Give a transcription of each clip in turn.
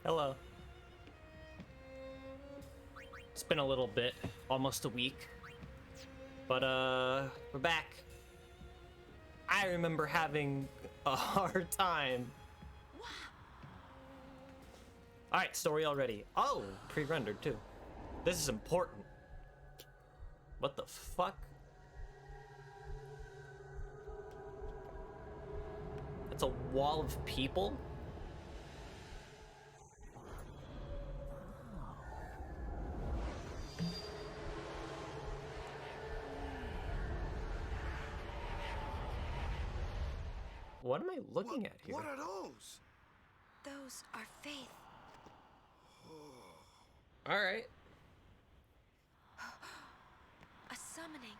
Hello. It's been a little bit, almost a week. But we're back. I remember having a hard time. Alright, story already. Oh, pre-rendered too. This is important. What the fuck? That's a wall of people? What am I looking at here? What are those? Those are faith. Alright. A summoning.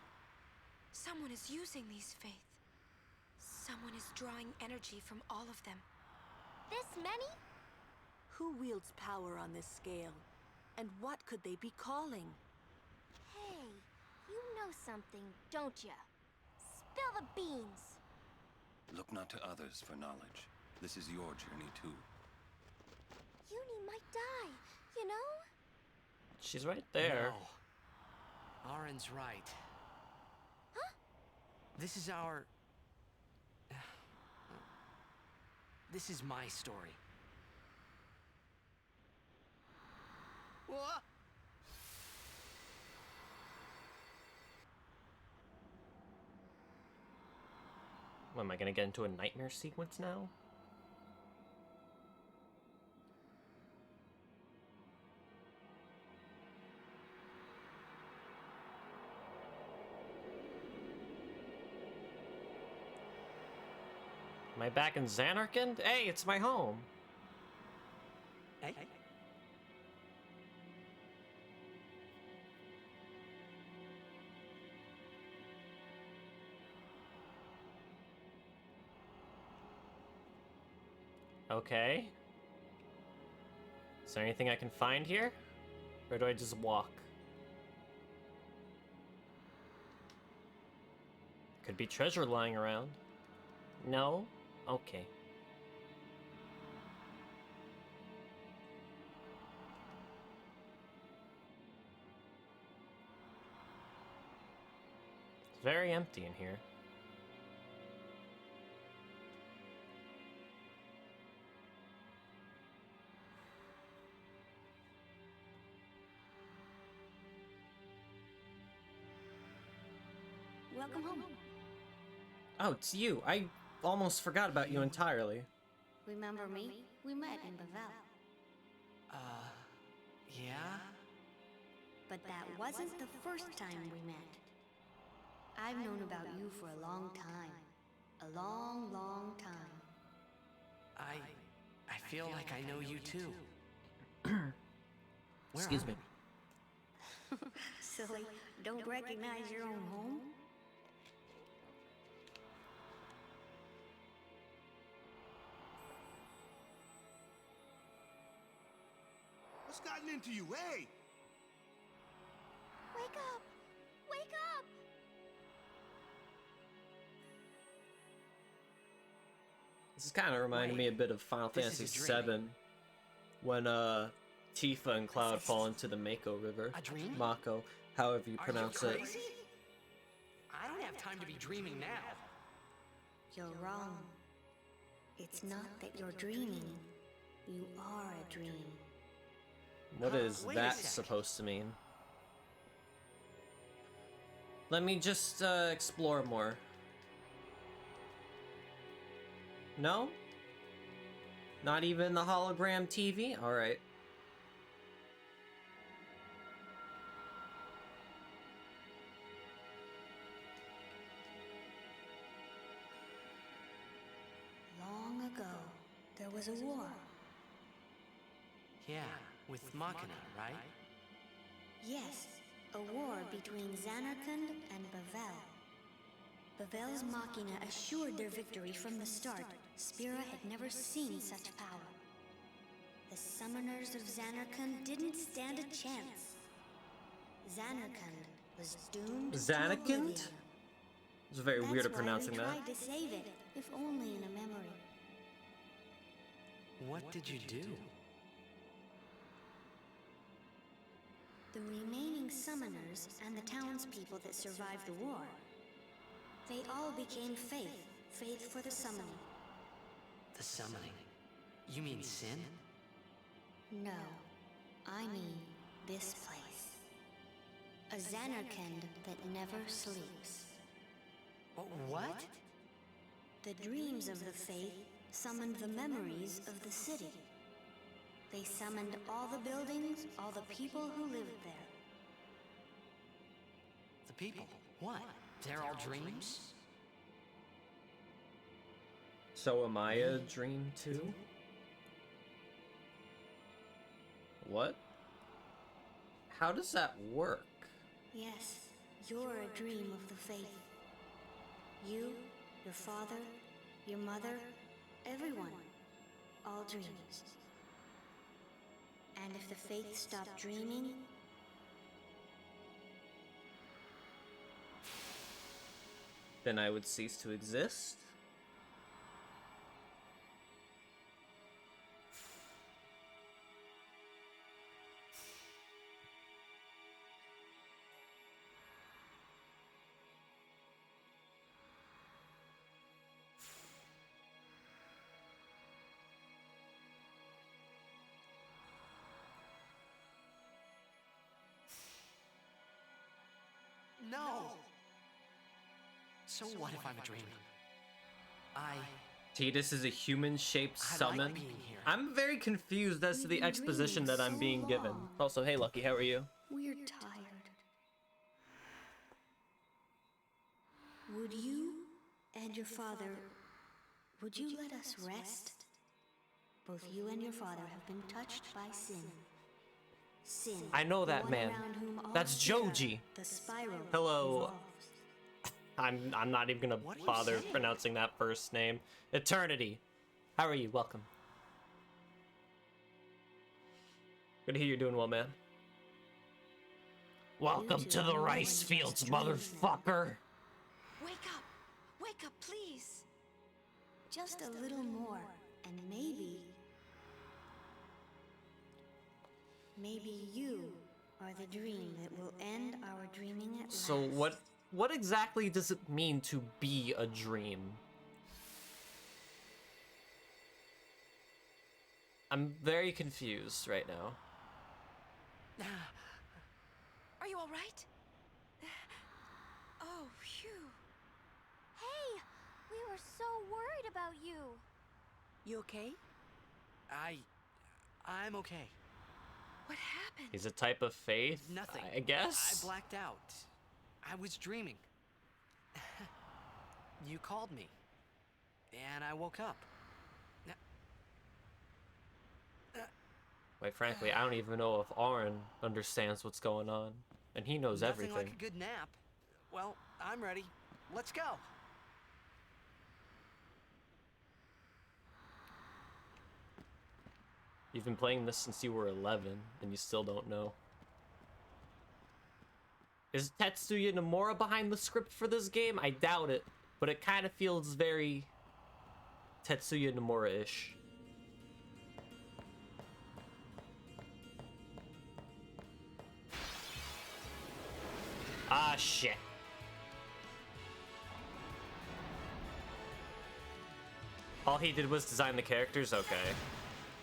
Someone is using these faith. Someone is drawing energy from all of them. This many? Who wields power on this scale? And what could they be calling? Hey, you know something, don't ya? Spill the beans. Look not to others for knowledge. This is your journey too. Uni might die, you know? She's right there. No. Arin's right. Huh? This is our... This is my story. What? What, am I gonna get into a nightmare sequence now? Am I back in Zanarkand? Hey, it's my home. Hey? Okay. Is there anything I can find here? Or do I just walk? Could be treasure lying around. No? Okay. It's very empty in here. Welcome home. Oh, it's you. I almost forgot about you entirely. Remember me? We met in Bavel. Yeah? But that wasn't the first time we met. I've known about you for a long time. A long, long time. I feel like I know you too. Where Excuse are me. we? Silly, don't recognize your own home? What's gotten into you, hey? Wake up! Wake up! This is kind of reminding me a bit of Final This Fantasy is a dream. VII, when Tifa and Cloud fall into the Mako River. A dream? Mako, however you Are pronounce you it. crazy? I don't have time to be dreaming now. You're wrong. It's not that you're dreaming. You are a dream. What is Wait a that sec. supposed to mean? Let me just explore more. No? Not even the hologram TV? Alright. Long ago, there was a war. Yeah, with Machina, right? Yes, a war between Zanarkand and Bavel. Bavel's Machina assured their victory from the start. Spira had never seen such power. The summoners of Zanarkand didn't stand a chance. Zanarkand was doomed to Zanarkand? oblivion. It's very weird at That's why pronouncing we that. tried to save it, if only in a memory. What did you do? the remaining summoners and the townspeople that survived the war, they all became faith. Faith for the summoning. The summoning. You mean sin? No, I mean this place. A Xanarkand that never sleeps. What? The dreams of the faith summoned the memories of the city. They summoned all the buildings, all the people who lived there. The people? What? They're all dreams? So am I a dream too? What? How does that work? Yes, you're a dream of the faith. You, your father, your mother, everyone. All dreams. And if the faith stopped dreaming, Then I would cease to exist? No! So what if I'm a dream? Tidus is a human-shaped I like summon. being here. I'm very confused as to the We've been exposition that dreaming I'm being so given. long. Also, hey Lucky, how are you? we're tired. Would you and your father, would you let us rest? Both you and your father have been touched by sin. Sin. I know the that one man. around whom all That's Spira, Joji. The spiral. Hello. evolves. I'm not even gonna What are you bother saying? pronouncing that first name. Eternity. How are you? Welcome. Good to hear you're doing well, man. Welcome two to are the more rice than fields, just dreams now. motherfucker. Wake up, please. Just a little more, and maybe you are the dream that will end our dreaming at last. So what exactly does it mean to be a dream? I'm very confused right now. Are you all right? Oh, phew. Hey, we were so worried about you. You okay? I'm okay. What happened? He's a type of faith, Nothing. I guess. I blacked out. I was dreaming. You called me. And I woke up. Quite frankly, I don't even know if Auron understands what's going on, and he knows Nothing everything. like a good nap. Well, I'm ready. Let's go. You've been playing this since you were 11, and you still don't know. Is Tetsuya Nomura behind the script for this game? I doubt it, but it kind of feels very Tetsuya Nomura-ish. Ah, shit. All he did was design the characters? Okay.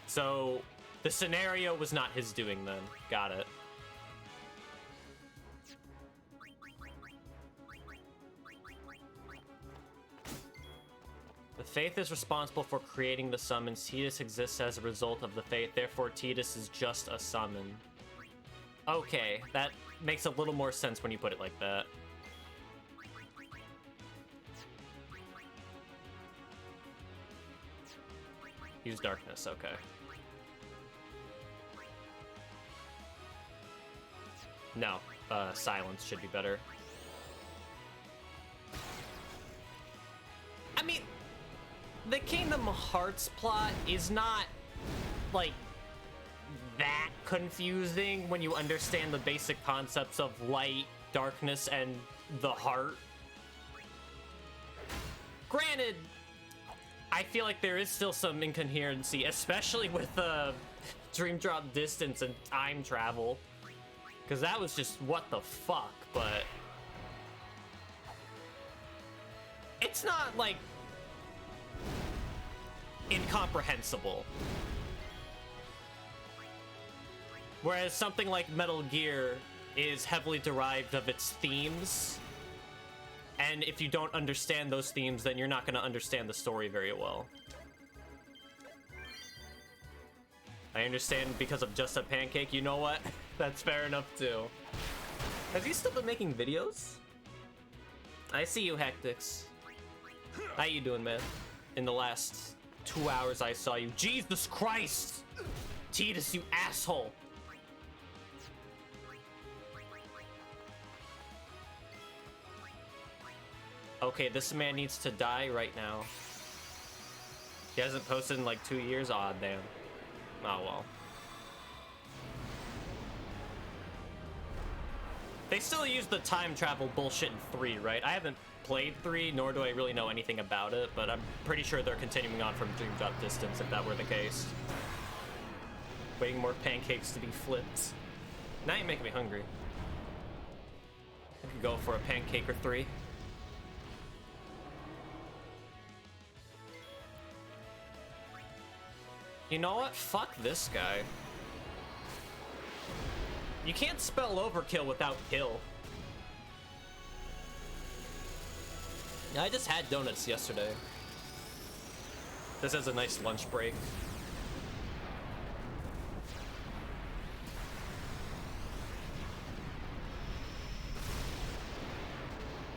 So, the scenario was not his doing then. Got it. The Faith is responsible for creating the summons. Tidus exists as a result of the Faith, therefore Tidus is just a summon. Okay, that makes a little more sense when you put it like that. Use darkness, okay. No, silence should be better. I mean, the Kingdom Hearts plot is not, like, that confusing when you understand the basic concepts of light, darkness, and the heart. Granted, I feel like there is still some incoherency, especially with Dream Drop distance and time travel. Because that was just what the fuck, but... It's not, like... incomprehensible. Whereas something like Metal Gear is heavily derived of its themes. And if you don't understand those themes, then you're not going to understand the story very well. I understand because of Just a Pancake. You know what? That's fair enough too. Has he still been making videos? I see you, Hectix. How you doing, man? In the last 2 hours I saw you. Jesus Christ! Tidus, you asshole! Okay, this man needs to die right now. He hasn't posted in like 2 years? Aw, damn. Oh, well. They still use the time travel bullshit in 3, right? I haven't played 3, nor do I really know anything about it, but I'm pretty sure they're continuing on from Dream Drop Distance if that were the case. Waiting more pancakes to be flipped. Now you're making me hungry. I could go for a pancake or 3. You know what? Fuck this guy. You can't spell overkill without kill. I just had donuts yesterday. This is a nice lunch break.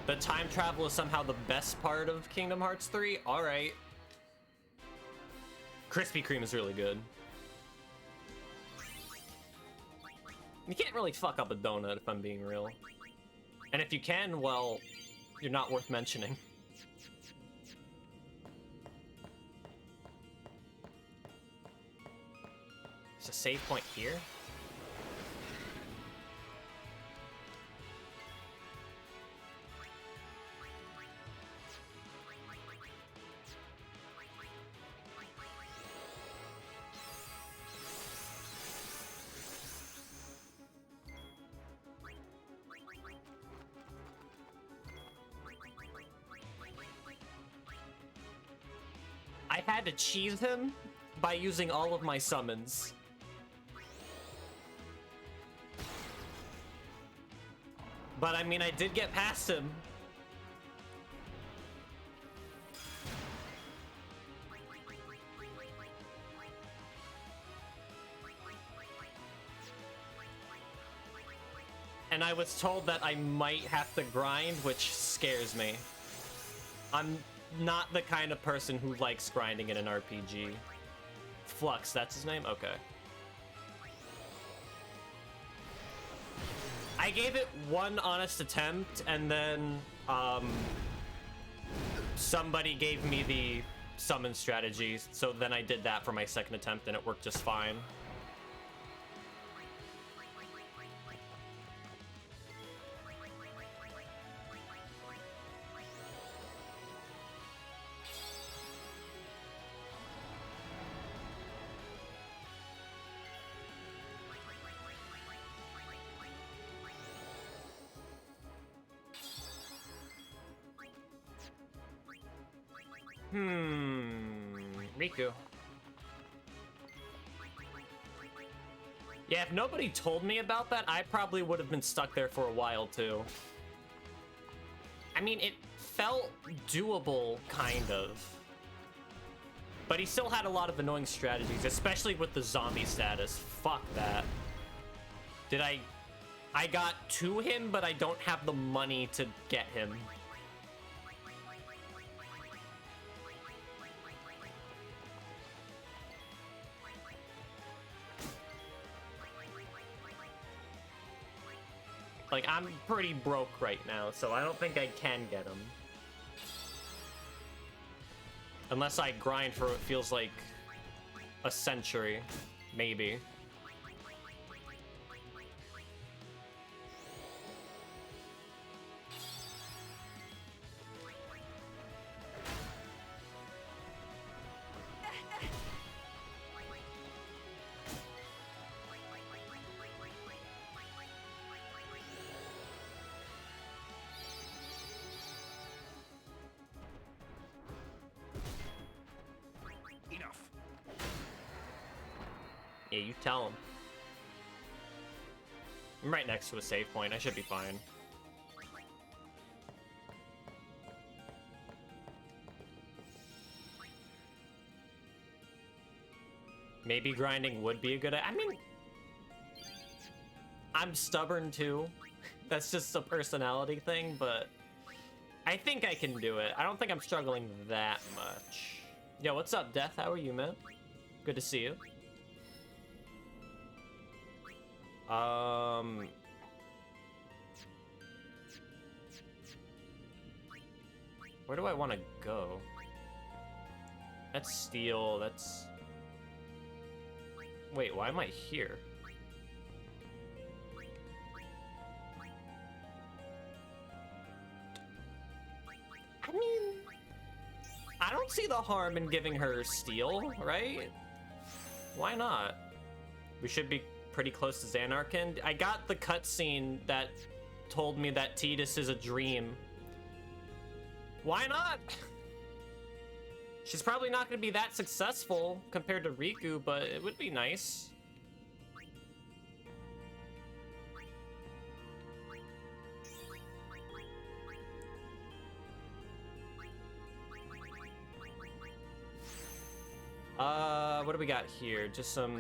The time travel is somehow the best part of Kingdom Hearts 3? Alright. Krispy Kreme is really good. You can't really fuck up a donut if I'm being real. And if you can, well, you're not worth mentioning. There's a save point here? I had to cheese him by using all of my summons. But I mean, I did get past him. And I was told that I might have to grind, which scares me. I'm not the kind of person who likes grinding in an RPG. Flux, that's his name? Okay. I gave it one honest attempt, and then, somebody gave me the summon strategy, so then I did that for my second attempt, and it worked just fine. Riku. Yeah, if nobody told me about that, I probably would have been stuck there for a while too. I mean, it felt doable, kind of. But he still had a lot of annoying strategies, especially with the zombie status. Fuck that. I got to him, but I don't have the money to get him. Like, I'm pretty broke right now, so I don't think I can get him. Unless I grind for what feels like a century, maybe. Yeah, you tell him. I'm right next to a save point. I should be fine. Maybe grinding would be a good... I mean... I'm stubborn too. That's just a personality thing, but... I think I can do it. I don't think I'm struggling that much. Yo, what's up, Death? How are you, man? Good to see you. Where do I want to go? That's steel, that's... Wait, why am I here? I mean... I don't see the harm in giving her steel, right? Why not? We should be pretty close to Zanarkand. I got the cutscene that told me that Tidus is a dream. Why not? She's probably not going to be that successful compared to Riku, but it would be nice. What do we got here? Just some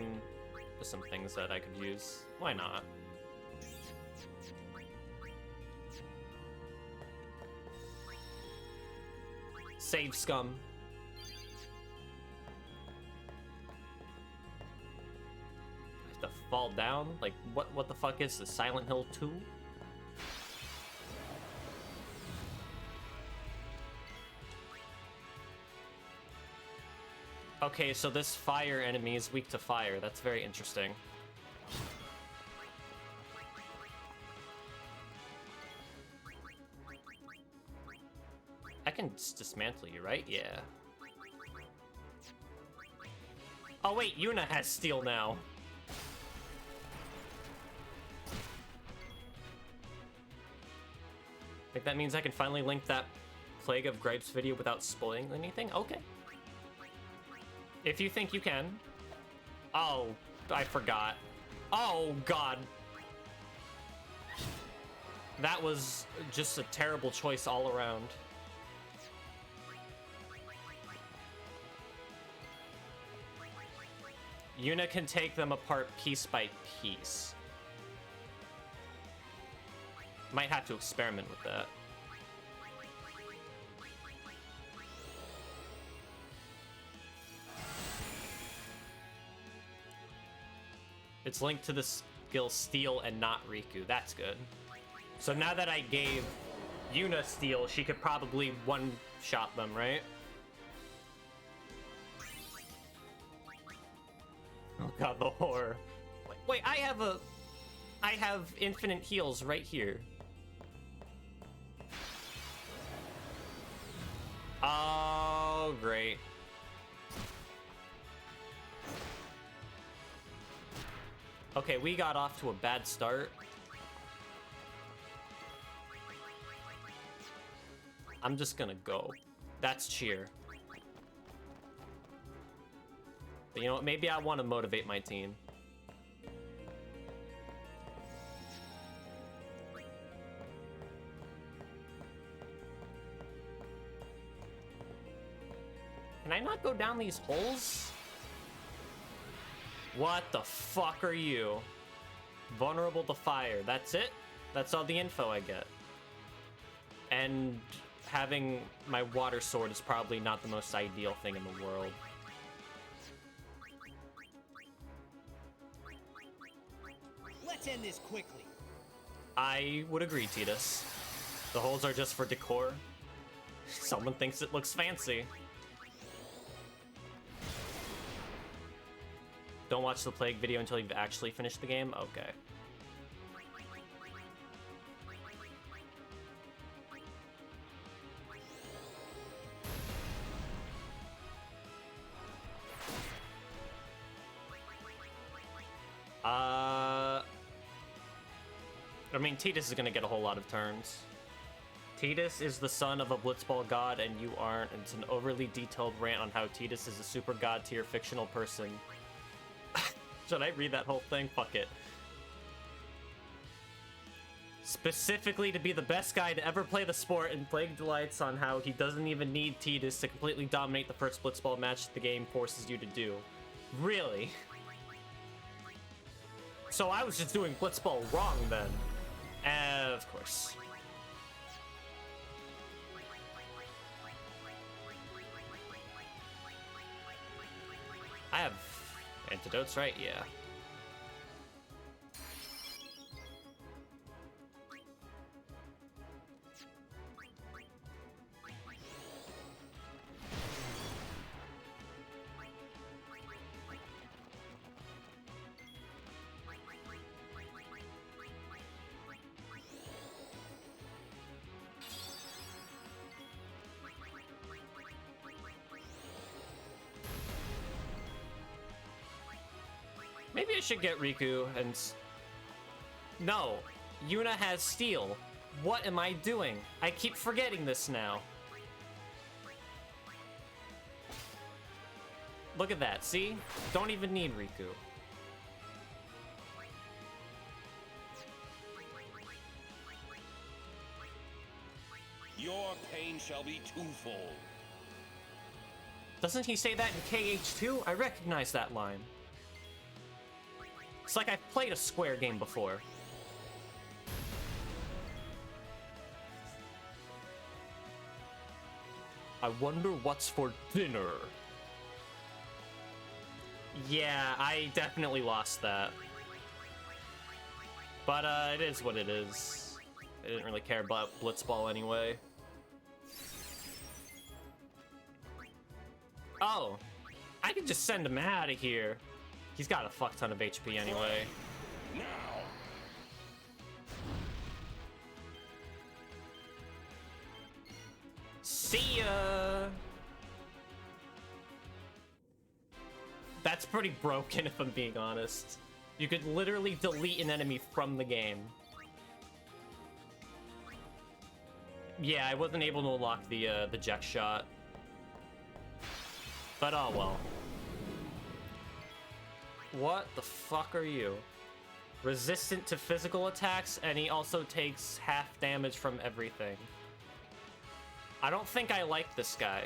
things that I could use. Why not? Save scum. I have to fall down? Like, what the fuck is this? Silent Hill 2? Okay, so this fire enemy is weak to fire. That's very interesting. I can just dismantle you, right? Yeah. Oh wait, Yuna has steel now. I think that means I can finally link that Plague of Gripes video without spoiling anything? Okay. If you think you can. Oh, I forgot. Oh, God. That was just a terrible choice all around. Yuna can take them apart piece by piece. Might have to experiment with that. It's linked to the skill Steel and not Riku. That's good. So now that I gave Yuna Steel, she could probably one-shot them, right? Oh god, the horror. Wait, I have infinite heals right here. Oh, great. Okay, we got off to a bad start. I'm just gonna go. That's cheer. But you know what? Maybe I want to motivate my team. Can I not go down these holes? What the fuck are you? Vulnerable to fire. That's it? That's all the info I get. And having my water sword is probably not the most ideal thing in the world. Let's end this quickly. I would agree, Tidus. The holes are just for decor. Someone thinks it looks fancy. Don't watch the Plague video until you've actually finished the game? Okay. I mean, Tidus is gonna get a whole lot of turns. Tidus is the son of a Blitzball god, and you aren't. It's an overly detailed rant on how Tidus is a super god tier fictional person. Should I read that whole thing? Fuck it. Specifically to be the best guy to ever play the sport, and Plague delights on how he doesn't even need Tidus to completely dominate the first blitzball match the game forces you to do. Really? So I was just doing blitzball wrong then. Of course. I have antidotes, right? Yeah. Maybe I should get Riku and... No, Yuna has steel. What am I doing? I keep forgetting this now. Look at that, see? Don't even need Riku. Your pain shall be twofold. Doesn't he say that in KH2? I recognize that line. It's like I've played a Square game before. I wonder what's for dinner. Yeah, I definitely lost that. But it is what it is. I didn't really care about Blitzball anyway. Oh, I could just send him out of here. He's got a fuck ton of HP anyway. Now. See ya! That's pretty broken if I'm being honest. You could literally delete an enemy from the game. Yeah, I wasn't able to unlock the Jack shot. But oh well. What the fuck are you? Resistant to physical attacks, and he also takes half damage from everything. I don't think I like this guy.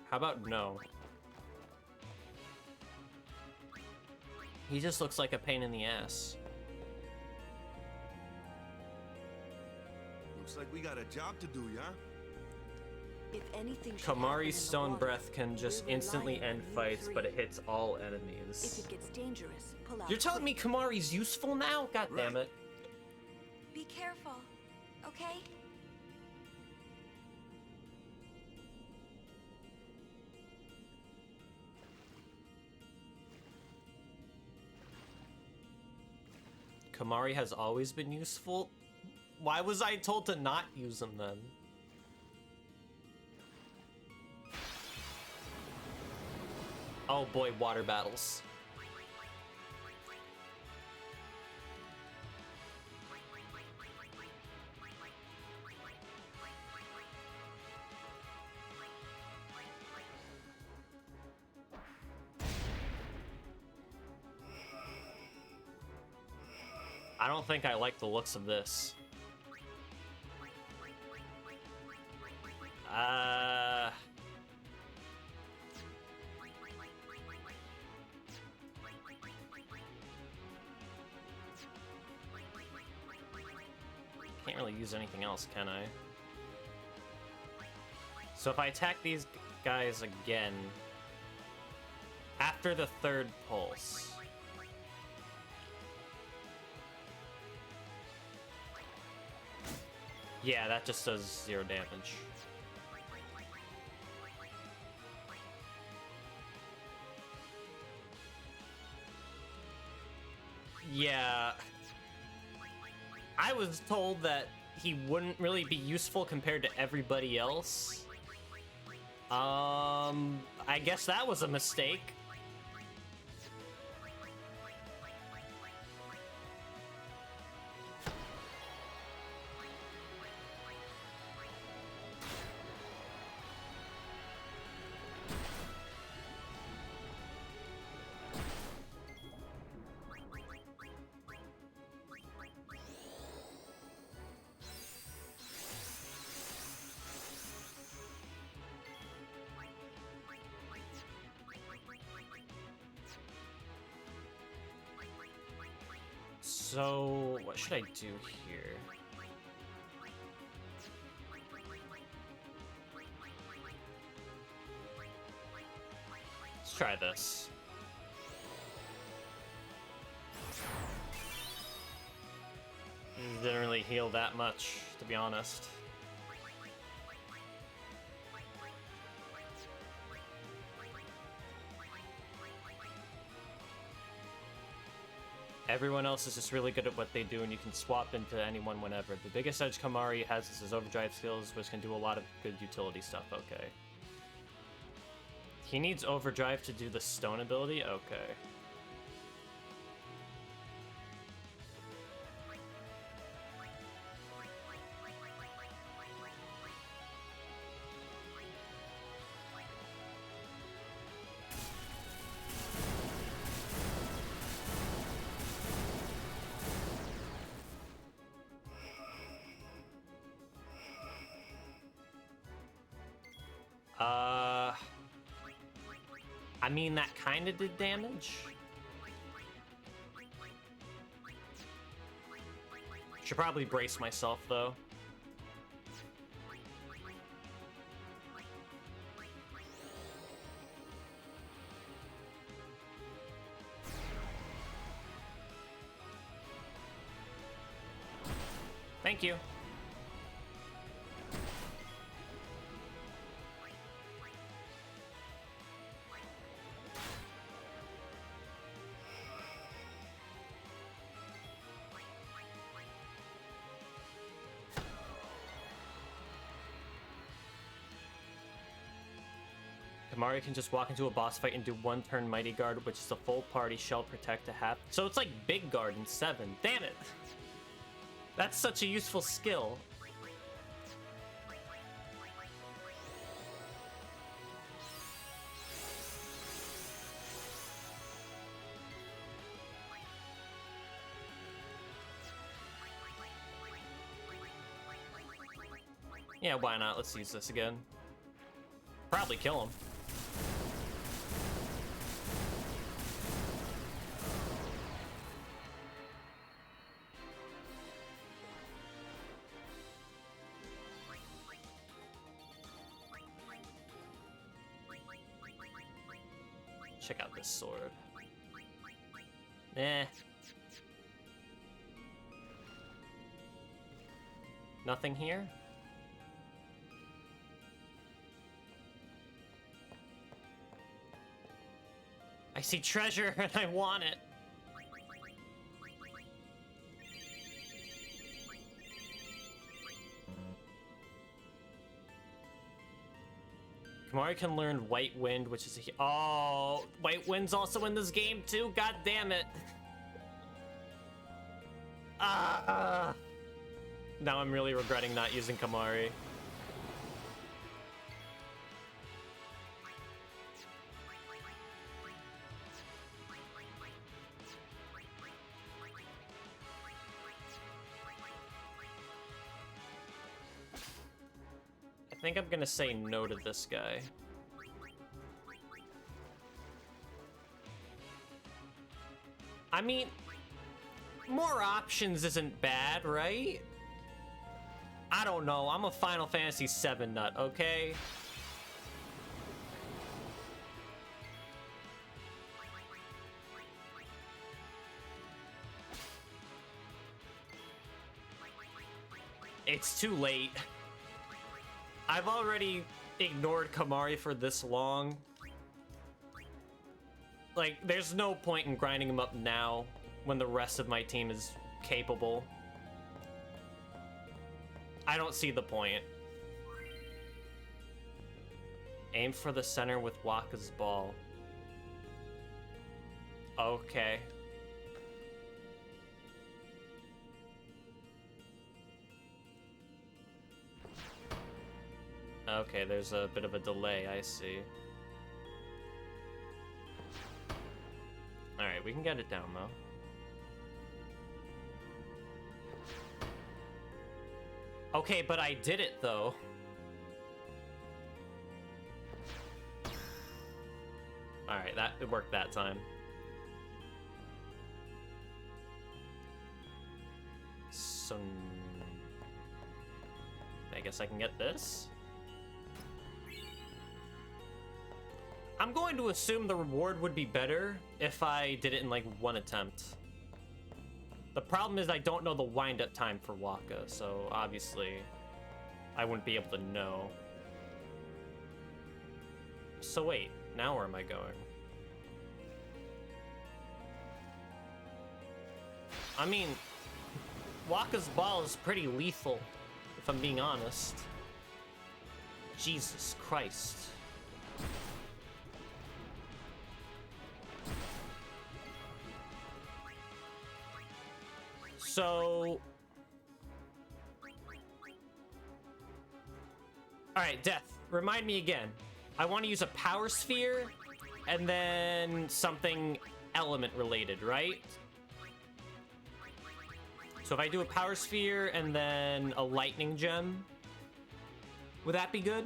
How about no? He just looks like a pain in the ass. Looks like we got a job to do, yeah? If anything should happen in Kamari's the Stone water, Breath can just we're instantly relying end on you fights, but three. it hits all If enemies. it gets dangerous, pull out You're telling me quick. Kamari's useful now? God damn it. Be careful, okay? Kamari has always been useful? Why was I told to not use him then? Oh boy, water battles. I don't think I like the looks of this. Can't really use anything else, can I? So if I attack these guys again, after the third pulse. Yeah, that just does 0 damage. Yeah. I was told that he wouldn't really be useful compared to everybody else. I guess that was a mistake. So, what should I do here? Let's try this. Didn't really heal that much, to be honest. Everyone else is just really good at what they do, and you can swap into anyone whenever. The biggest edge Kamari has is his overdrive skills, which can do a lot of good utility stuff. Okay. He needs overdrive to do the stone ability? Okay. I mean, that kind of did damage. Should probably brace myself, though. Thank you. Kamari can just walk into a boss fight and do one turn Mighty Guard, which is a full party shell protect to half. So it's like Big Guard in 7. Damn it! That's such a useful skill. Yeah, why not? Let's use this again. Probably kill him. Check out this sword. Eh. Nothing here? I see treasure and I want it. Kamari can learn White Wind, which is a... Oh, White Wind's also in this game too? God damn it. Now I'm really regretting not using Kamari. I think I'm gonna say no to this guy. I mean, more options isn't bad, right? I don't know. I'm a Final Fantasy VII nut, okay? It's too late. I've already ignored Kamari for this long. Like, there's no point in grinding him up now when the rest of my team is capable. I don't see the point. Aim for the center with Wakka's ball. Okay. Okay, there's a bit of a delay, I see. Alright, we can get it down, though. Okay, but I did it, though. Alright, it worked that time. some... I guess I can get this. I'm going to assume the reward would be better if I did it in like one attempt. The problem is I don't know the wind-up time for Wakka, so obviously I wouldn't be able to know. So wait, now where am I going? I mean, Wakka's ball is pretty lethal, if I'm being honest. Jesus Christ. So... Alright, Death, remind me again. I want to use a power sphere and then something element related, right? So if I do a power sphere and then a lightning gem, would that be good?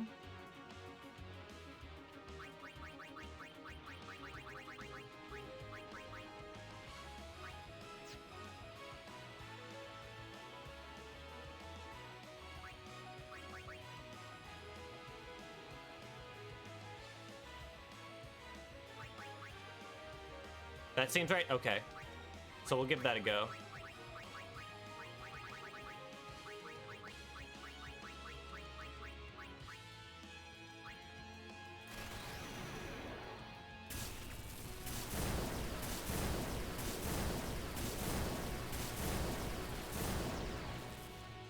That seems right? Okay. So we'll give that a go.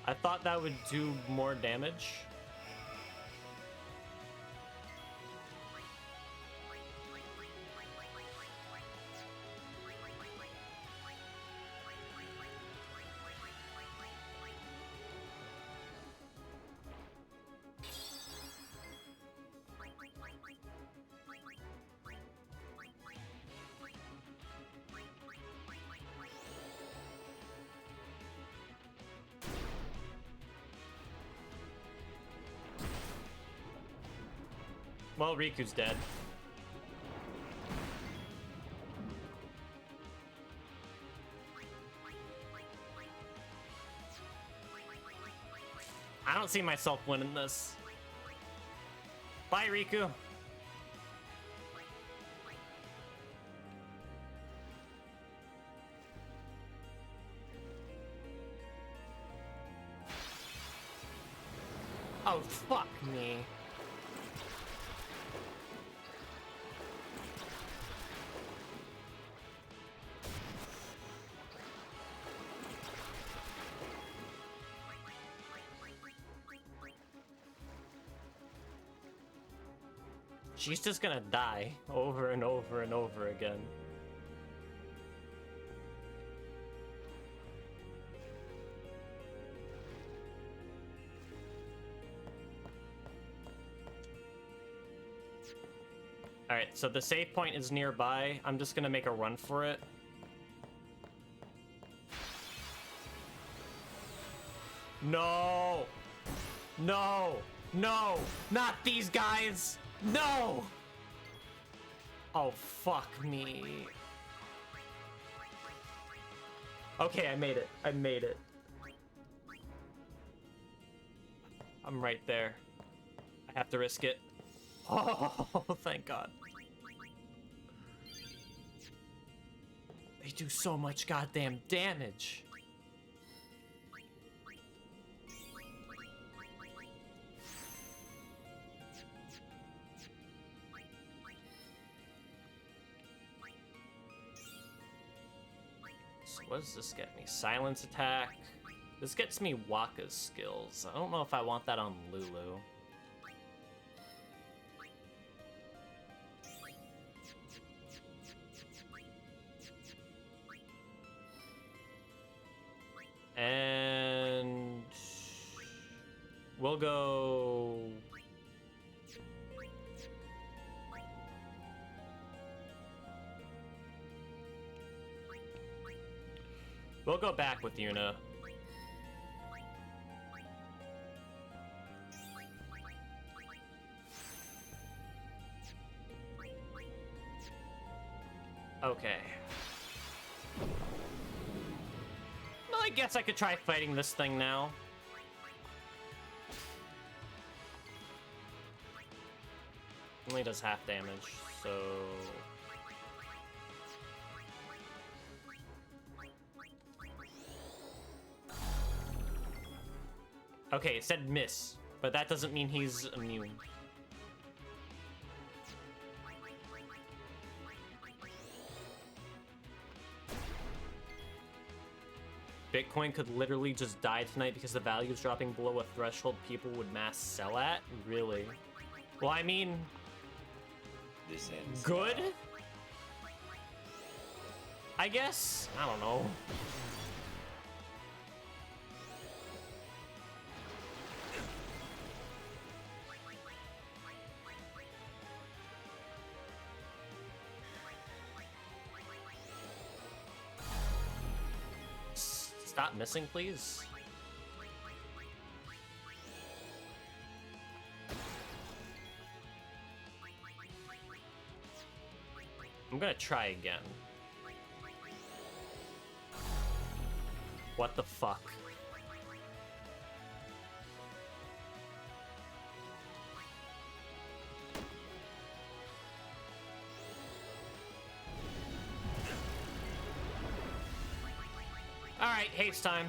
I thought that would do more damage. Well, Riku's dead. I don't see myself winning this. Bye, Riku. Oh, fuck me. She's just gonna die over and over and over again. Alright, so the save point is nearby. I'm just gonna make a run for it. No! No! No! Not these guys! No! Oh, fuck me. Okay, I made it. I made it. I'm right there. I have to risk it. Oh, thank God. They do so much goddamn damage. So what does this get me? Silence attack. This gets me Wakka's skills. I don't know if I want that on Lulu. And we'll go. We'll go back with Yuna. Okay. My I guess I could try fighting this thing now. Only does half damage, so... Okay, it said miss, but that doesn't mean he's immune. Bitcoin could literally just die tonight because the value is dropping below a threshold people would mass sell at? Really? Well, I mean... This ends good? now. I guess? I don't know. Stop missing, please. I'm gonna try again. What the fuck? Alright, haste time.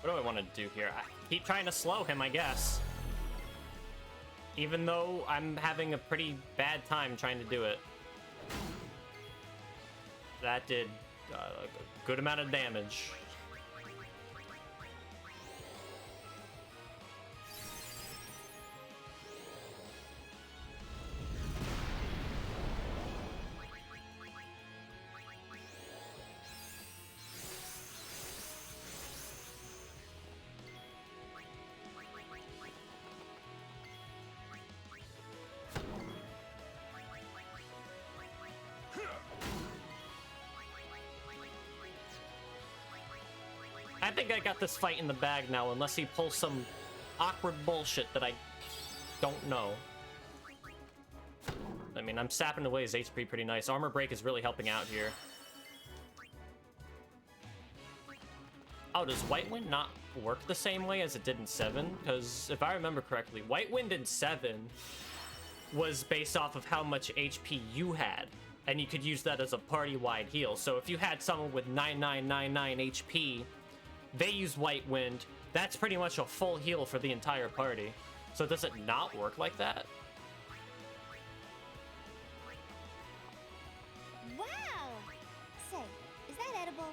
What do I want to do here? I keep trying to slow him, I guess. Even though I'm having a pretty bad time trying to do it. That did a good amount of damage. I think I got this fight in the bag now, unless he pulls some awkward bullshit that I don't know. I mean, I'm sapping away his HP pretty nice. Armor break is really helping out here. Oh, does White Wind not work the same way as it did in 7? Because if I remember correctly, White Wind in 7 was based off of how much HP you had. And you could use that as a party-wide heal. So if you had someone with 9999 HP, they use White Wind, that's pretty much a full heal for the entire party. So does it not work like that? Wow! Say, is that edible?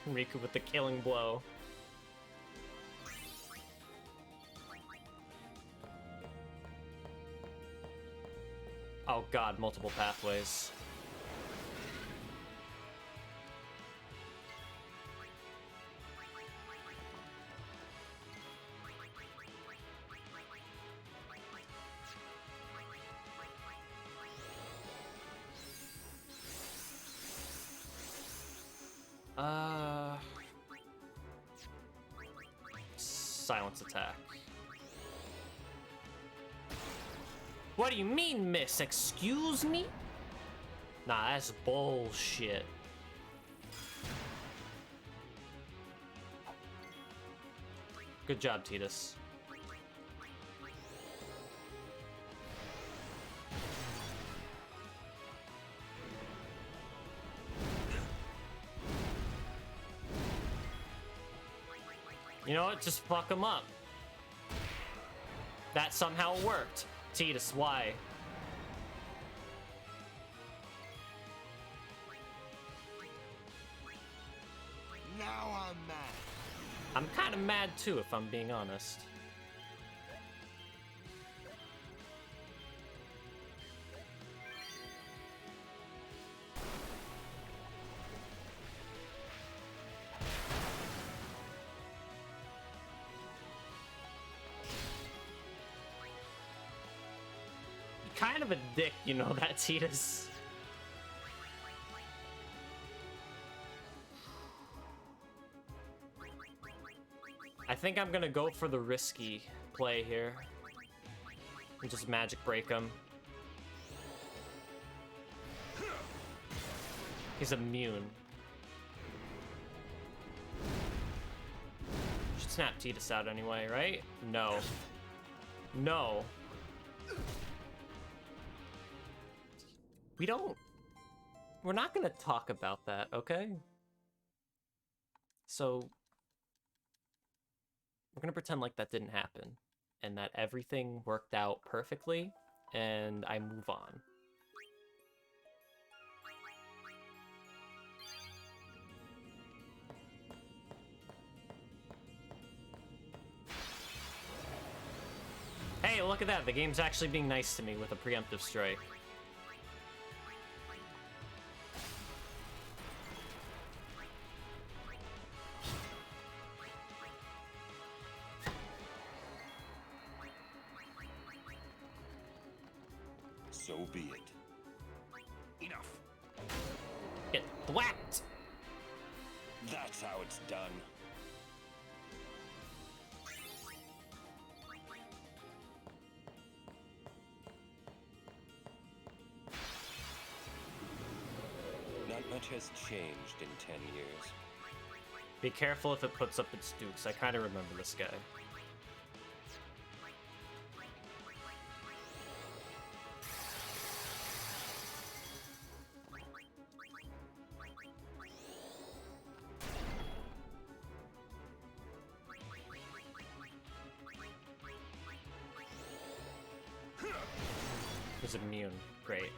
Riku with the killing blow. Oh god, multiple pathways. Silence attack. What do you mean, miss? Excuse me? Nah, that's bullshit. Good job, Tidus. You know what? Just fuck him up. That somehow worked. Tidus, why? Now I'm mad. I'm kind of mad too, if I'm being honest. kind of a dick, you know that, Tidus. I think I'm gonna go for the risky play here. And just magic break him. He's immune. Should snap Tidus out anyway, right? No. No. We're not gonna talk about that, okay? So, we're gonna pretend like that didn't happen, and that everything worked out perfectly, and I move on. Hey, look at that, the game's actually being nice to me with a preemptive strike. So be it. Enough. Get thwacked! That's how it's done. Not much has changed in 10 years. Be careful if it puts up its dukes. I kind of remember this guy. He's immune. Great.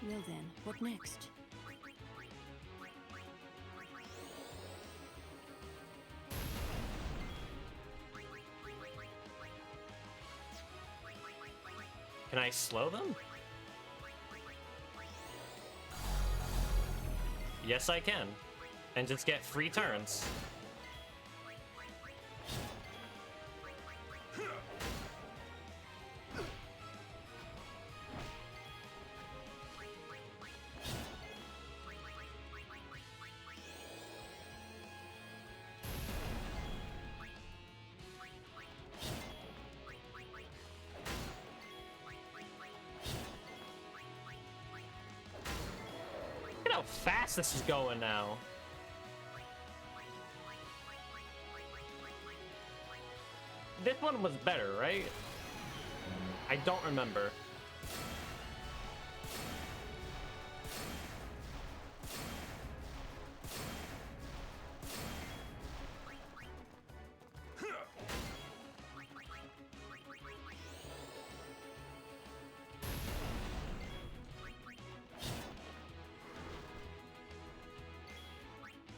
Well then, what next? Can I slow them? Yes, I can. And just get free turns. Look at how fast this is going now. This one was better, right? I don't remember.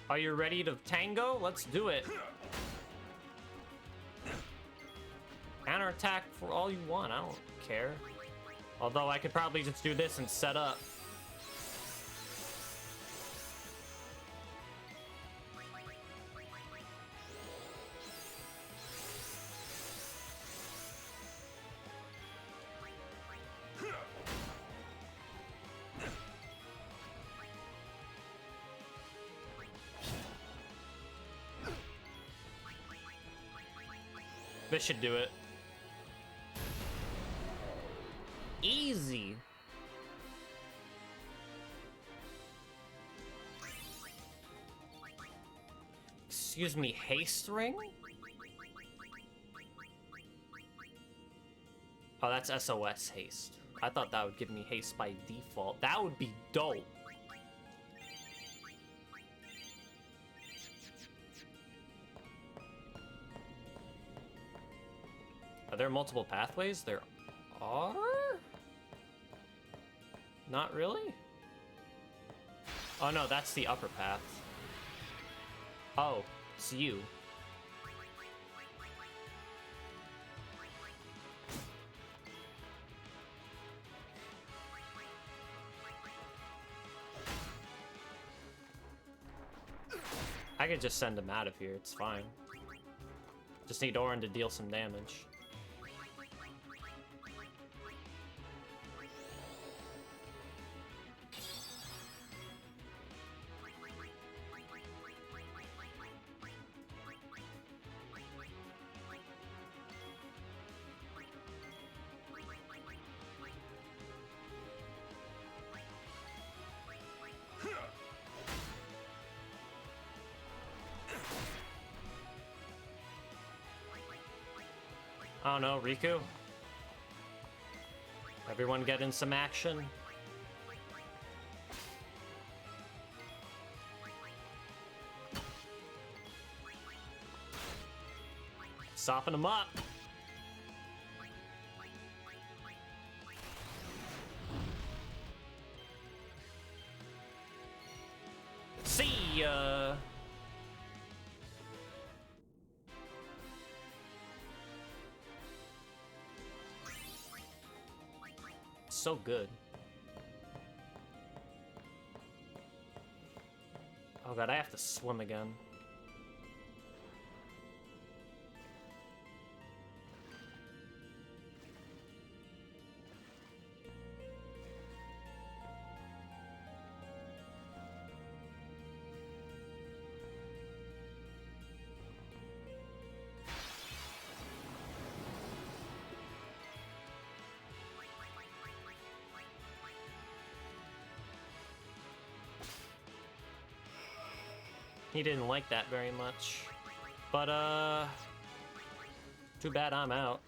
Are you ready to tango? Let's do it. Counter attack for all you want. I don't care. Although I could probably just do this and set up. This should do it. Easy. Excuse me, haste ring? Oh, that's SOS haste. I thought that would give me haste by default. That would be dope. Are there multiple pathways? There are? Not really? Oh no, that's the upper path. Oh, it's you. I could just send him out of here, it's fine. Just need Auron to deal some damage. Oh no, Riku. Everyone get in some action. Soften them up. See ya. So good. Oh god, I have to swim again. He didn't like that very much. But, too bad I'm out.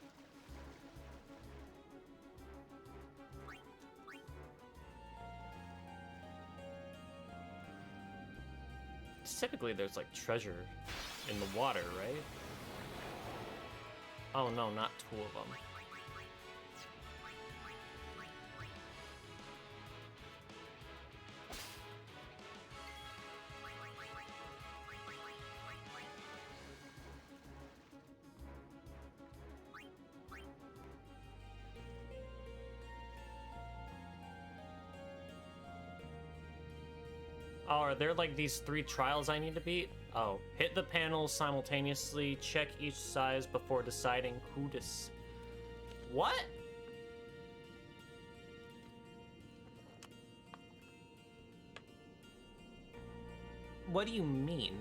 Typically there's like treasure in the water, right? Oh no, not two of them. Oh, are there like these 3 trials I need to beat? Oh, hit the panels simultaneously, check each size before deciding who to What? What do you mean?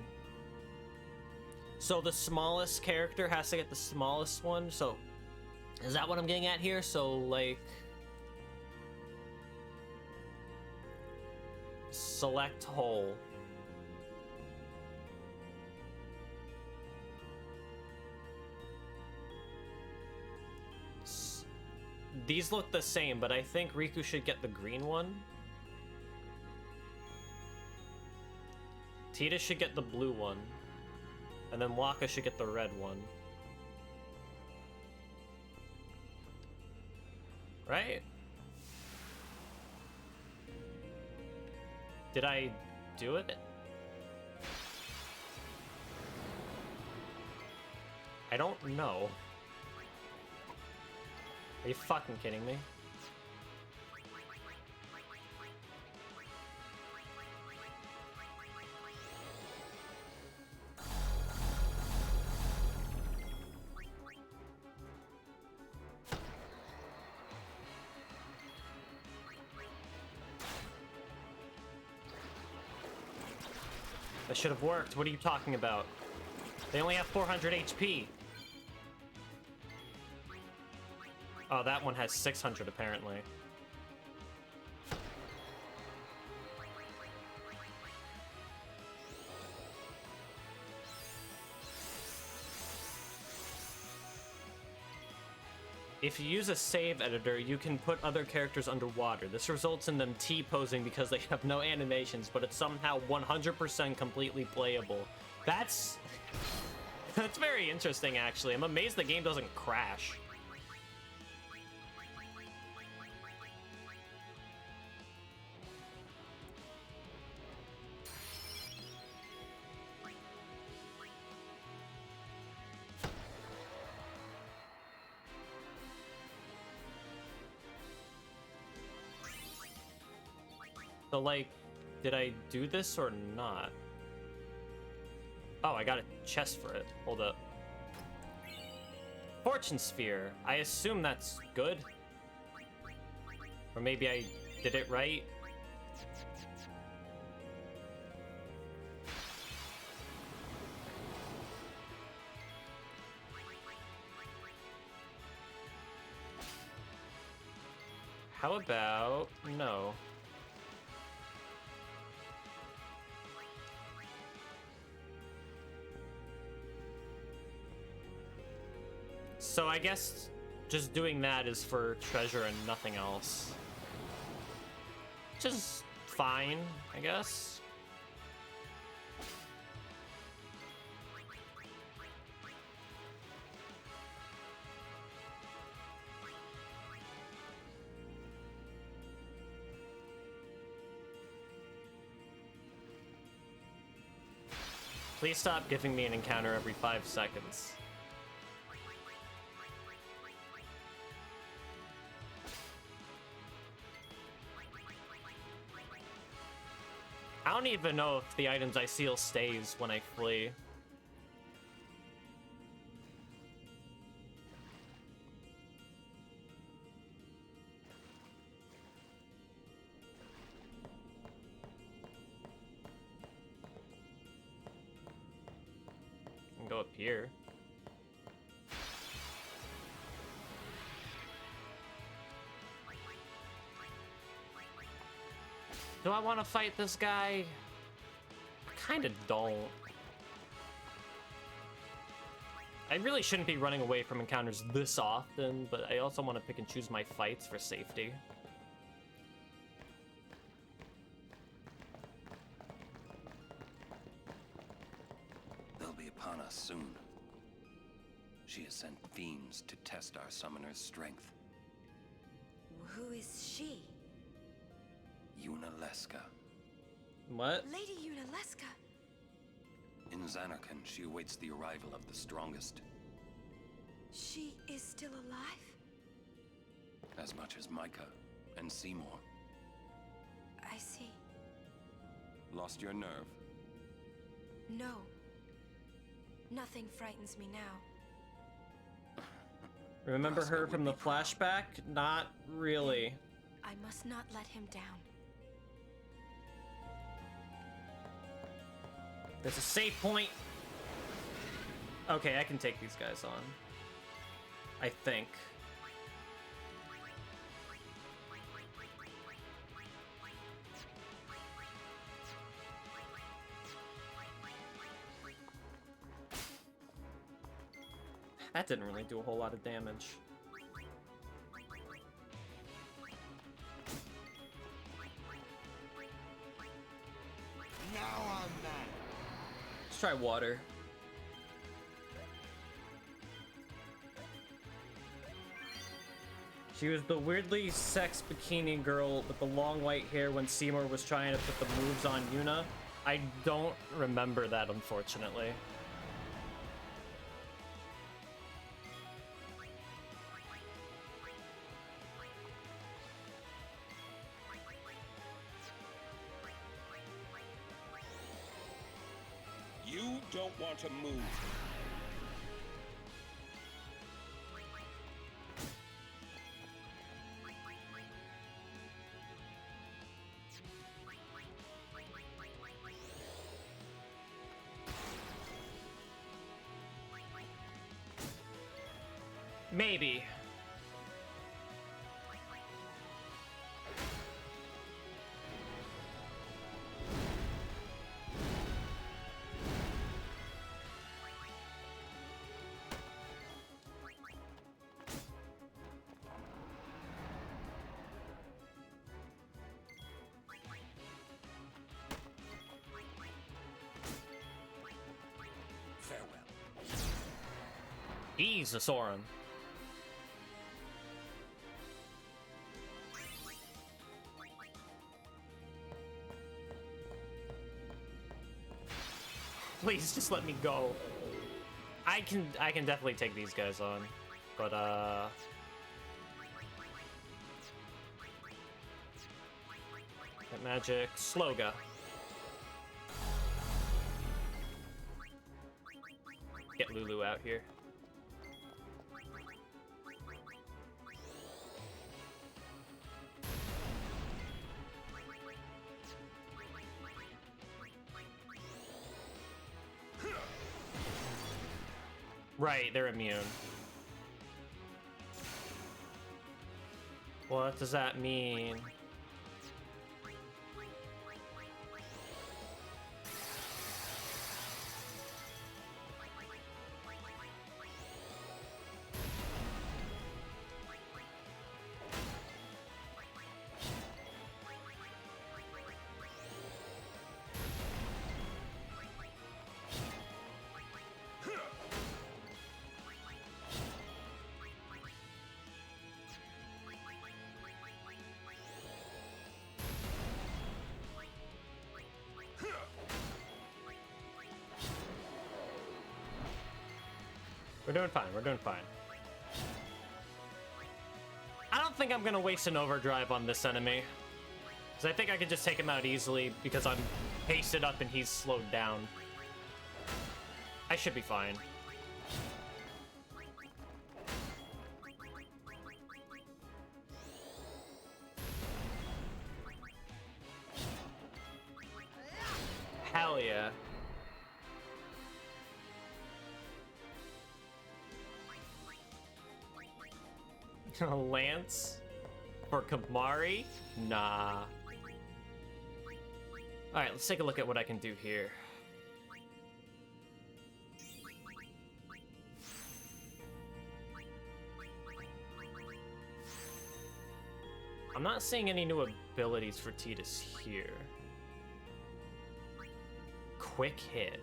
So the smallest character has to get the smallest one? So, is that what I'm getting at here? So, like... select whole. These look the same, but I think Riku should get the green one. Tita should get the blue one. And then Wakka should get the red one. Right? Did I do it? I don't know. Are you fucking kidding me? That should have worked. What are you talking about? They only have 400 HP. Oh, that one has 600 apparently. If you use a save editor, you can put other characters underwater. This results in them T-posing because they have no animations, but it's somehow 100% completely playable. That's very interesting, actually. I'm amazed the game doesn't crash. So, like, did I do this or not? Oh, I got a chest for it. Hold up. Fortune Sphere. I assume that's good. Or maybe I did it right. How about no? So I guess just doing that is for treasure and nothing else. Which is fine, I guess. Please stop giving me an encounter every 5 seconds. I don't even know if the items I seal stays when I flee. I can go up here. Do I want to fight this guy? I kind of don't. I really shouldn't be running away from encounters this often, but I also want to pick and choose my fights for safety. They'll be upon us soon. She has sent fiends to test our summoner's strength. Who is she? Yunalesca. What? Lady Yunalesca. In Zanarkand, she awaits the arrival of the strongest. She is still alive? As much as Micah and Seymour. I see. Lost your nerve? No. Nothing frightens me now. Remember Oscar her would from the be proud. flashback? Not really. I must not let him down. There's a save point. Okay, I can take these guys on. I think. That didn't really do a whole lot of damage. Now I'm mad. Let's try water. She was the weirdly sex bikini girl with the long white hair when Seymour was trying to put the moves on Yuna. I don't remember that, unfortunately. You don't want to move. Maybe. Farewell. He's a Soren. Please just let me go. I can definitely take these guys on. But that magic Sloga. Get Lulu out here. Right, they're immune. What does that mean? We're doing fine. We're doing fine. I don't think I'm gonna waste an overdrive on this enemy. Because I think I could just take him out easily because I'm pasted up and he's slowed down. I should be fine. Hell yeah. Lance for Kamari? Nah. Alright, let's take a look at what I can do here. I'm not seeing any new abilities for Tidus here. Quick hit.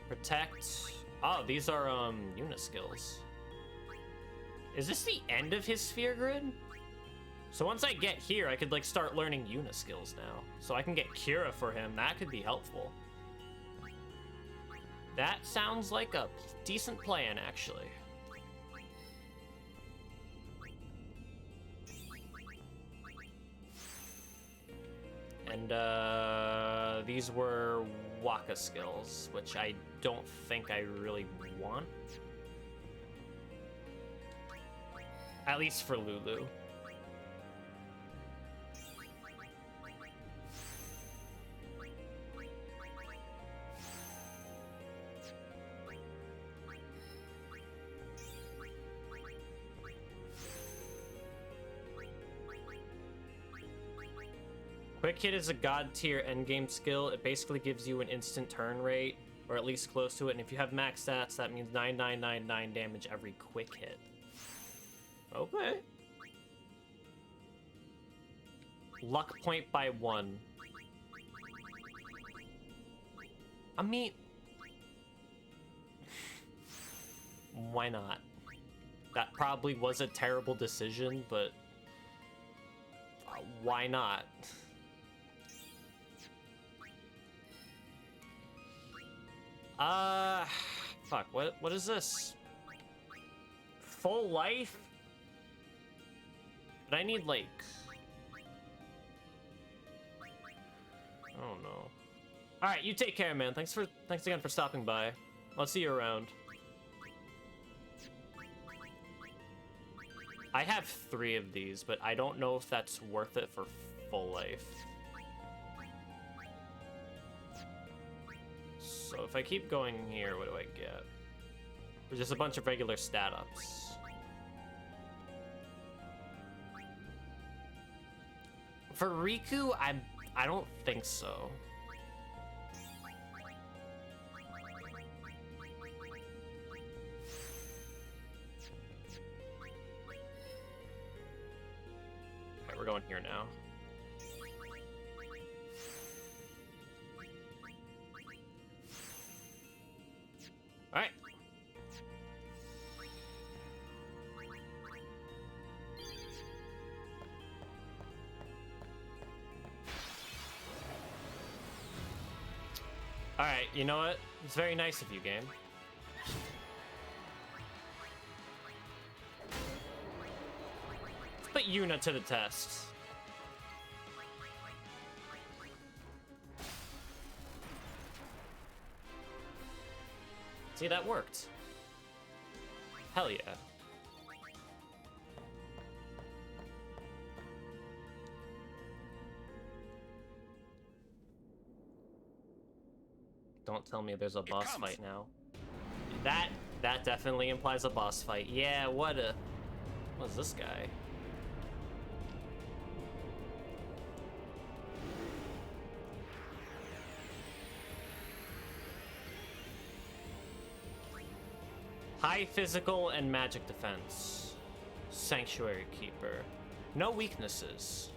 Protect. Oh, these are unit skills. Is this the end of his sphere grid? So once I get here, I could like start learning unit skills now. So I can get Cura for him. That could be helpful. That sounds like a decent plan, actually. And these were Waka skills, which I don't think I really want. At least for Lulu. Quick Hit is a god tier endgame skill. It basically gives you an instant turn rate, or at least close to it. And if you have max stats, that means 9999 damage every quick hit. Okay. Luck point by 1. I mean, why not? That probably was a terrible decision, but why not? Fuck, what is this? Full life? But I need, like... I don't know. Alright, you take care, man. Thanks again for stopping by. I'll see you around. I have 3 of these, but I don't know if that's worth it for full life. So if I keep going here, what do I get? There's just a bunch of regular stat ups. For Riku, I don't think so. Okay, we're going here now. All right. All right, you know what? It's very nice of you, game. Let's put Yuna to the test. See, that worked. Hell yeah. Don't tell me there's a boss fight now. That definitely implies a boss fight. Yeah, what's this guy? High physical and magic defense. Sanctuary Keeper. No weaknesses.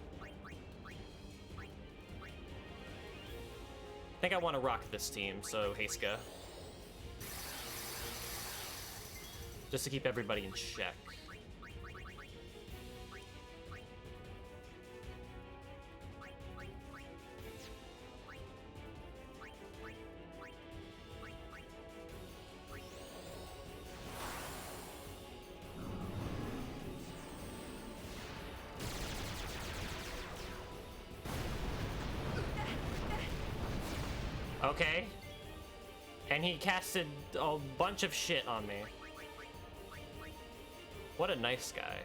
I think I want to rock this team, so Heiska. Just to keep everybody in check. Okay. And he casted a bunch of shit on me. What a nice guy.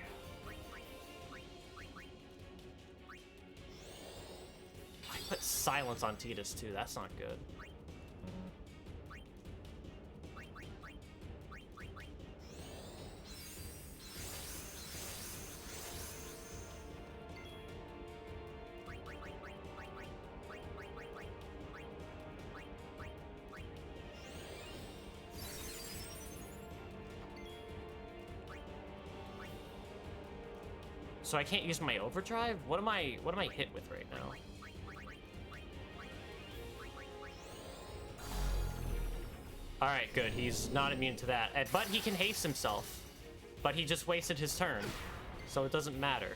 I put silence on Tidus too, that's not good. So I can't use my overdrive? What am I hit with right now? Alright, good. He's not immune to that. But he can haste himself. But he just wasted his turn. So it doesn't matter.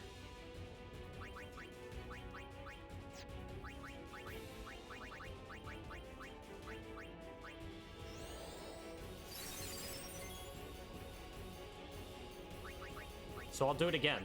So I'll do it again.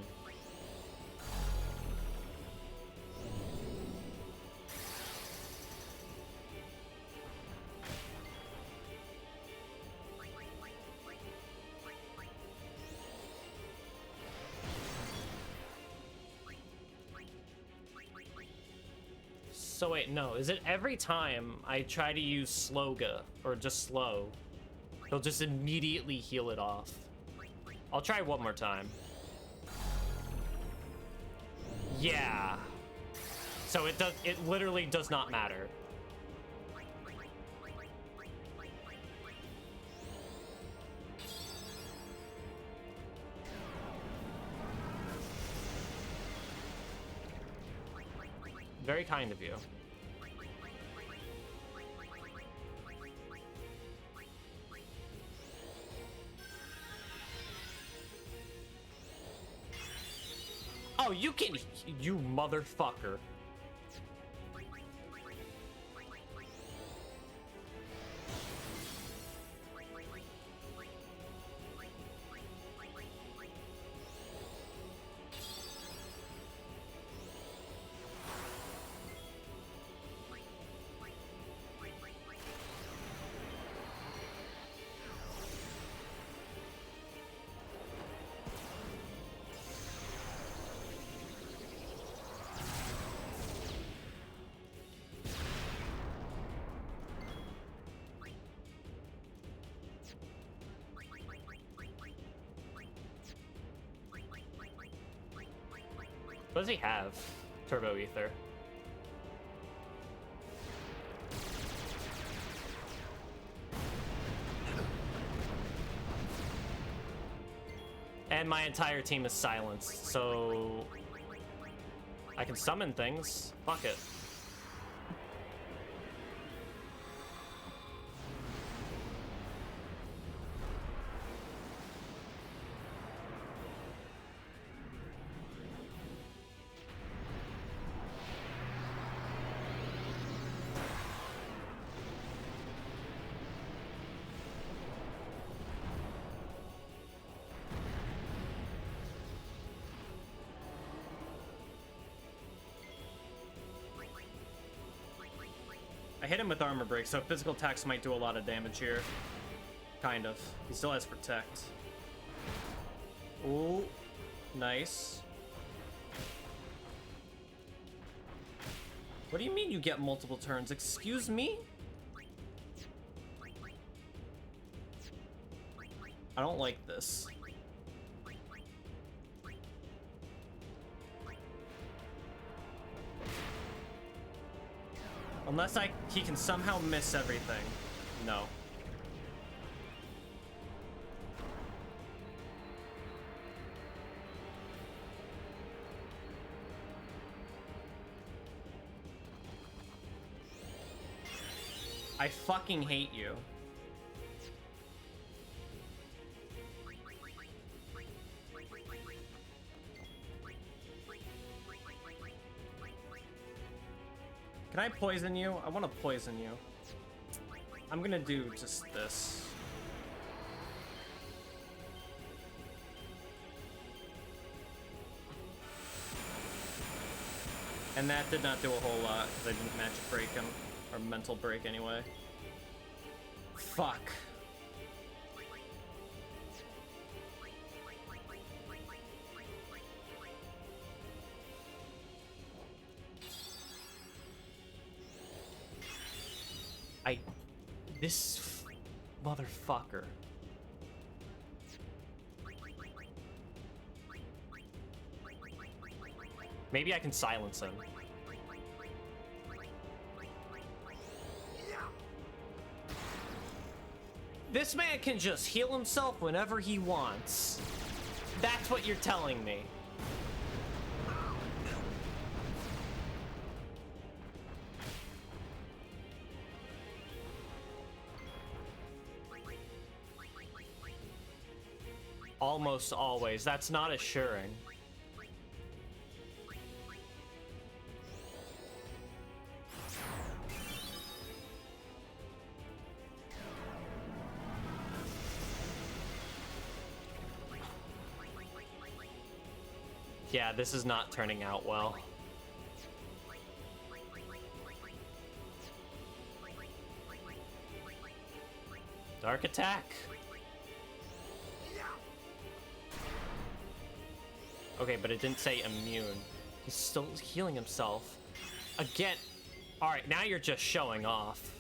So wait, no, is it every time I try to use Sloga, or just slow, he'll just immediately heal it off? I'll try one more time. Yeah. So it literally does not matter. Very kind of you. Oh, you motherfucker. What does he have? Turbo Ether. And my entire team is silenced, so I can summon things. Fuck it. I hit him with armor break, so physical attacks might do a lot of damage here. Kind of. He still has protect. Ooh, nice. What do you mean you get multiple turns? Excuse me? I don't like this. Unless he can somehow miss everything. No. I fucking hate you. Can I poison you? I want to poison you. I'm gonna do just this. And that did not do a whole lot because I didn't magic break him. Or mental break, anyway. Fuck. This motherfucker. Maybe I can silence him. This man can just heal himself whenever he wants. That's what you're telling me. Almost always. That's not assuring. Yeah, this is not turning out well. Dark attack. Okay, but it didn't say immune. He's still healing himself. Again. Alright, now you're just showing off.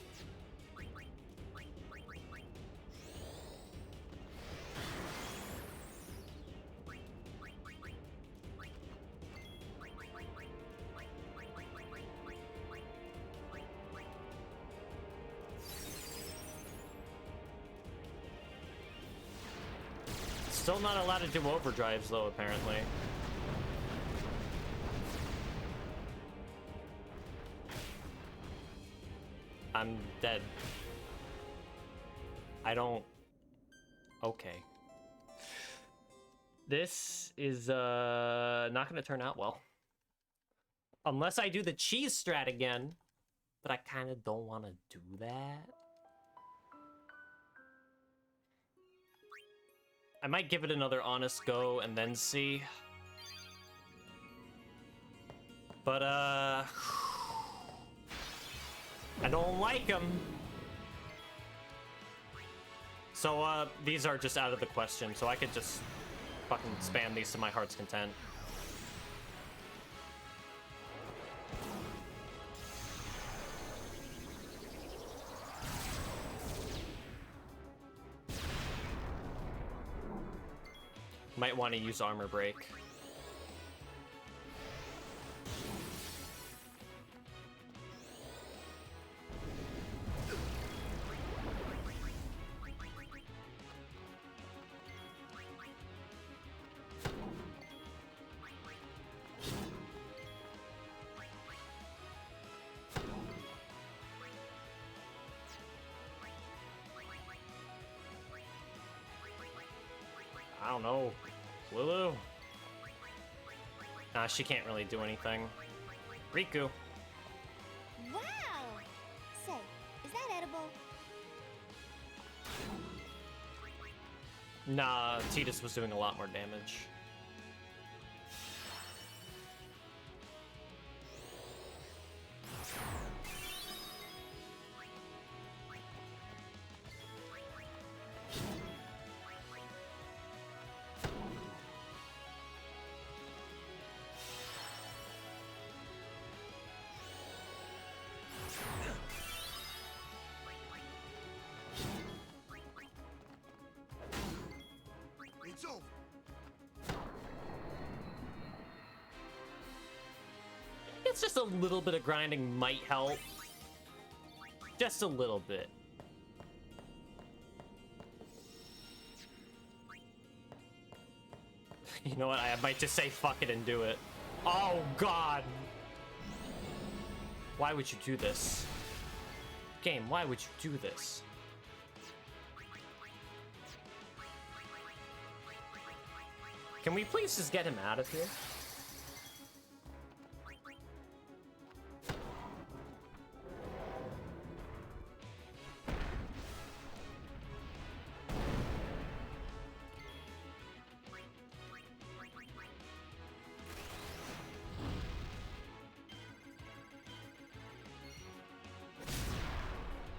Still not allowed to do overdrives, though, apparently. I'm dead. I don't... Okay. This is, not gonna turn out well. Unless I do the cheese strat again. But I kinda don't wanna do that. I might give it another honest go and then see. But, I don't like them. So, these are just out of the question, so I could just fucking spam these to my heart's content. Might want to use armor break. I don't know. Lulu? Nah, she can't really do anything. Riku. Wow! Say, is that edible? Nah, Tidus was doing a lot more damage. It's over. It's just a little bit of grinding might help. Just a little bit. You know what? I might just say fuck it and do it. Oh, God. Why would you do this? Game, why would you do this? Can we please just get him out of here?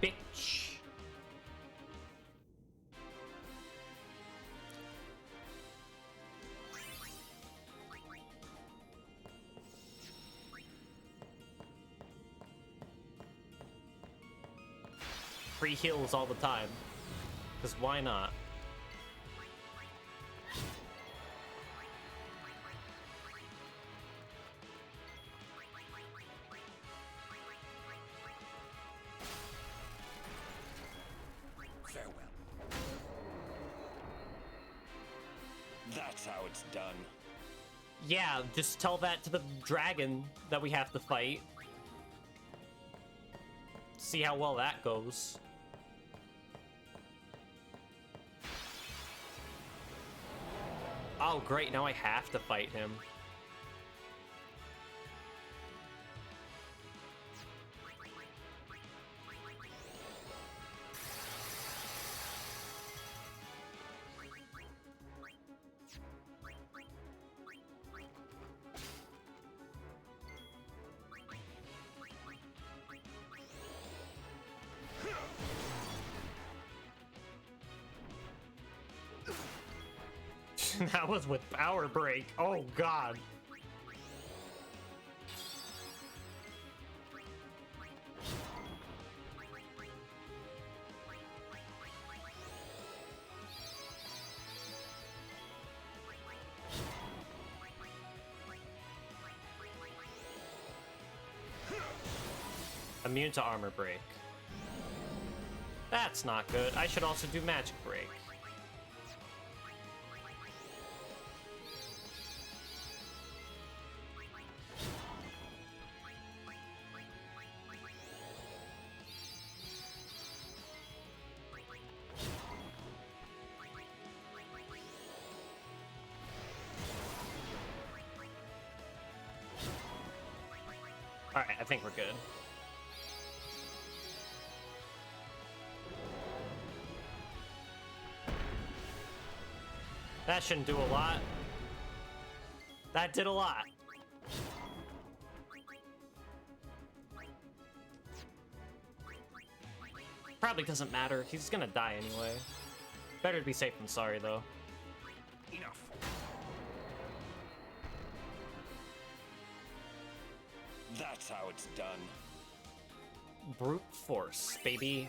bitch. Free heals all the time. Because why not? Farewell. That's how it's done. Yeah, just tell that to the dragon that we have to fight. See how well that goes. Oh, great, now I have to fight him. That was with power break. Oh god. Immune to armor break. That's not good. I should also do magic break. Alright, I think we're good. That shouldn't do a lot. That did a lot. Probably doesn't matter. He's gonna die anyway. Better to be safe than sorry, though. Enough. That's how it's done. Brute force, baby.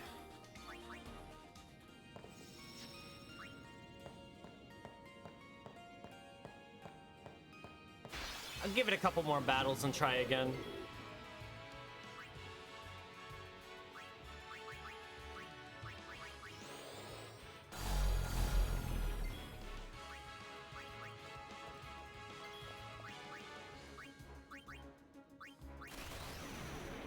I'll give it a couple more battles and try again.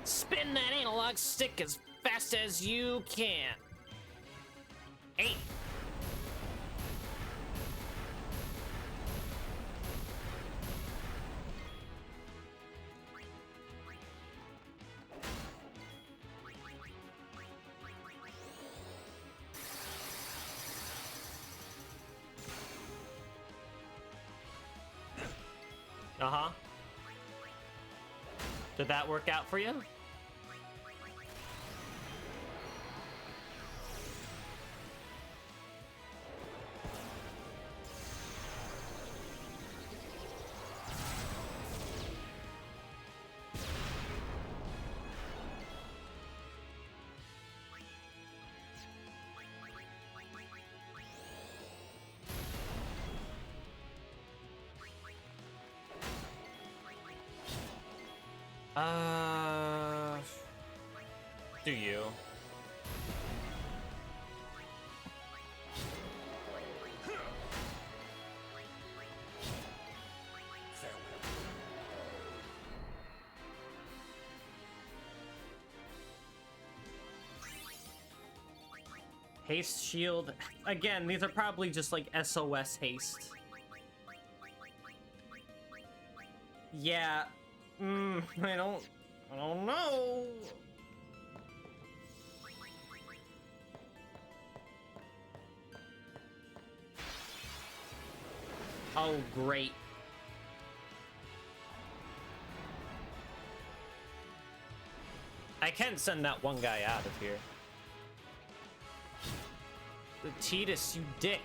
Spin that analog stick as fast as you can. 8. Uh-huh. Did that work out for you? Do you? Haste shield. Again, these are probably just like SOS haste. Yeah. I don't know. Oh, great. I can send that one guy out of here. The Tidus, you dick.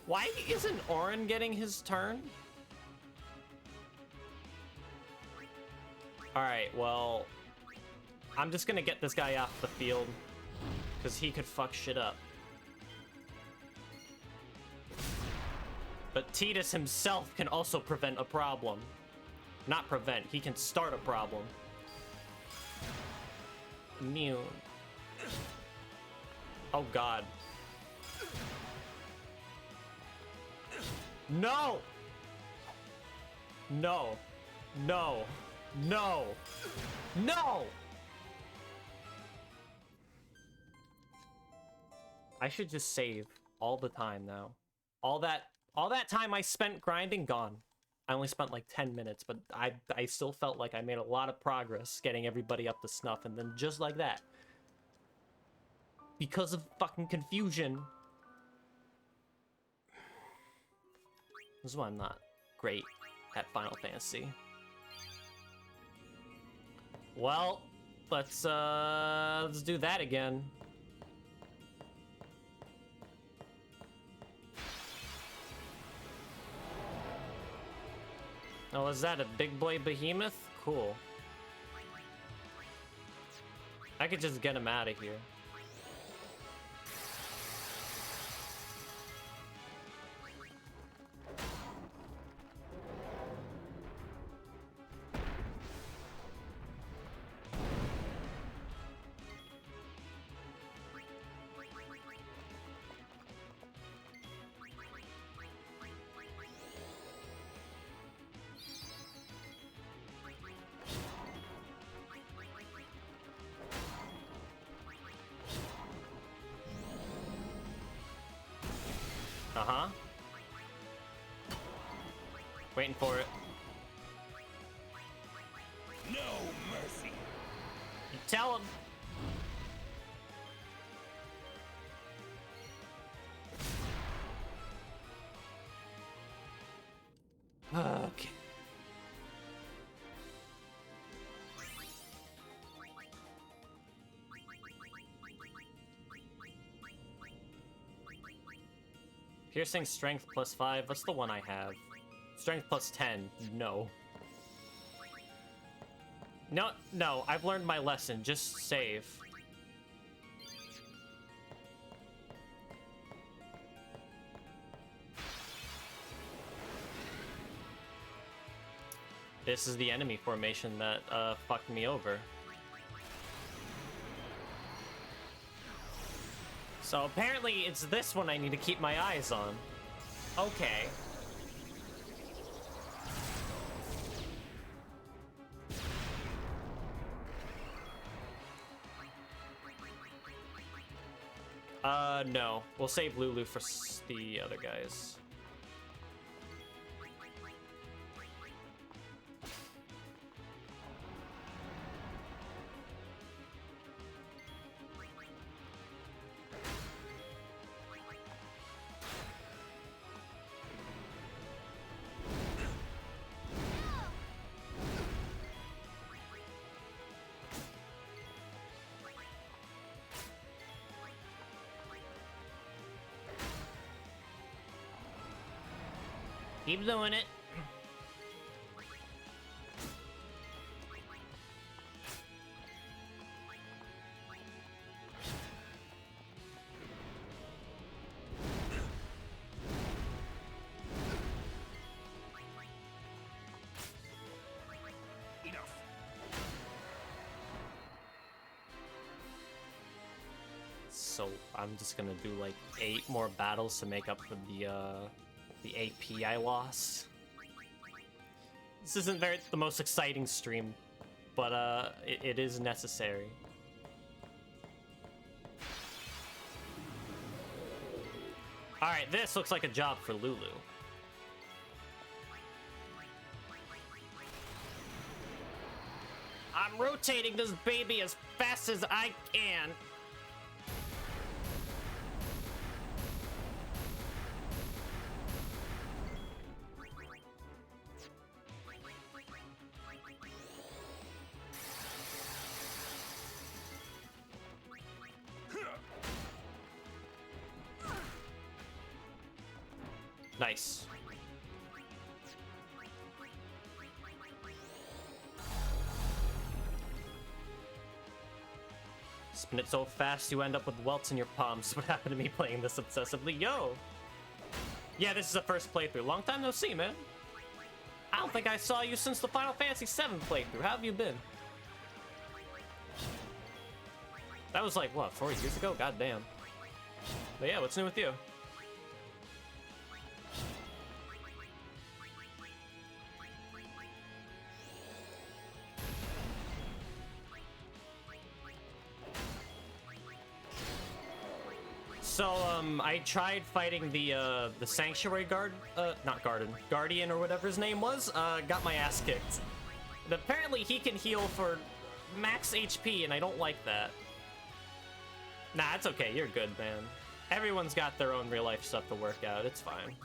Why isn't Auron getting his turn? Alright, well, I'm just gonna get this guy off the field, because he could fuck shit up. But Tidus himself can also prevent a problem. Not prevent, he can start a problem. Immune. Oh god. No! No. No. No. No! I should just save all the time now. All that time I spent grinding, gone. I only spent like 10 minutes, but I still felt like I made a lot of progress getting everybody up to snuff, and then just like that, because of fucking confusion. This is why I'm not great at Final Fantasy. Well, let's do that again. Oh, is that a big boy behemoth? Cool. I could just get him out of here. Uh-huh. Waiting for it. No mercy. You tell him. Okay. Piercing strength +5. What's the one I have? Strength +10. No. No, I've learned my lesson. Just save. This is the enemy formation that fucked me over. So apparently it's this one I need to keep my eyes on. Okay. No. We'll save Lulu for the other guys. Keep doing it. Enough. So I'm just gonna do like 8 more battles to make up for the AP I lost. This isn't the most exciting stream, but it is necessary. Alright, this looks like a job for Lulu. I'm rotating this baby as fast as I can. Nice. Spin it so fast you end up with welts in your palms. What happened to me playing this obsessively? Yo! Yeah, this is the first playthrough. Long time no see, man. I don't think I saw you since the Final Fantasy VII playthrough. How have you been? That was like, what, 4 years ago? God damn. But yeah, what's new with you? So, I tried fighting the Sanctuary Guard, not Guardian or whatever his name was, got my ass kicked. And apparently he can heal for max HP, and I don't like that. Nah, it's okay, you're good, man. Everyone's got their own real-life stuff to work out, it's fine.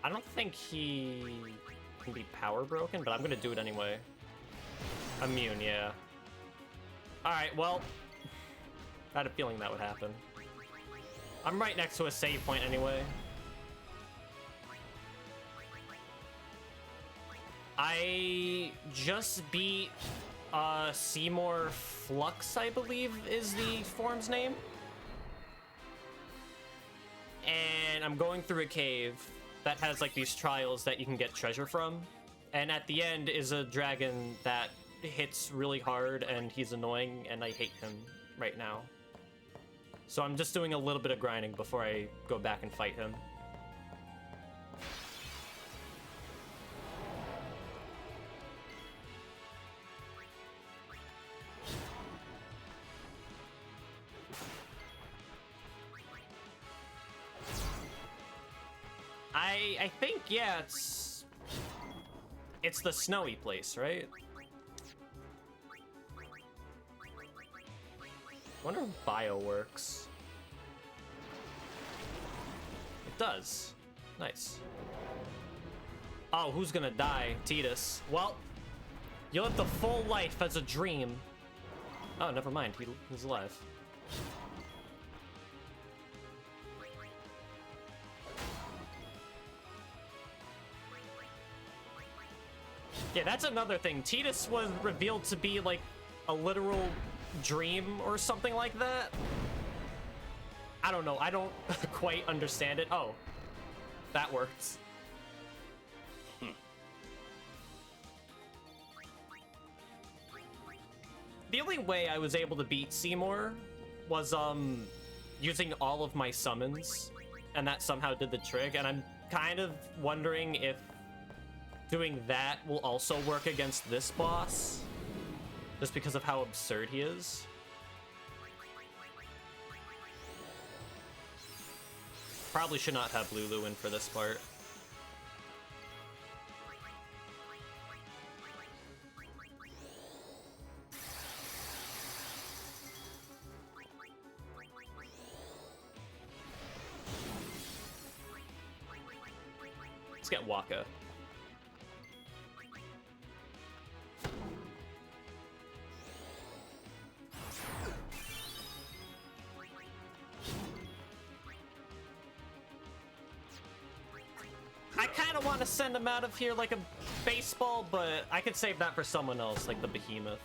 I don't think he can be power broken, but I'm gonna do it anyway. Immune, yeah. Alright, well, I had a feeling that would happen. I'm right next to a save point anyway. I just beat Seymour Flux, I believe is the form's name. And I'm going through a cave that has like these trials that you can get treasure from. And at the end is a dragon that hits really hard and he's annoying and I hate him right now. So I'm just doing a little bit of grinding before I go back and fight him. I think, yeah, it's the snowy place, right? Wonder if bio works. It does. Nice. Oh, who's gonna die? Tidus. Well, you lived a full life as a dream. Oh, never mind. He's alive. Yeah, that's another thing. Tidus was revealed to be like a literal dream or something like that. I don't know. I don't quite understand it. Oh, that works. The only way I was able to beat Seymour was using all of my summons, and that somehow did the trick. And I'm kind of wondering if doing that will also work against this boss, just because of how absurd he is. Probably should not have Lulu in for this part. Let's get Wakka. I kind of want to send him out of here like a baseball, but I could save that for someone else, like the Behemoth.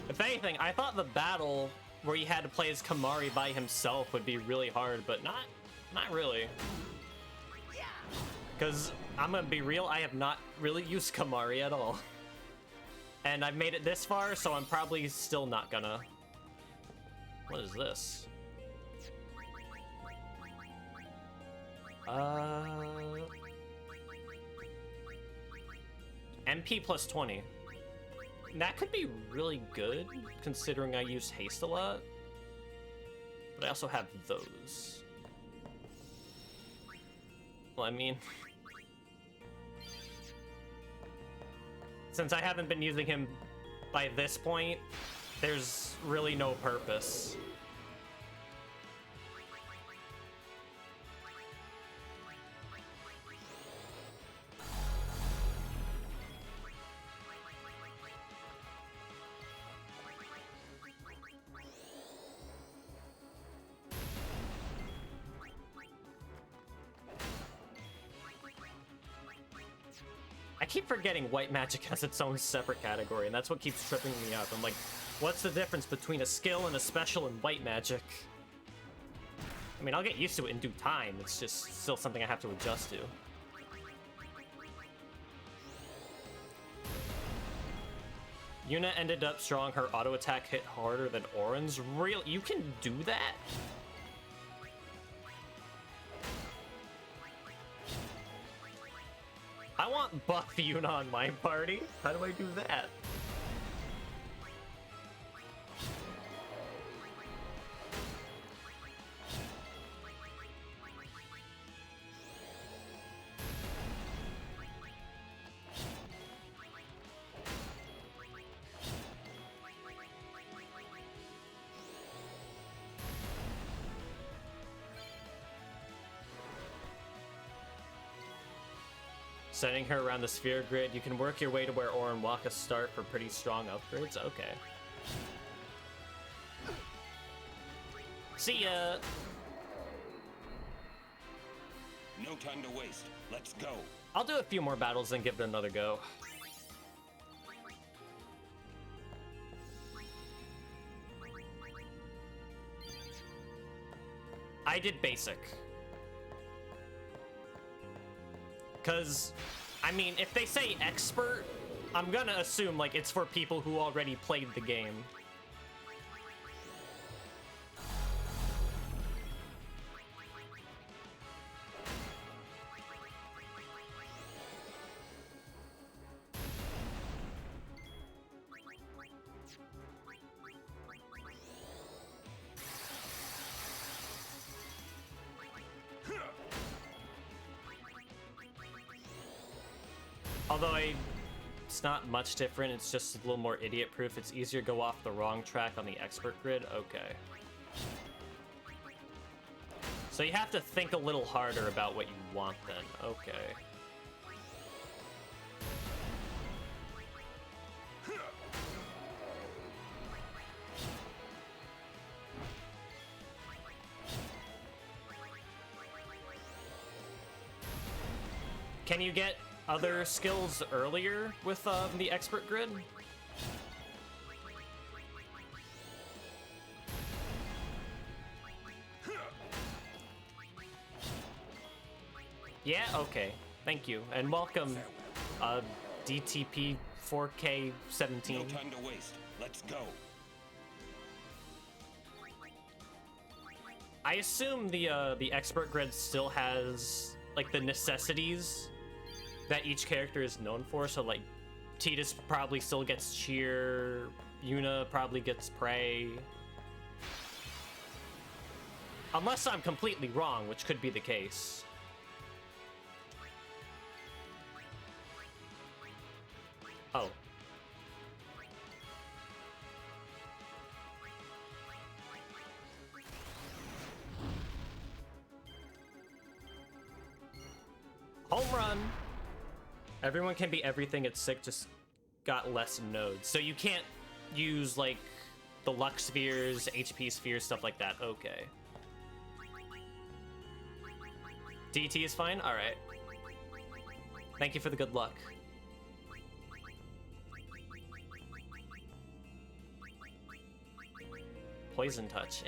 If anything, I thought the battle where he had to play as Kimahri by himself would be really hard, but not really. Because I'm gonna be real, I have not really used Kimahri at all. And I've made it this far, so I'm probably still not gonna. What is this? MP plus 20. That could be really good, considering I use haste a lot. But I also have those. Well, I mean... since I haven't been using him by this point, there's really no purpose. I keep forgetting white magic has its own separate category, and that's what keeps tripping me up. I'm like, what's the difference between a skill and a special in white magic? I mean, I'll get used to it in due time. It's just still something I have to adjust to. Yuna ended up strong. Her auto attack hit harder than Auron's. Real? You can do that? I want buff Yuna on my party. How do I do that? Sending her around the sphere grid, you can work your way to where Auron Waka start for pretty strong upgrades. Okay. See ya! No time to waste. Let's go. I'll do a few more battles and give it another go. I did basic. Because, I mean, if they say expert, I'm gonna assume, like, it's for people who already played the game. Although it's not much different, it's just a little more idiot-proof. It's easier to go off the wrong track on the expert grid. Okay. So you have to think a little harder about what you want then. Okay. Can you get other skills earlier with the expert grid? Yeah, okay. Thank you. And welcome, DTP 4K17. No time to waste. Let's go. I assume the expert grid still has like the necessities that each character is known for, so like Tidus probably still gets cheer, Yuna probably gets pray. Unless I'm completely wrong, which could be the case. Oh. Home run! Everyone can be everything at sick, just got less nodes. So you can't use, like, the luck spheres, HP spheres, stuff like that. Okay. DT is fine? Alright. Thank you for the good luck. Poison touch.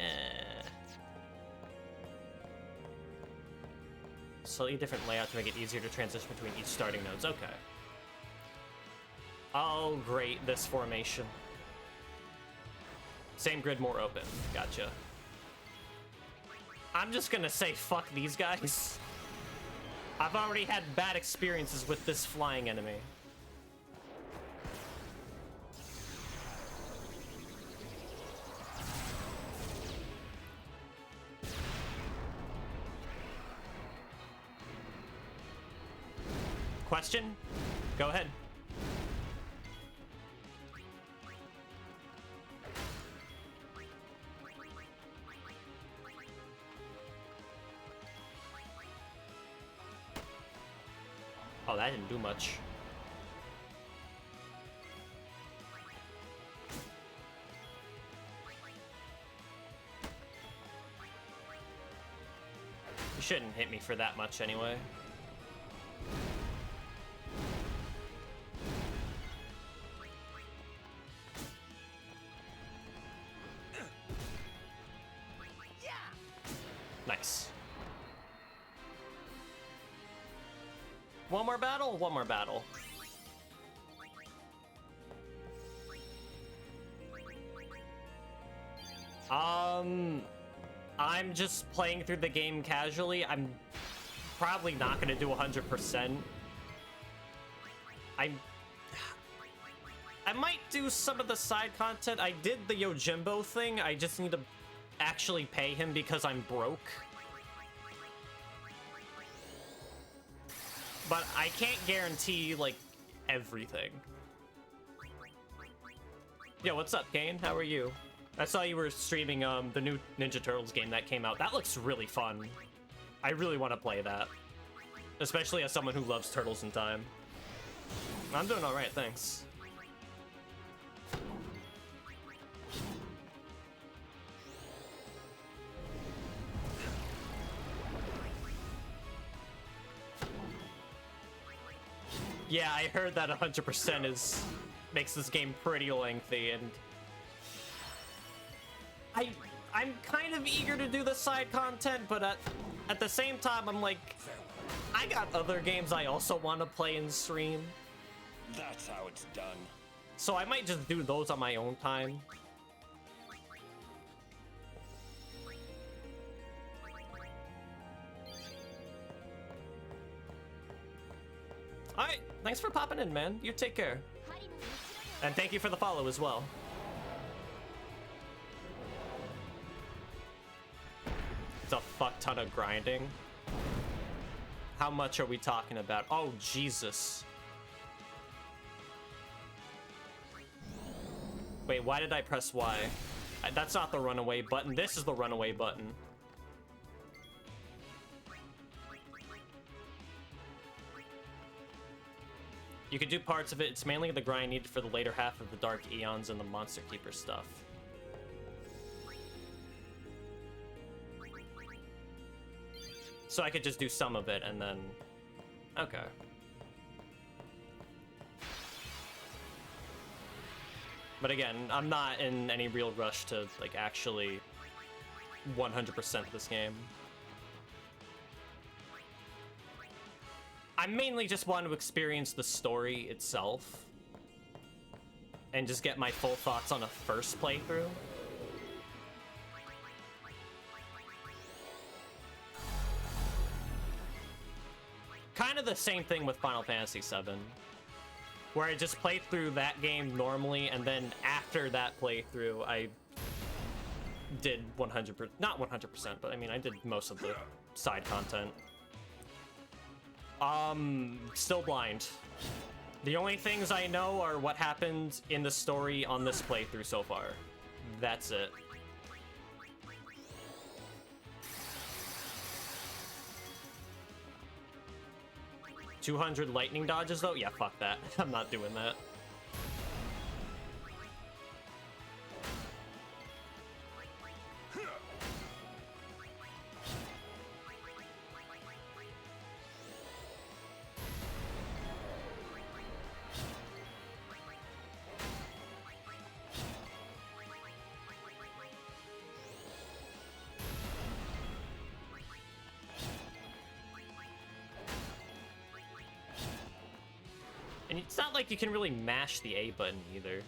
Slightly different layout to make it easier to transition between each starting nodes. Okay. Oh, great, this formation. Same grid, more open. Gotcha. I'm just gonna say fuck these guys. I've already had bad experiences with this flying enemy. Question? Go ahead. Oh, that didn't do much. You shouldn't hit me for that much anyway. Nice. One more battle? One more battle. I'm just playing through the game casually. I'm probably not gonna do 100%. I might do some of the side content. I did the Yojimbo thing. I just need to actually pay him because I'm broke. But I can't guarantee, like, everything. Yo, what's up, Kane? How are you? I saw you were streaming the new Ninja Turtles game that came out. That looks really fun. I really want to play that. Especially as someone who loves Turtles in Time. I'm doing alright, thanks. Yeah, I heard that 100% makes this game pretty lengthy, and I'm kind of eager to do the side content, but at the same time, I'm like, I got other games I also want to play and stream. That's how it's done. So I might just do those on my own time. Alright, thanks for popping in, man. You take care. And thank you for the follow as well. It's a fuck ton of grinding. How much are we talking about? Oh, Jesus. Wait, why did I press Y? That's not the runaway button. This is the runaway button. You could do parts of it. It's mainly the grind needed for the later half of the Dark Eons and the Monster Keeper stuff. So I could just do some of it and then... Okay. But again, I'm not in any real rush to, like, actually 100% this game. I mainly just want to experience the story itself and just get my full thoughts on a first playthrough. Kind of the same thing with Final Fantasy VII, where I just played through that game normally, and then after that playthrough, I did 100%, not 100%, but I mean, I did most of the side content. Still blind. The only things I know are what happened in the story on this playthrough so far. That's it. $200 lightning dodges though? Yeah, fuck that. I'm not doing that. And it's not like you can really mash the A button either.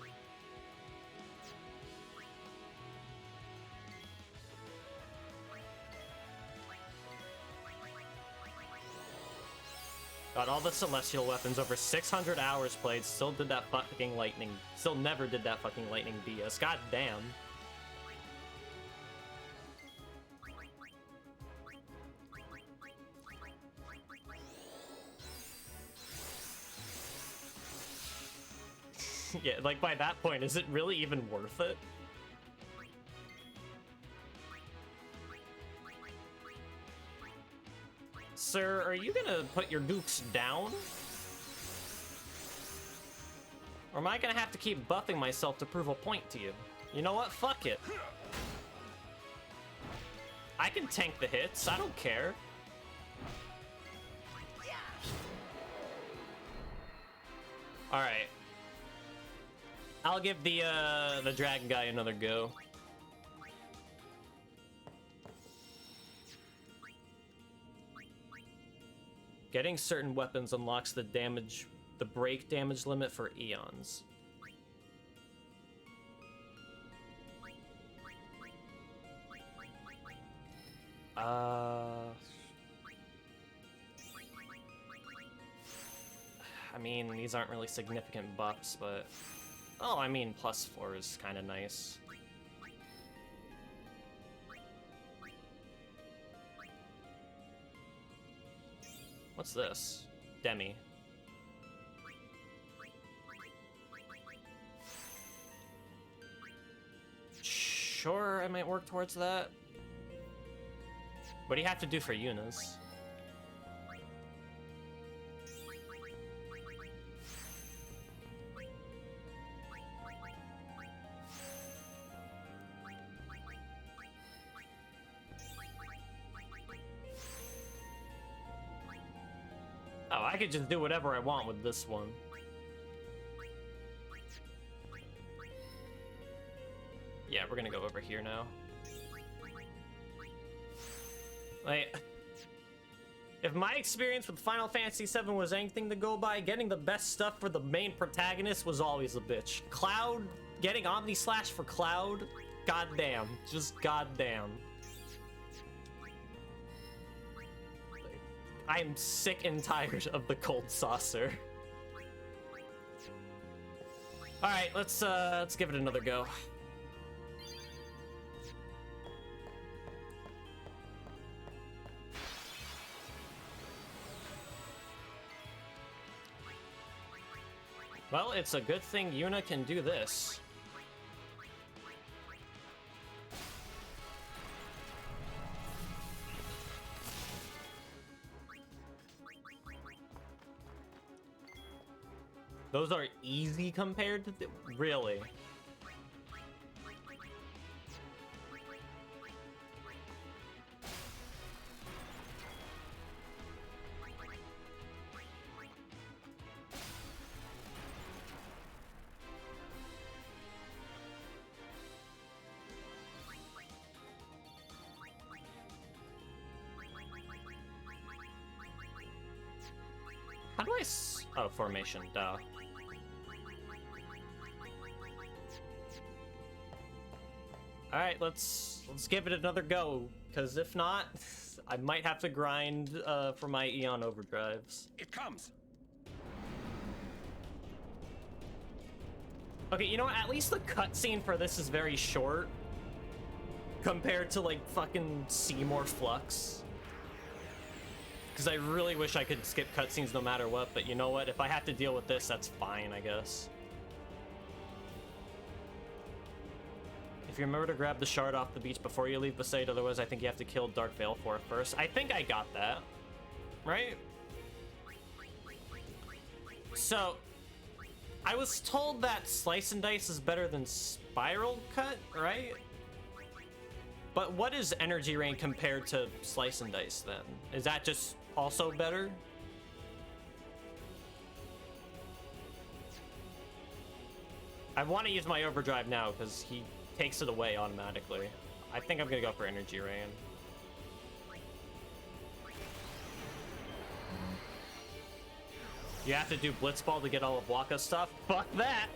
Got all the celestial weapons, over 600 hours played, still did that fucking lightning, still never did that fucking lightning BS. God damn. Yeah, like by that point, is it really even worth it? Sir, are you gonna put your nukes down? Or am I gonna have to keep buffing myself to prove a point to you? You know what? Fuck it. I can tank the hits. I don't care. All right. I'll give the dragon guy another go. Getting certain weapons unlocks the break damage limit for eons. I mean, these aren't really significant buffs, but... Oh, I mean, +4 is kind of nice. What's this? Demi. Sure, I might work towards that. What do you have to do for Yuna's? Oh, I could just do whatever I want with this one. Yeah, we're gonna go over here now. Like, if my experience with Final Fantasy VII was anything to go by, getting the best stuff for the main protagonist was always a bitch. Cloud, getting Omni Slash for Cloud, goddamn, just goddamn. I'm sick and tired of the cold saucer. All right, let's give it another go. Well, it's a good thing Yuna can do this. Those are easy compared to really. How do I oh, formation, duh. Alright, let's give it another go, because if not, I might have to grind for my Eon overdrives. It comes. Okay, you know what? At least the cutscene for this is very short compared to like fucking Seymour Flux. Because I really wish I could skip cutscenes no matter what, but you know what? If I have to deal with this, that's fine, I guess. If you remember to grab the shard off the beach before you leave Besaid, otherwise I think you have to kill Dark Veil for it first. I think I got that. Right? So, I was told that Slice and Dice is better than Spiral Cut, right? But what is Energy Rain compared to Slice and Dice then? Is that just also better? I want to use my overdrive now because he takes it away automatically. I think I'm gonna go for Energy Rain. You have to do Blitzball to get all of Wakka's stuff? Fuck that!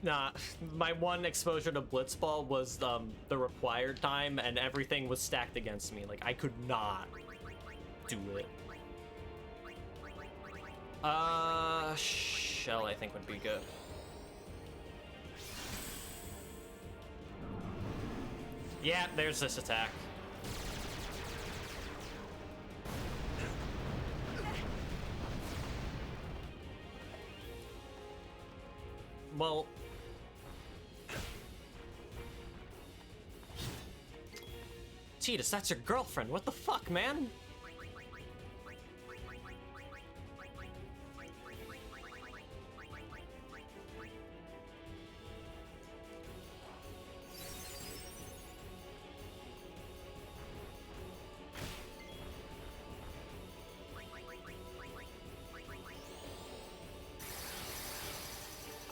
Nah, my one exposure to Blitzball was the required time, and everything was stacked against me. Like, I could not do it. Shell I think would be good. Yeah, there's this attack. Well... Tidus, that's your girlfriend. What the fuck, man?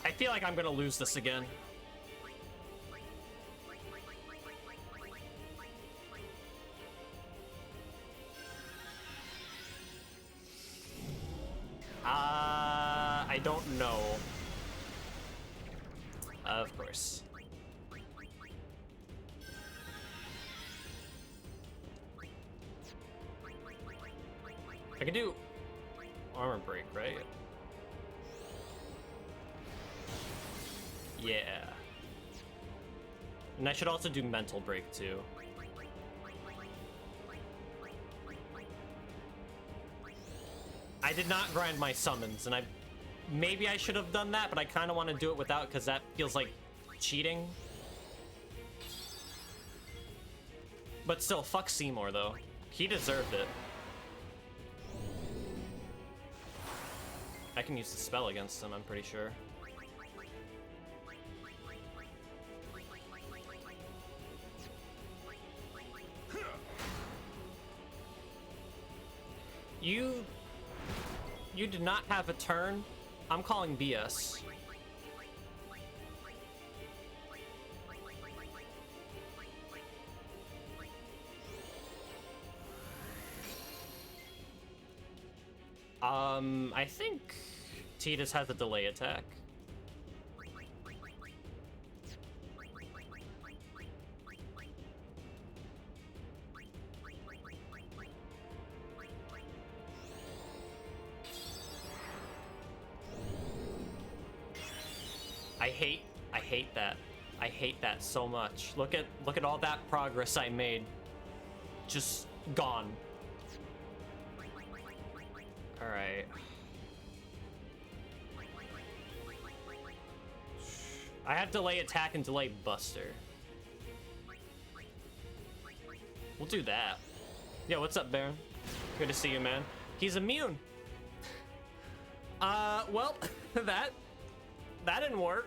I feel like I'm gonna lose this again. I don't know. Of course. I can do armor break, right? Yeah. And I should also do mental break too. I did not grind my summons, and maybe I should have done that, but I kind of want to do it without because that feels like cheating. But still, fuck Seymour though. He deserved it. I can use the spell against him, I'm pretty sure. You did not have a turn. I'm calling BS. I think Tidus has a delay attack. I hate that. I hate that so much. Look at all that progress I made. Just gone. All right. I have delay attack and delay buster. We'll do that. Yo, what's up, Baron? Good to see you, man. He's immune. Well, that didn't work.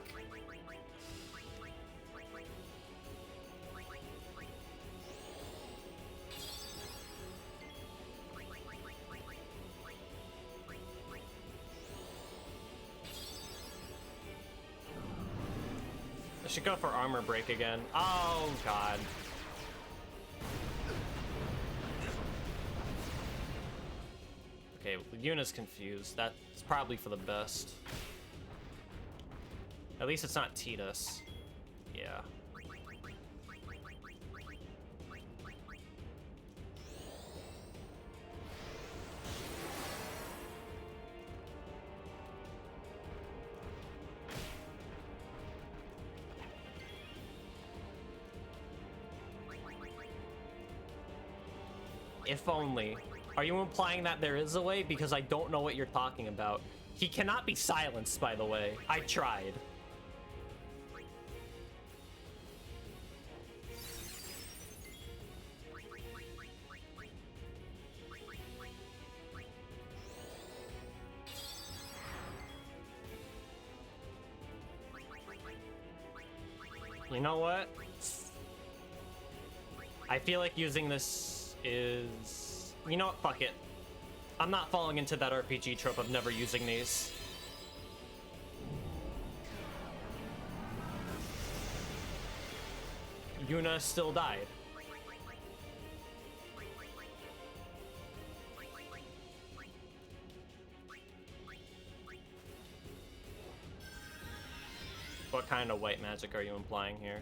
I should go for armor break again. Oh, God. Okay, Yuna's confused. That's probably for the best. At least it's not Tidus. Yeah. If only. Are you implying that there is a way? Because I don't know what you're talking about. He cannot be silenced, by the way. I tried. You know what? I feel like using this is... You know what? Fuck it. I'm not falling into that RPG trope of never using these. Yuna still died. What kind of white magic are you implying here?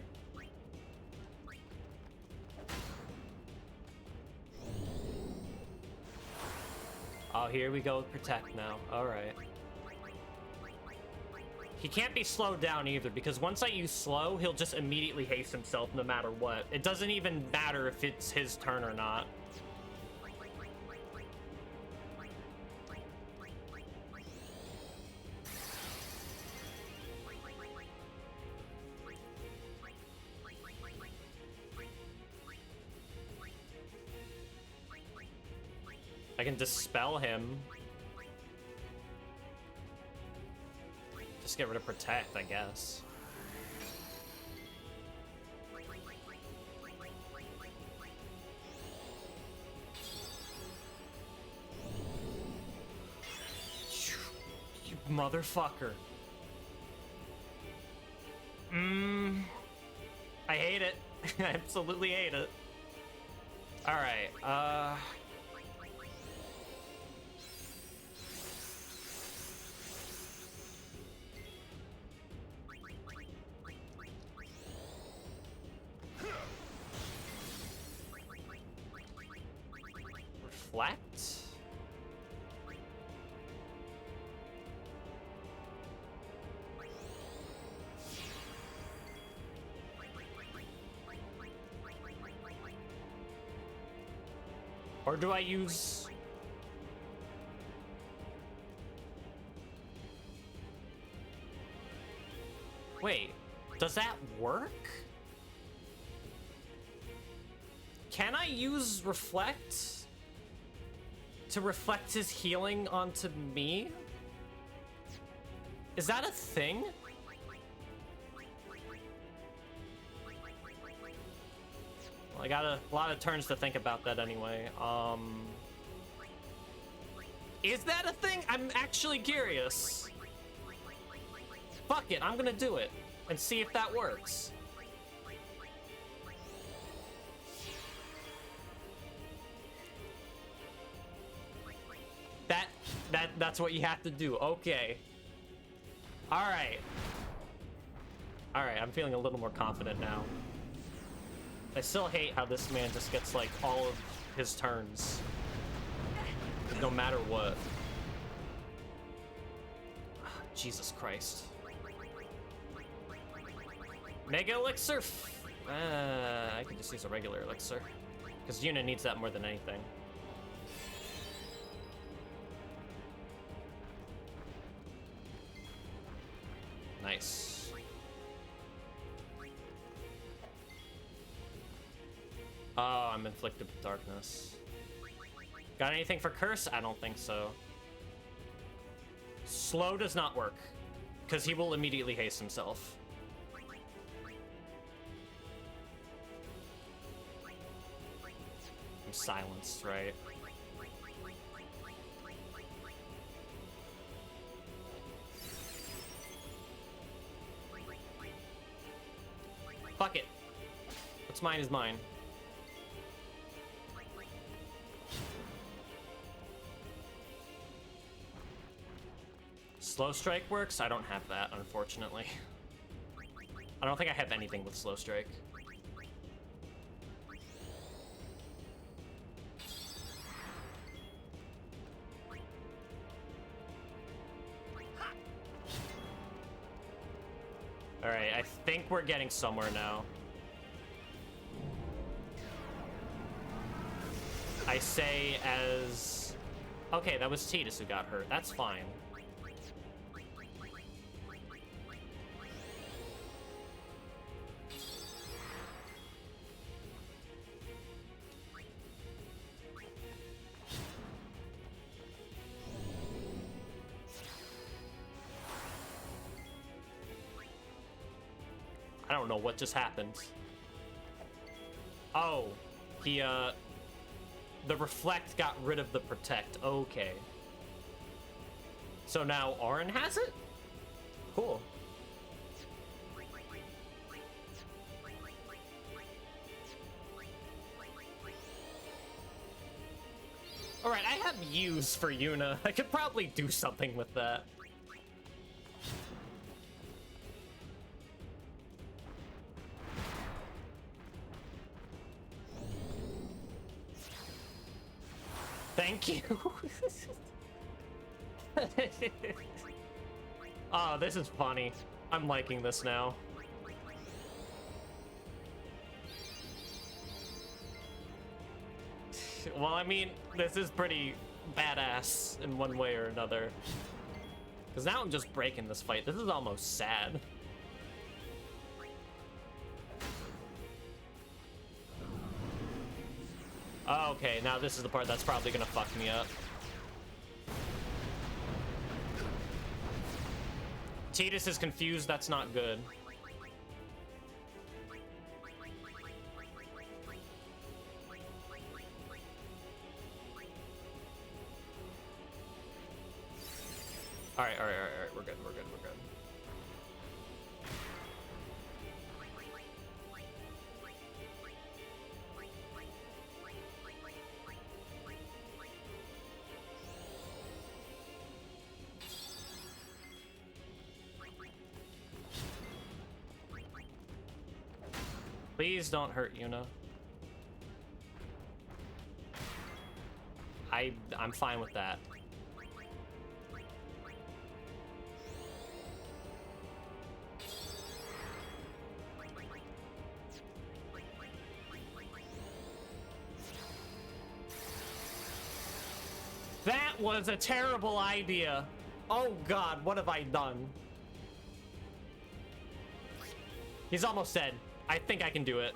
Oh, here we go with Protect now. Alright. He can't be slowed down either, because once I use slow, he'll just immediately haste himself no matter what. It doesn't even matter if it's his turn or not. I can dispel him. Just get rid of protect, I guess. You motherfucker. I hate it. I absolutely hate it. Alright, reflect? Or do I use... Wait, does that work? Can I use reflect to reflect his healing onto me? Is that a thing? Well, I got a lot of turns to think about that anyway. Is that a thing? I'm actually curious. Fuck it, I'm gonna do it and see if that works. That's what you have to do. Okay. All right. All right, I'm feeling a little more confident now. I still hate how this man just gets like all of his turns, no matter what. Jesus Christ. Mega elixir? I could just use a regular elixir, because Yuna needs that more than anything. Nice. Oh, I'm inflicted with darkness. Got anything for curse? I don't think so. Slow does not work, because he will immediately haste himself. I'm silenced, right? Fuck it. What's mine is mine. Slow strike works? I don't have that, unfortunately. I don't think I have anything with slow strike. Alright, I think we're getting somewhere now. I say as... Okay, that was Tidus who got hurt. That's fine. I don't know what just happened. Oh, he, the reflect got rid of the protect. Okay. So now Auron has it? Cool. Alright, I have use for Yuna. I could probably do something with that. Thank you. Oh, this is funny. I'm liking this now. Well, I mean, this is pretty badass in one way or another. Because now I'm just breaking this fight. This is almost sad. Okay, now this is the part that's probably gonna fuck me up. Tidus is confused, that's not good. Alright, we're good. Please don't hurt Yuna. I'm fine with that. That was a terrible idea. Oh God, what have I done? He's almost dead. I think I can do it.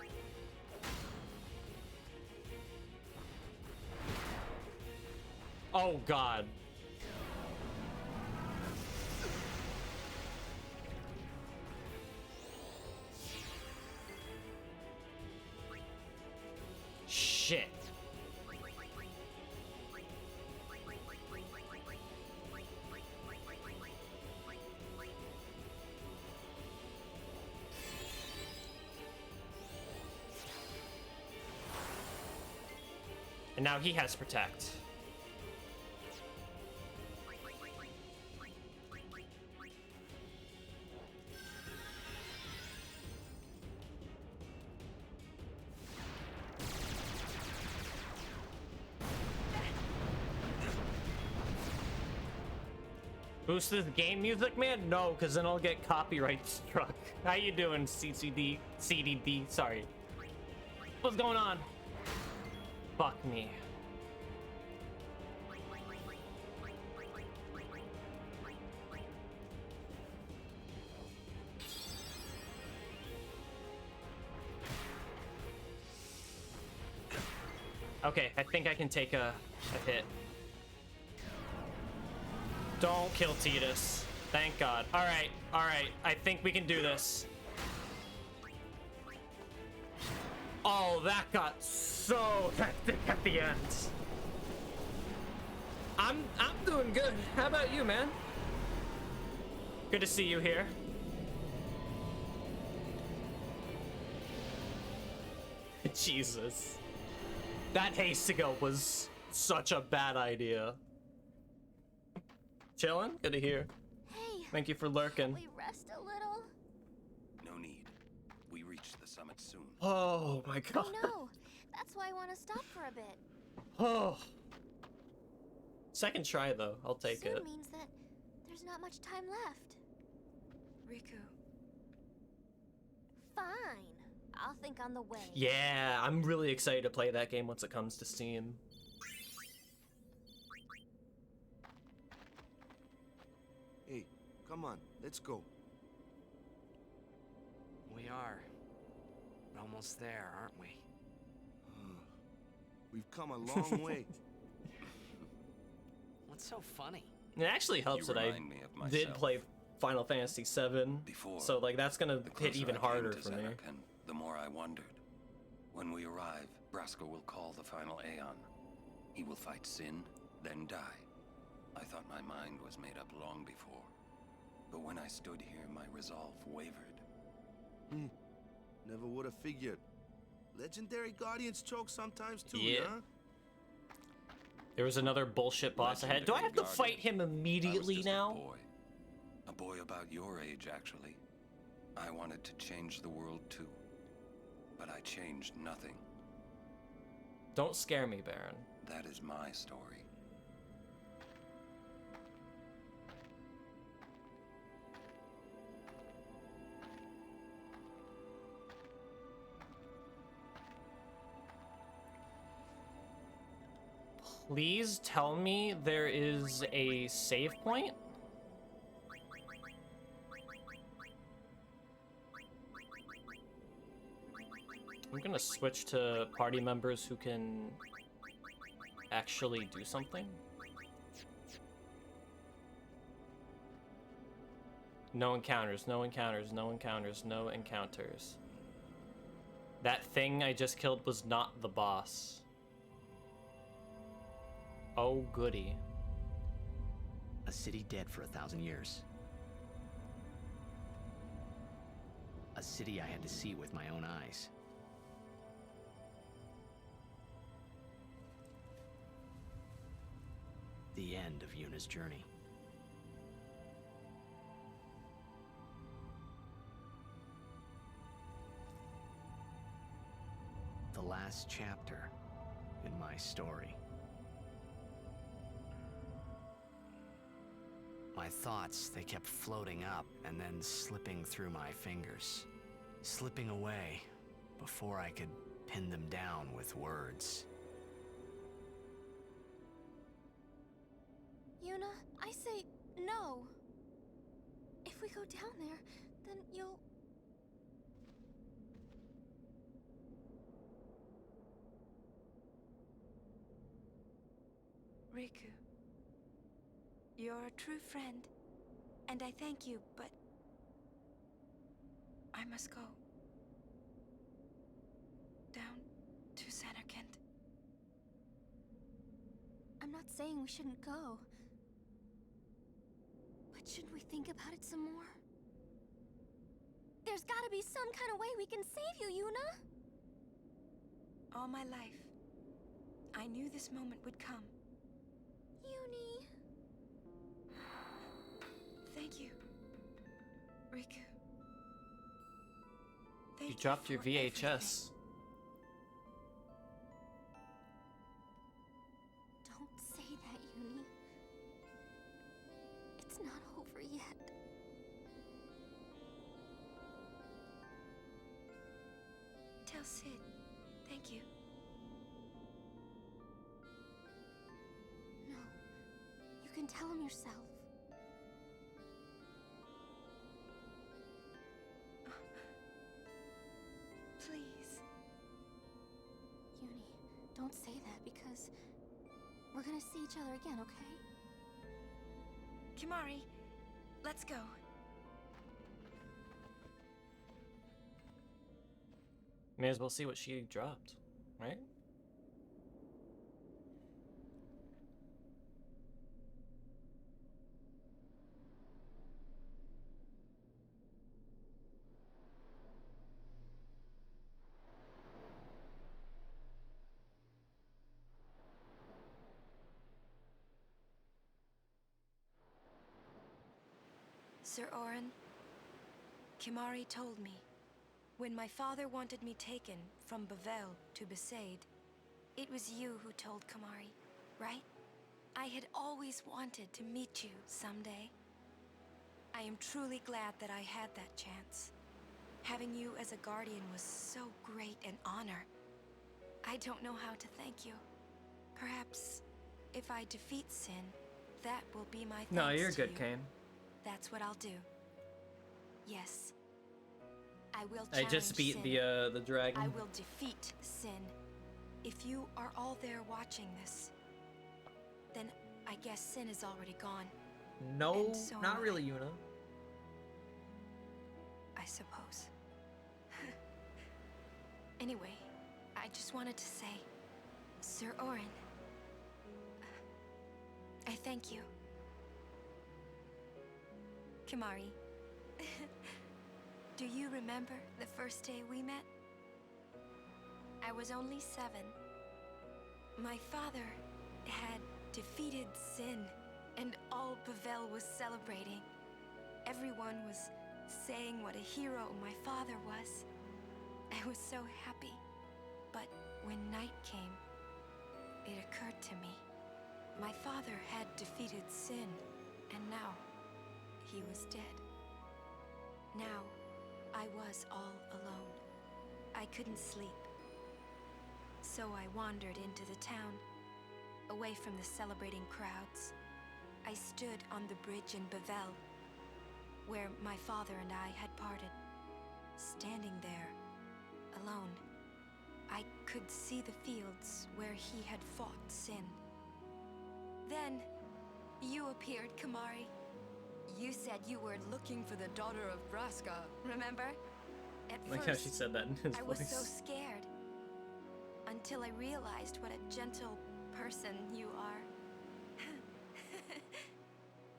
Oh God. Shit. And now he has Protect. Boost this game music, man? No, because then I'll get copyright struck. How you doing, CDD? Sorry. What's going on? Fuck me. Okay, I think I can take a hit. Don't kill Tidus. Thank God. All right. I think we can do this. Oh, that got so hectic at the end. I'm doing good. How about you, man? Good to see you here. Jesus. That haste to go was such a bad idea. Chillin'? Good to hear. Hey. Thank you for lurking. Can we rest a little? No need. We reach the summit soon. Oh my God. I know. That's why I want to stop for a bit. Oh. Second try though. I'll take Soon it. means that there's not much time left. Riku. Fine. I'll think on the way. Yeah, I'm really excited to play that game once it comes to Steam. Hey, come on, let's go. We are. Almost there, aren't we? We've come a long way. What's so funny? It actually helps You that I remind me of did myself. play Final Fantasy VII, Before, so like that's gonna The hit closer even I came harder to for me. Zanarkand, the more I wondered. When we arrive, Braska will call the final Aeon. He will fight Sin, then die. I thought my mind was made up long before. But when I stood here, my resolve wavered. Never would have figured. Legendary Guardians choke sometimes too, Yeah. huh? There was another bullshit boss ahead. Do I have to Legendary fight him I was immediately just now? A boy about your age, actually. I wanted to change the world too. But I changed nothing. Don't scare me, Baron. That is my story. Please tell me there is a save point? I'm gonna switch to party members who can actually do something? No encounters, no encounters, no encounters, no encounters. That thing I just killed was not the boss. Oh, goody. A city dead for 1,000 years. A city I had to see with my own eyes. The end of Yuna's journey. The last chapter in my story. My thoughts, they kept floating up and then slipping through my fingers. Slipping away before I could pin them down with words. Yuna, I say no. If we go down there, then you'll... Riku, you're a true friend, and I thank you, but I must go. Down to Zanarkand. I'm not saying we shouldn't go. But shouldn't we think about it some more? There's gotta be some kind of way we can save you, Yuna! All my life, I knew this moment would come. Yuni... Thank you, Riku. Thank You dropped your for VHS. everything. Don't say that, Yuni. It's not over yet. Tell Sid, thank you. No. You can tell him yourself. Please. Yuni, don't say that because we're gonna see each other again, okay? Kimahri, let's go. May as well see what she dropped, right? Sir Auron, Kimahri told me, when my father wanted me taken from Bavel to Besaid, it was you who told Kimahri, right? I had always wanted to meet you someday. I am truly glad that I had that chance. Having you as a guardian was so great an honor. I don't know how to thank you. Perhaps if I defeat Sin, that will be my thanks No, you're to good, you. Kane. That's what I'll do. Yes. I will I just challenge beat Sin. the dragon. I will defeat Sin. If you are all there watching this, then I guess Sin is already gone. No, And so not am I. really, Yuna. I suppose. Anyway, I just wanted to say, Sir Auron, I thank you. Kimahri, do you remember the first day we met? I was only 7. My father had defeated Sin, and all Bavel was celebrating. Everyone was saying what a hero my father was. I was so happy. But when night came, it occurred to me. My father had defeated Sin, and now he was dead. Now, I was all alone. I couldn't sleep. So I wandered into the town, away from the celebrating crowds. I stood on the bridge in Bavel, where my father and I had parted. Standing there, alone, I could see the fields where he had fought Sin. you appeared, Kimahri. You said you were looking for the daughter of Braska, remember? At Like first, how she said that in his I was voice. so scared. Until I realized what a gentle person you are.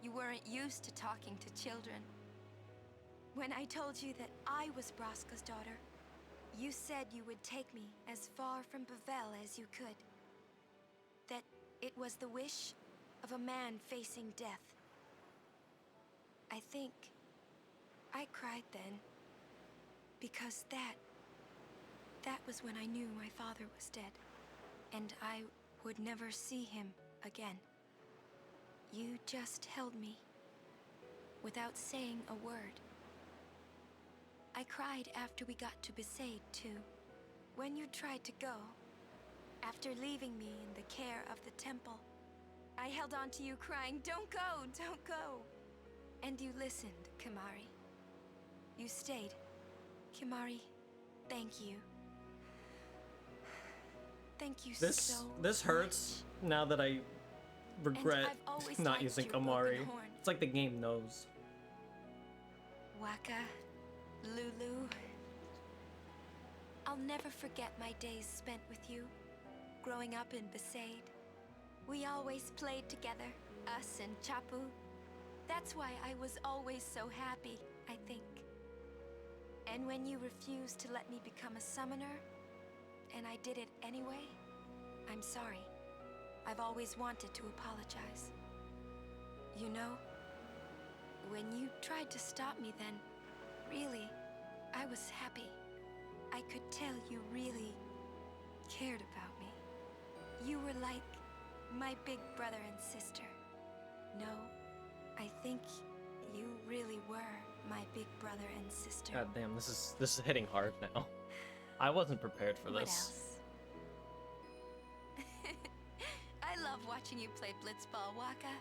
You weren't used to talking to children. When I told you that I was Braska's daughter, you said you would take me as far from Bavel as you could. That it was the wish of a man facing death. I think I cried then, because that was when I knew my father was dead, and I would never see him again. You just held me, without saying a word. I cried after we got to Besaid, too. When you tried to go, after leaving me in the care of the temple, I held on to you crying, "Don't go, don't go!" And you listened, Kimahri. You stayed. Kimahri, thank you. Thank you so This hurts now that I regret I've always not liked using your broken Kimahri. horn. It's like the game knows. Wakka, Lulu. I'll never forget my days spent with you, growing up in Besaid. We always played together, us and Chapu. That's why I was always so happy, I think. And when you refused to let me become a summoner, and I did it anyway, I'm sorry. I've always wanted to apologize. You know, when you tried to stop me then, really, I was happy. I could tell you really cared about me. You were like my big brother and sister. No, I think you really were my big brother and sister. God damn, this is hitting hard now. I wasn't prepared for What this. else? I love watching you play blitzball, Wakka.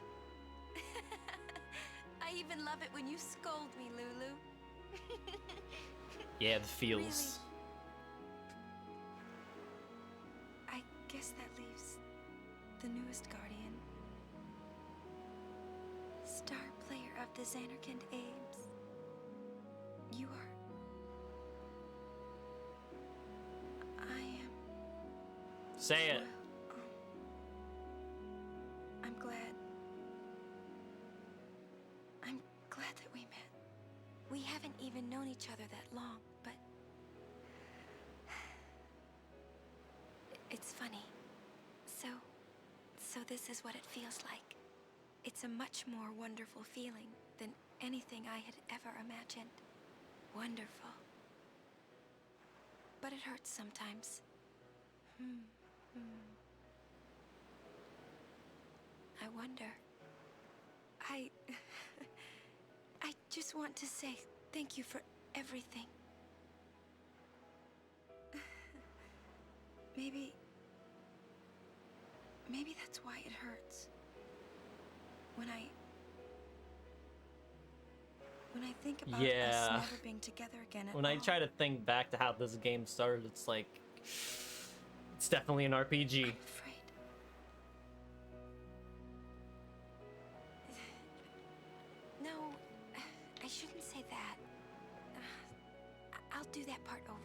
I even love it when you scold me, Lulu. Yeah, the feels. I guess that leaves the newest guardian. Star player of the Zanarkand Ames. You are... I am... Say it. I'm glad. I'm glad that we met. We haven't even known each other that long, but... It's funny. So this is what it feels like. It's a much more wonderful feeling than anything I had ever imagined. Wonderful. But it hurts sometimes. I wonder. I just want to say thank you for everything. Maybe that's why it hurts. When I think about us Yeah. never being together again at When I all. try to think back to how this game started, it's like it's definitely an RPG. I'm afraid. No, I shouldn't say that. I'll do that part over.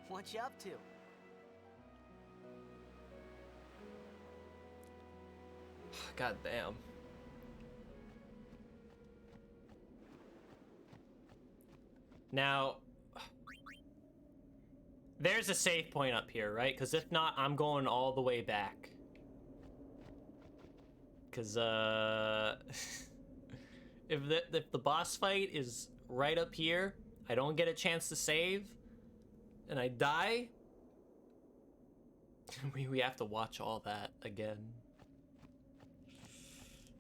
What you up to? God damn. Now, there's a save point up here, right? Because if not, I'm going all the way back. Because, if the boss fight is right up here, I don't get a chance to save, and I die, we have to watch all that again.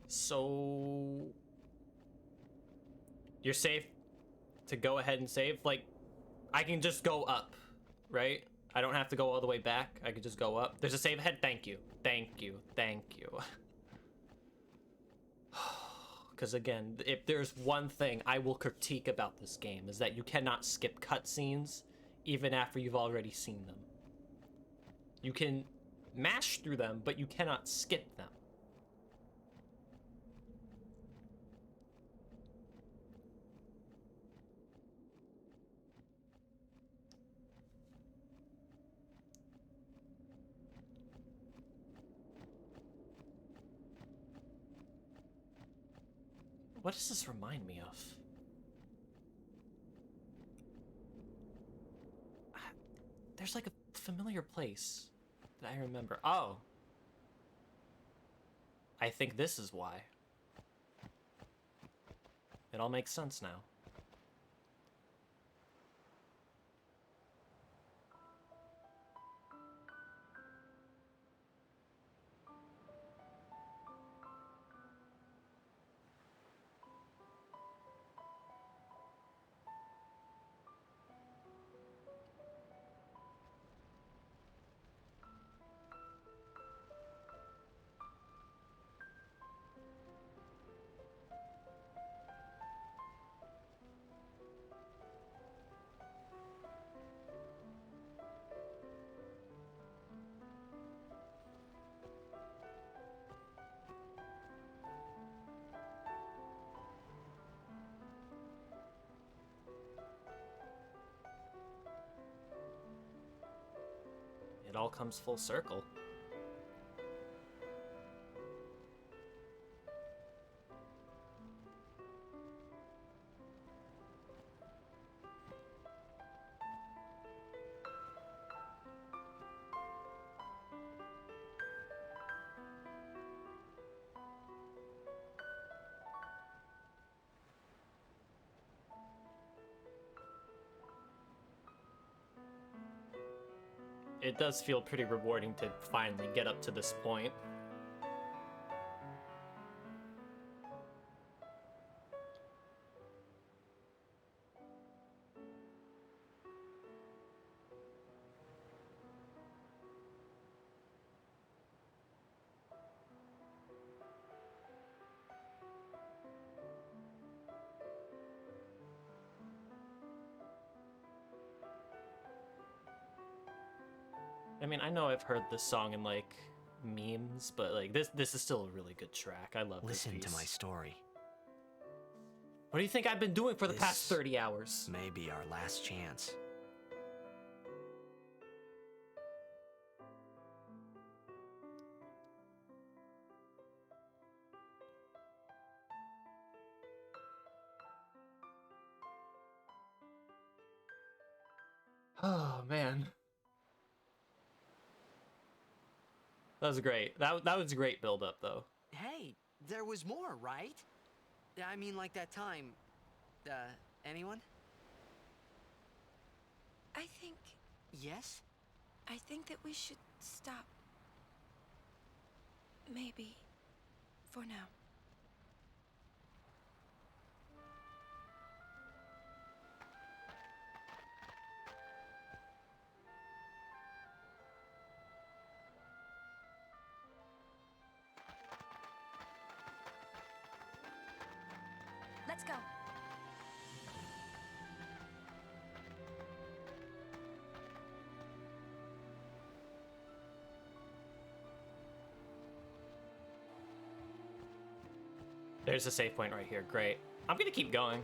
So you're safe to go ahead and save. Like, I can just go up, right? I don't have to go all the way back. I can just go up. There's a save ahead. Thank you. Thank you. Thank you. Because again, if there's one thing I will critique about this game is that you cannot skip cutscenes even after you've already seen them. You can mash through them, but you cannot skip them. What does this remind me of? There's like a familiar place that I remember. Oh. I think this is why. It all makes sense now. It all comes full circle. It does feel pretty rewarding to finally get up to this point. I mean, I know I've heard this song in like memes, but like this is still a really good track. I love this piece. Listen to my story. What do you think I've been doing for the past 30 hours? May be our last chance. Oh man. That was great. That was a great build up though. Hey, there was more, right? I mean, like that time. Anyone? I think Yes? that we should stop. Maybe. For now. Let's go. There's a save point right here. Great. I'm gonna keep going.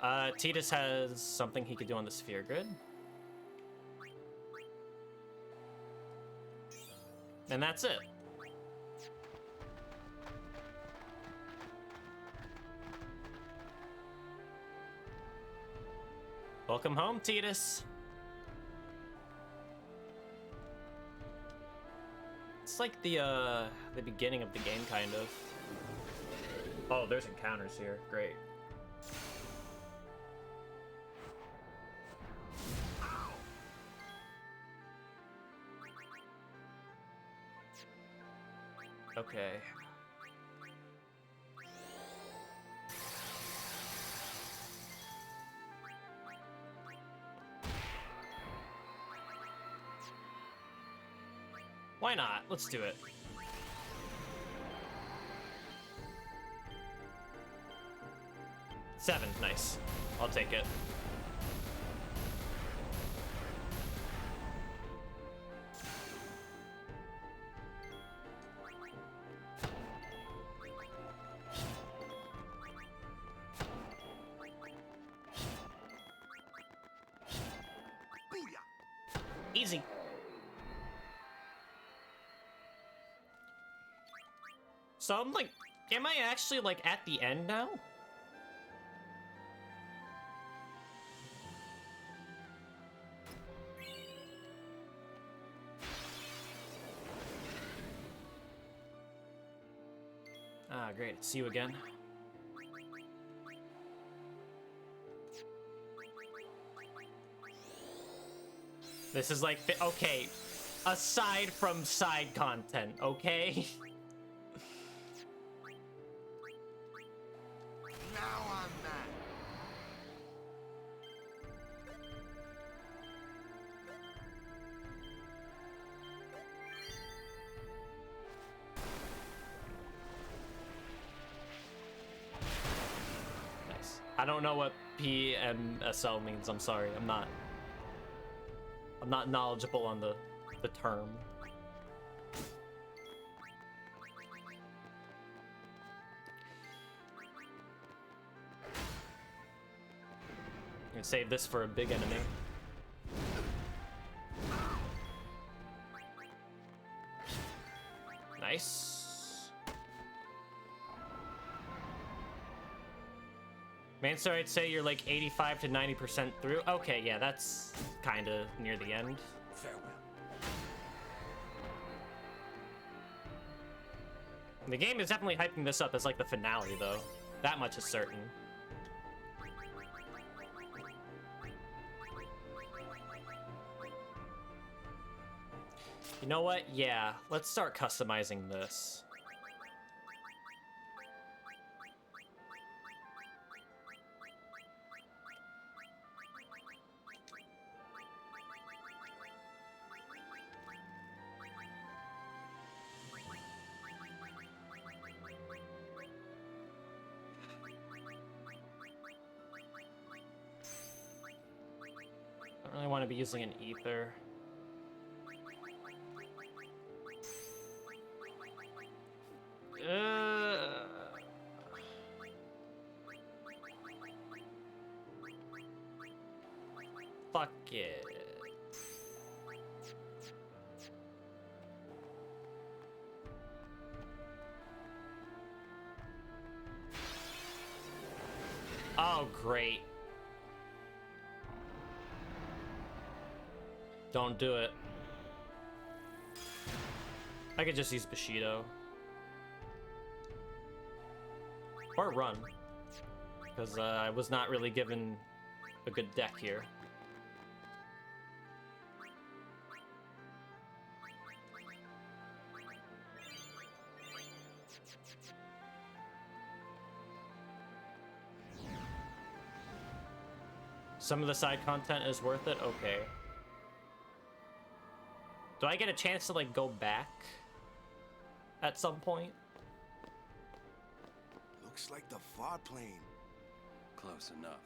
Tidus has something he could do on the sphere grid. And that's it. Welcome home, Tidus. It's like the beginning of the game, kind of. Oh, there's encounters here. Great. Okay. Why not? Let's do it. 7, nice. I'll take it. Easy. So I'm like, am I actually like at the end now? Ah, great. See you again. This is like, okay, aside from side content, okay? Now I'm mad. Nice. I don't know what PMSL means. I'm sorry. I'm not knowledgeable on the term. I'm gonna save this for a big enemy. Nice. Mancer, I'd say you're like 85 to 90% through. Okay, yeah, that's kind of near the end. Farewell. The game is definitely hyping this up as like the finale, though. That much is certain. You know what? Yeah, let's start customizing this. I don't really want to be using an ether. Fuck it. Oh, great. Don't do it. I could just use Bushido. Or run. Because I was not really given a good deck here. Some of the side content is worth it? Okay. Do I get a chance to, like, go back at some point? Looks like the far plane. Close enough.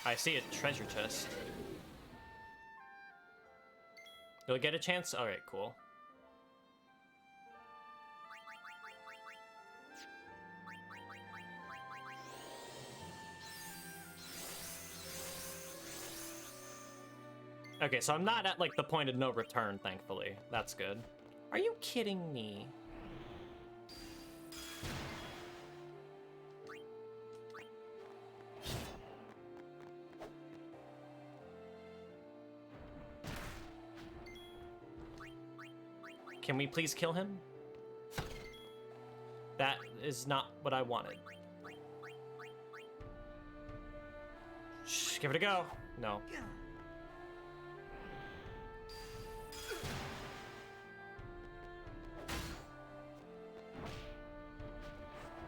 I see a treasure chest. Do I get a chance? Alright, cool. Okay, so I'm not at, like, the point of no return, thankfully. That's good. Are you kidding me? Can we please kill him? That is not what I wanted. Shh, give it a go. No.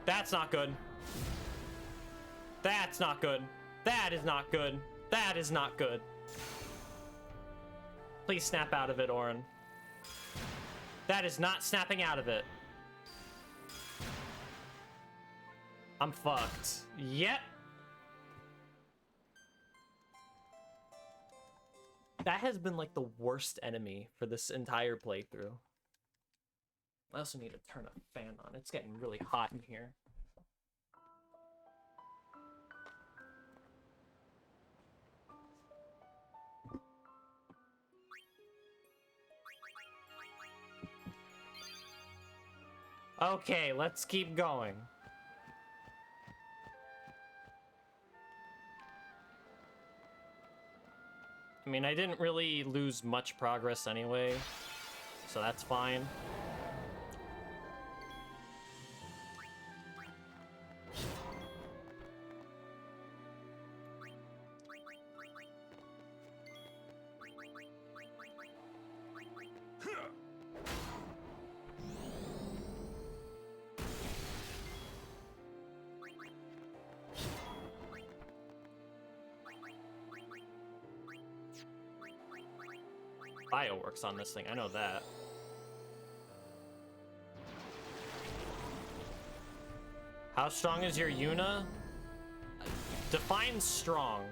That's not good. That's not good. That is not good. That is not good. Please snap out of it, Auron. That is not snapping out of it. I'm fucked. Yep. That has been like the worst enemy for this entire playthrough. I also need to turn a fan on. It's getting really hot in here. Okay, let's keep going. I mean, I didn't really lose much progress anyway, so that's fine. Bio works on this thing, I know that. How strong is your Yuna? Define strong.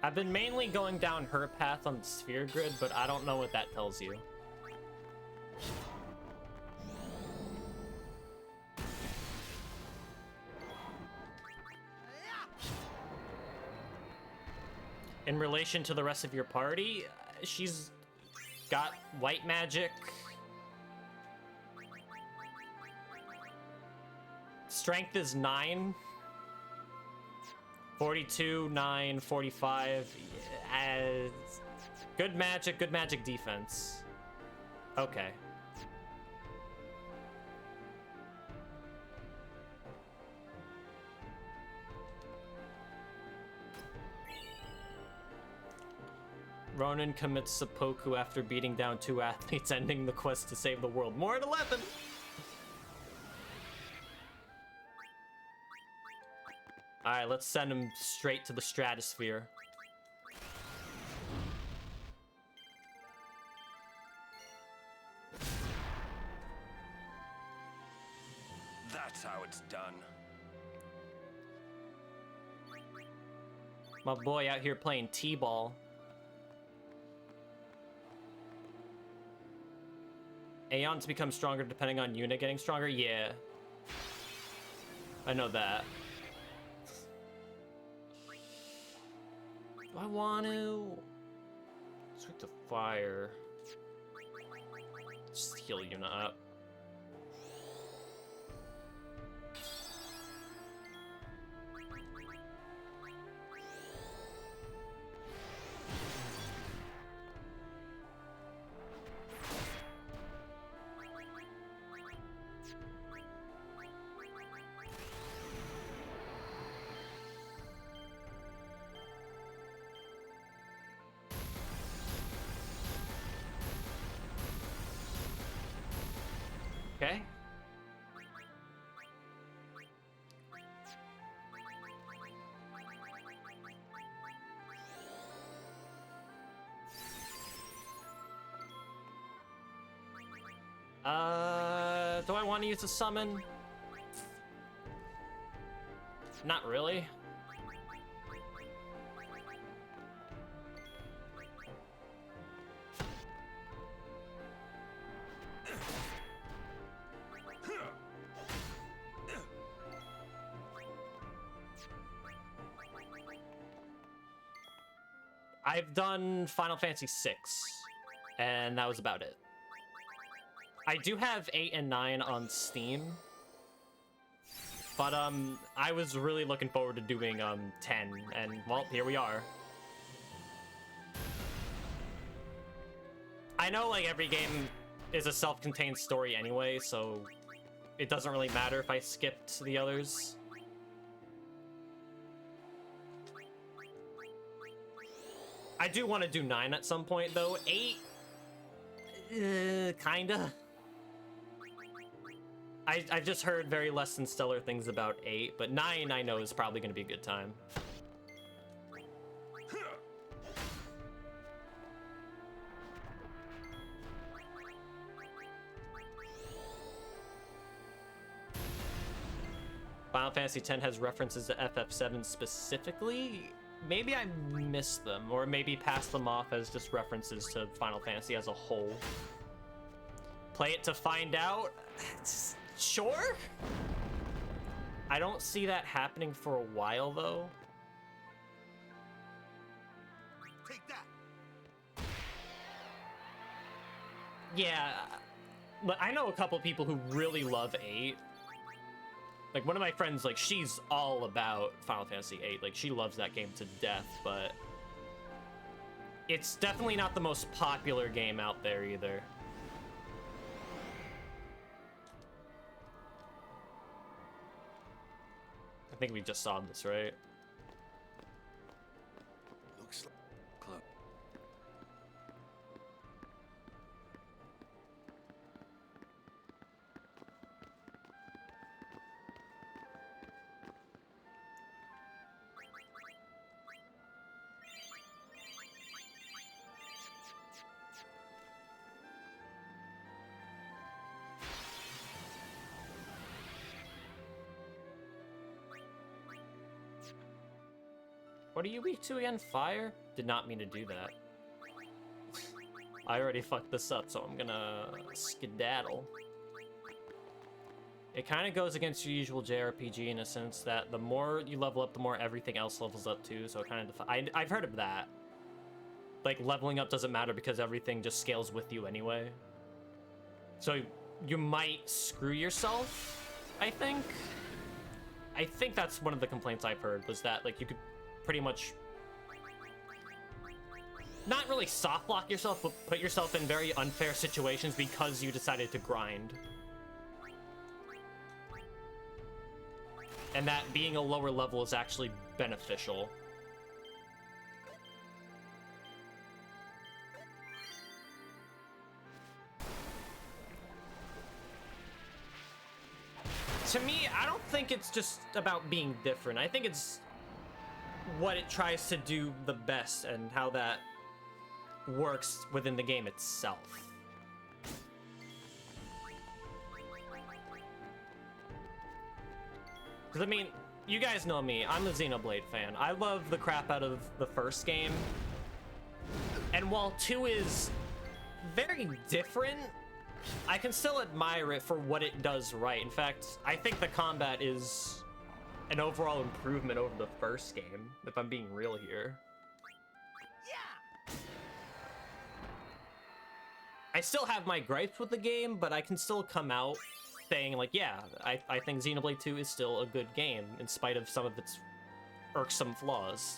I've been mainly going down her path on the sphere grid, but I don't know what that tells you. In relation to the rest of your party, she's got white magic. Strength is 9. 42, 9, 45. Good magic defense. Okay. Ronan commits seppuku after beating down 2 athletes, ending the quest to save the world. More at 11! Alright, let's send him straight to the stratosphere. That's how it's done. My boy out here playing T-ball. Aeons become stronger depending on Yuna getting stronger? Yeah. I know that. Do I want to switch to fire? Just heal Yuna up. Okay. Do I want to use a summon? Not really. I've done Final Fantasy VI, and that was about it. I do have 8 and 9 on Steam, but I was really looking forward to doing 10, and well, here we are. I know like every game is a self-contained story anyway, so it doesn't really matter if I skipped the others. I do want to do 9 at some point, though. 8... kinda. I've just heard very less than stellar things about 8, but 9 I know is probably gonna be a good time. Final Fantasy X has references to FF7 specifically. Maybe I missed them, or maybe passed them off as just references to Final Fantasy as a whole. Play it to find out? Sure? I don't see that happening for a while, though. Take that. Yeah, but I know a couple people who really love 8. Like, one of my friends, like, she's all about Final Fantasy 8. Like, she loves that game to death, but it's definitely not the most popular game out there either. I think we just saw this, right? Looks like Close. What are you weak to again? Fire? Did not mean to do that. I already fucked this up, so I'm gonna skedaddle. It kind of goes against your usual JRPG in a sense that the more you level up, the more everything else levels up too, so it kind of... I've heard of that. Like, leveling up doesn't matter because everything just scales with you anyway. So you might screw yourself, I think. I think that's one of the complaints I've heard, was that, like, you could pretty much not really soft lock yourself, but put yourself in very unfair situations because you decided to grind. And that being a lower level is actually beneficial. To me, I don't think it's just about being different. I think it's what it tries to do the best and how that works within the game itself. Because, I mean, you guys know me. I'm a Xenoblade fan. I love the crap out of the first game. And while 2 is very different, I can still admire it for what it does right. In fact, I think the combat is an overall improvement over the first game, if I'm being real here. Yeah. I still have my gripes with the game, but I can still come out saying, like, yeah, I think Xenoblade 2 is still a good game, in spite of some of its irksome flaws.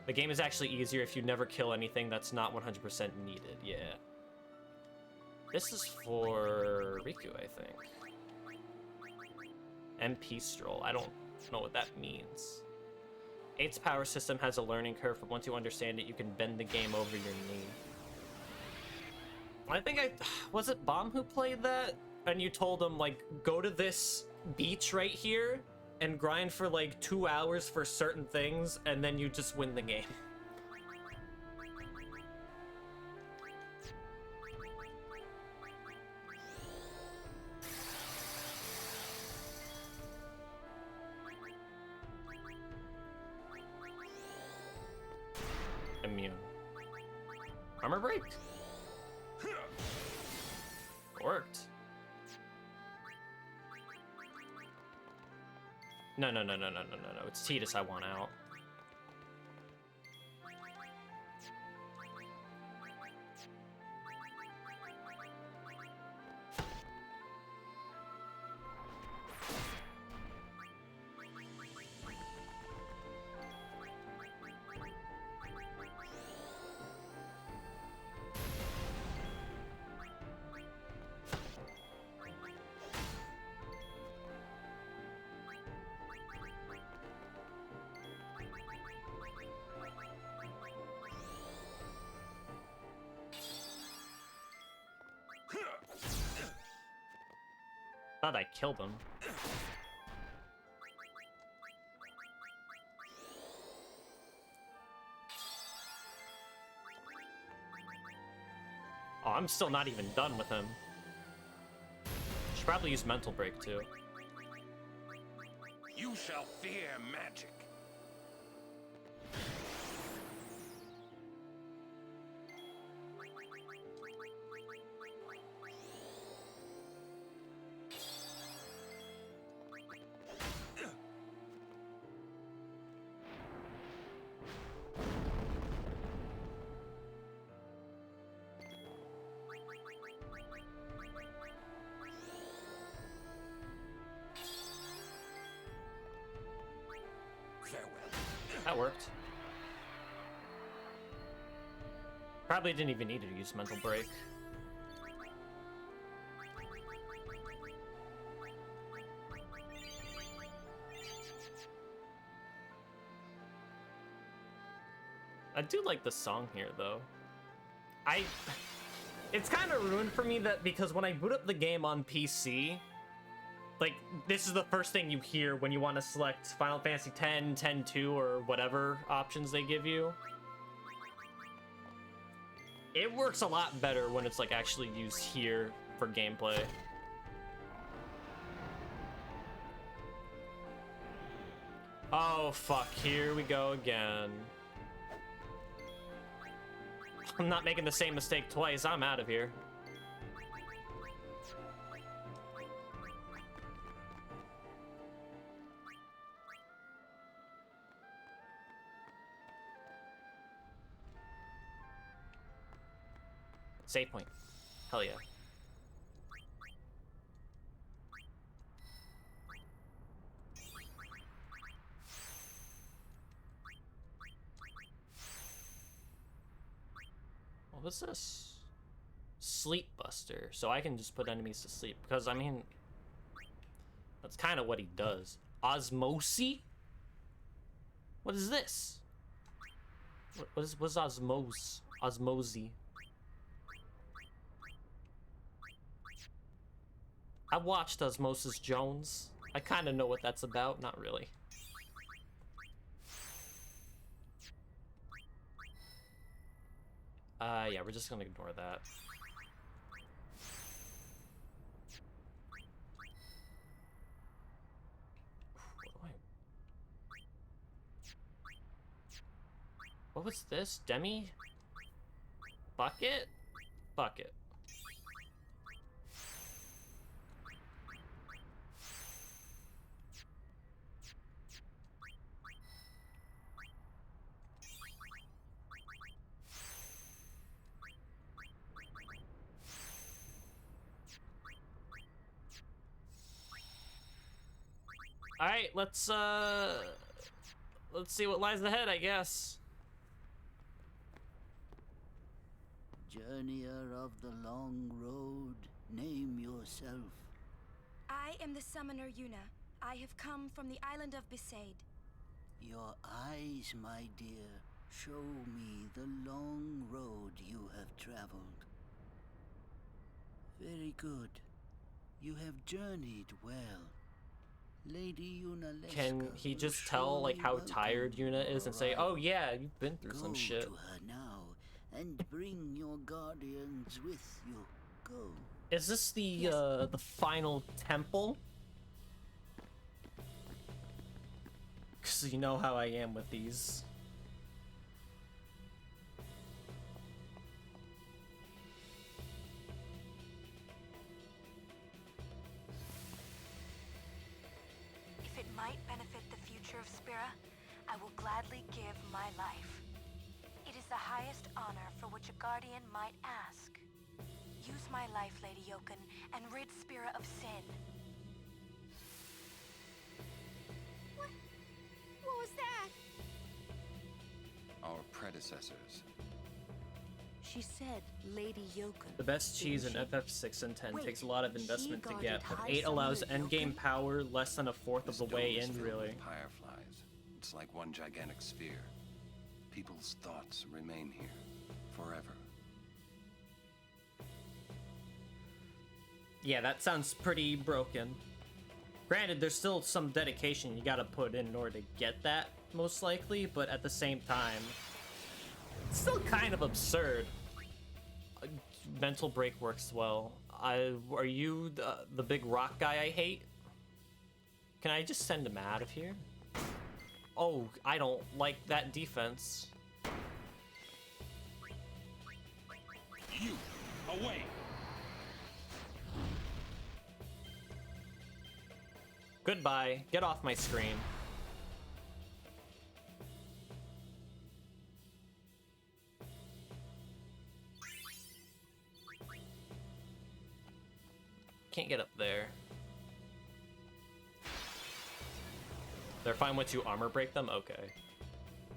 The game is actually easier if you never kill anything that's not 100% needed, yeah. This is for Riku, I think. MP Stroll. I don't know what that means. 8's power system has a learning curve, but once you understand it, you can bend the game over your knee. I think was it Bomb who played that? And you told him, like, go to this beach right here and grind for like 2 hours for certain things, and then you just win the game. Immune. Armor break. Worked. No. It's Tidus I want out. Thought I killed him. Oh, I'm still not even done with him. Should probably use mental break too. You shall fear magic. That worked. Probably didn't even need to use mental break. I do like the song here though. It's kind of ruined for me that because when I boot up the game on PC, like, this is the first thing you hear when you want to select Final Fantasy X, 10-2, or whatever options they give you. It works a lot better when it's, like, actually used here for gameplay. Oh, fuck. Here we go again. I'm not making the same mistake twice. I'm out of here. Save point. Hell yeah. What was this? Sleep Buster. So I can just put enemies to sleep. Because, I mean, that's kind of what he does. Osmosi? What is this? What's osmose? Osmosi. I watched Osmosis Jones. I kind of know what that's about. Not really. Yeah, we're just gonna ignore that. What was this? Demi? Bucket? Bucket. All right, let's see what lies ahead, I guess. Journeyer of the long road, name yourself. I am the summoner Yuna. I have come from the island of Besaid. Your eyes, my dear, show me the long road you have traveled. Very good. You have journeyed well. Lady Yuna Leska Can he just tell like how tired Yuna is and say, "Oh yeah, you've been through some shit." Go to her now and bring your guardians with you. Go. Is this the final temple? 'Cause you know how I am with these. If it might benefit the future of Spira, I will gladly give my life. It is the highest honor for which a guardian might ask. Use my life, Lady Yoken, and rid Spira of sin. What was that? Our predecessors. She said Lady Yoken. The best cheese in FF6 and 10 takes a lot of investment to get, but 8 allows endgame power less than a fourth of the way in, really. Fireflies. It's like one gigantic sphere. People's thoughts remain here forever. Yeah, that sounds pretty broken. Granted, there's still some dedication you gotta put in order to get that, most likely, but at the same time, it's still kind of absurd. Mental break works well. Are you the big rock guy I hate? Can I just send him out of here? Oh, I don't like that defense. You, away! Goodbye. Get off my screen. Can't get up there. They're fine once you armor break them? Okay.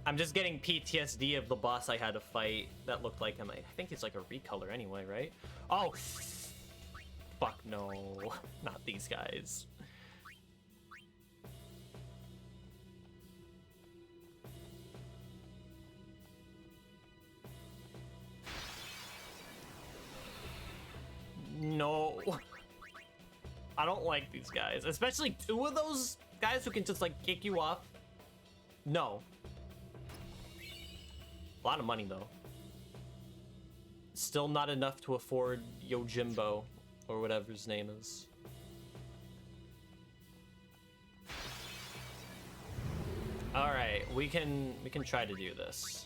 I'm just getting PTSD of the boss I had to fight that looked like him. I think he's like a recolor anyway, right? Oh, fuck no. Not these guys. No. I don't like these guys. Especially two of those guys who can just like kick you off. No. A lot of money though. Still not enough to afford Yojimbo or whatever his name is. All right, we can try to do this.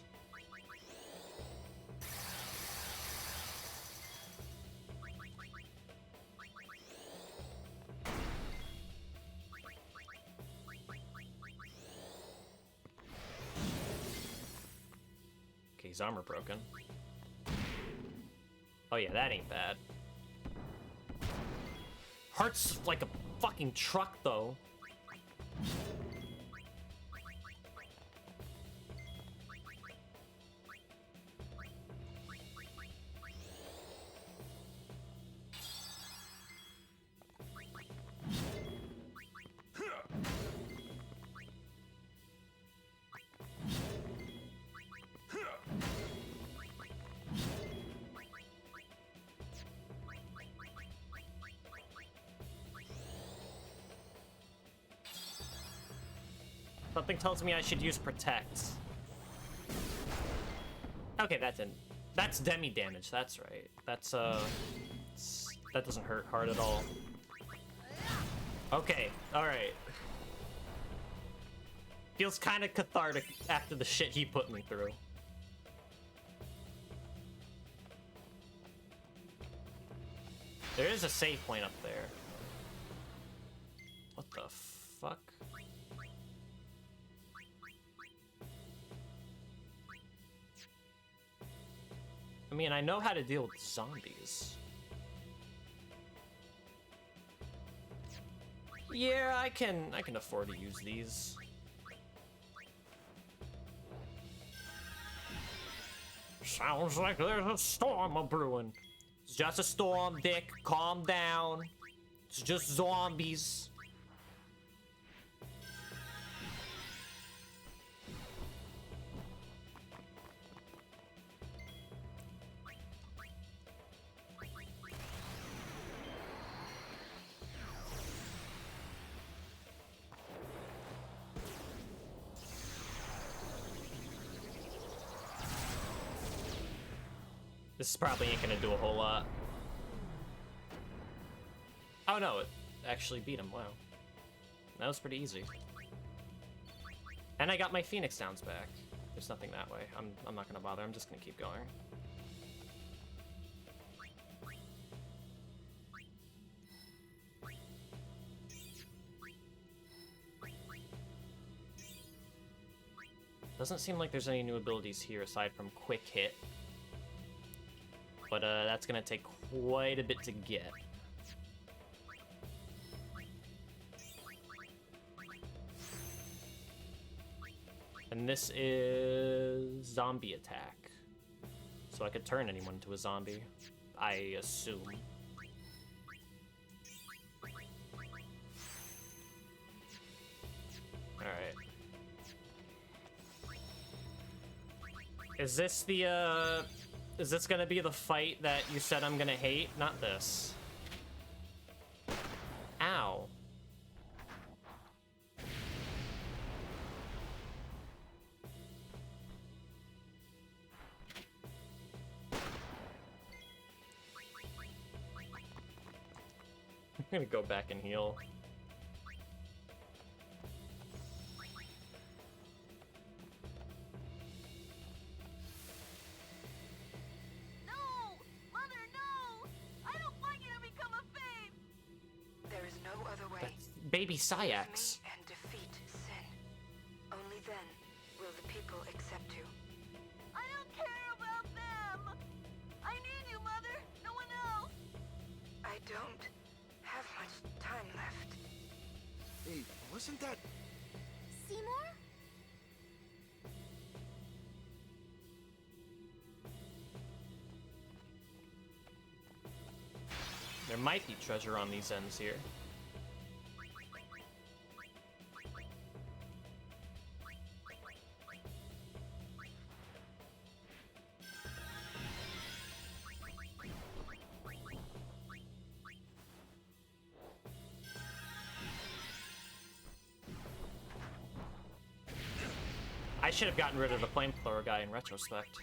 His armor broken. Oh yeah, that ain't bad. Heart's like a fucking truck though. Something tells me I should use protect. Okay, that didn't. That's demi damage. That's right. That's that doesn't hurt hard at all. Okay, all right. Feels kind of cathartic after the shit he put me through. There is a save point up there. What the fuck? I mean, I know how to deal with zombies. Yeah, I can afford to use these. Sounds like there's a storm a-brewing. It's just a storm, Dick. Calm down. It's just zombies. This probably ain't gonna do a whole lot. Oh no, it actually beat him, wow. That was pretty easy. And I got my Phoenix Downs back. There's nothing that way. I'm not gonna bother, I'm just gonna keep going. Doesn't seem like there's any new abilities here aside from Quick Hit. But that's gonna take quite a bit to get. And this is zombie attack. So I could turn anyone into a zombie, I assume. Alright. Is this the, is this gonna be the fight that you said I'm gonna hate? Not this. gonna go back and heal. No! Mother, no! I don't want you to become a babe! There is no other way. That's baby Sayax. And defeat sin. Only then will the people accept you. I don't care about them! I need you, Mother! No one else! I don't have much time left. Hey, wasn't that... Seymour? There might be treasure on these ends here. I should have gotten rid of the flamethrower guy in retrospect.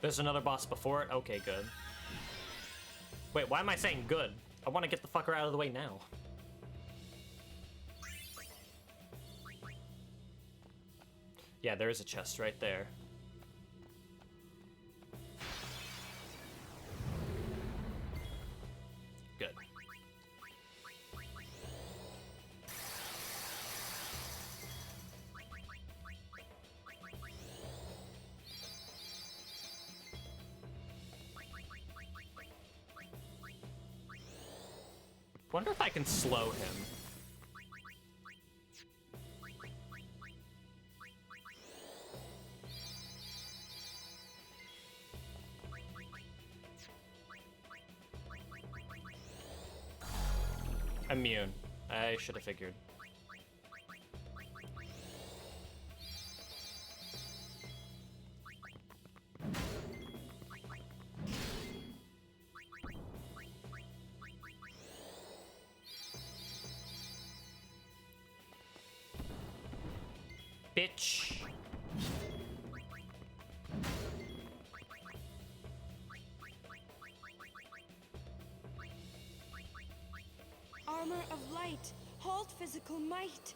There's another boss before it? Okay, good. Wait, why am I saying good? I want to get the fucker out of the way now. Yeah, there is a chest right there. Good. Wonder if I can slow him. Immune. I should have figured. Bitch. Armor of light, halt physical might.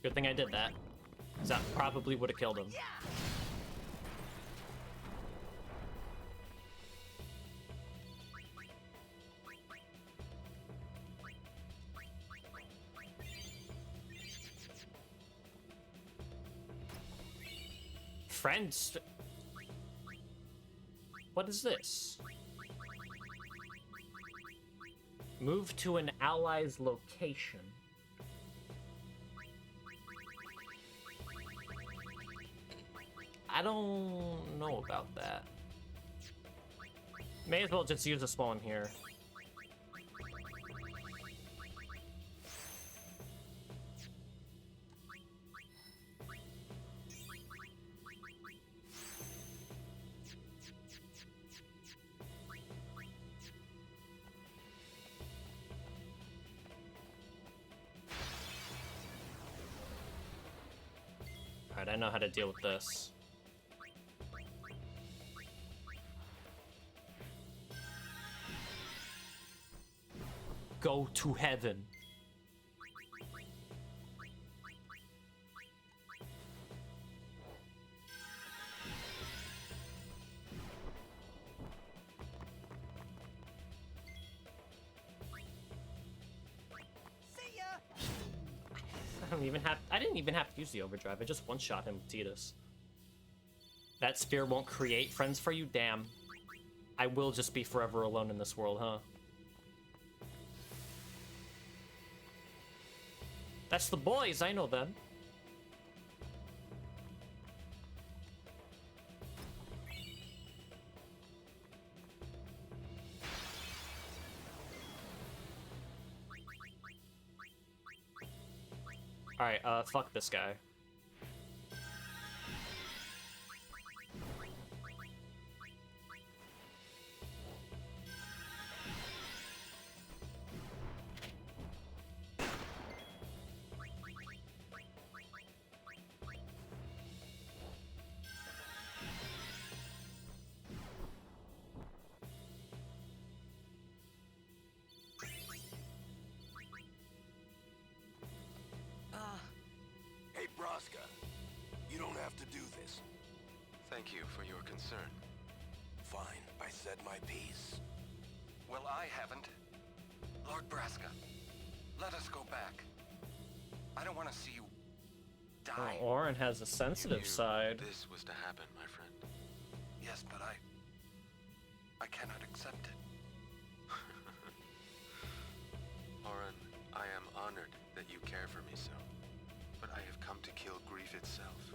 Good thing I did that, 'cause that probably would have killed him. Friends? What is this? Move to an ally's location. I don't know about that. May as well just use a spawn here. Alright, I know how to deal with this. Go to heaven. See ya! I didn't even have to use the overdrive. I just one-shot him with Tidus. That spear won't create friends for you? Damn. I will just be forever alone in this world, huh? That's the boys, I know them. Alright, fuck this guy. Hey, Braska. You don't have to do this. Thank you for your concern. Fine, I said my piece. Well, I haven't. Lord Braska, let us go back. I don't want to see you die. Oh, Auron has a sensitive side. This was to happen, my friend. Yes, but I cannot accept it. Auron, I am honored that you care for me so. But I have come to kill grief itself.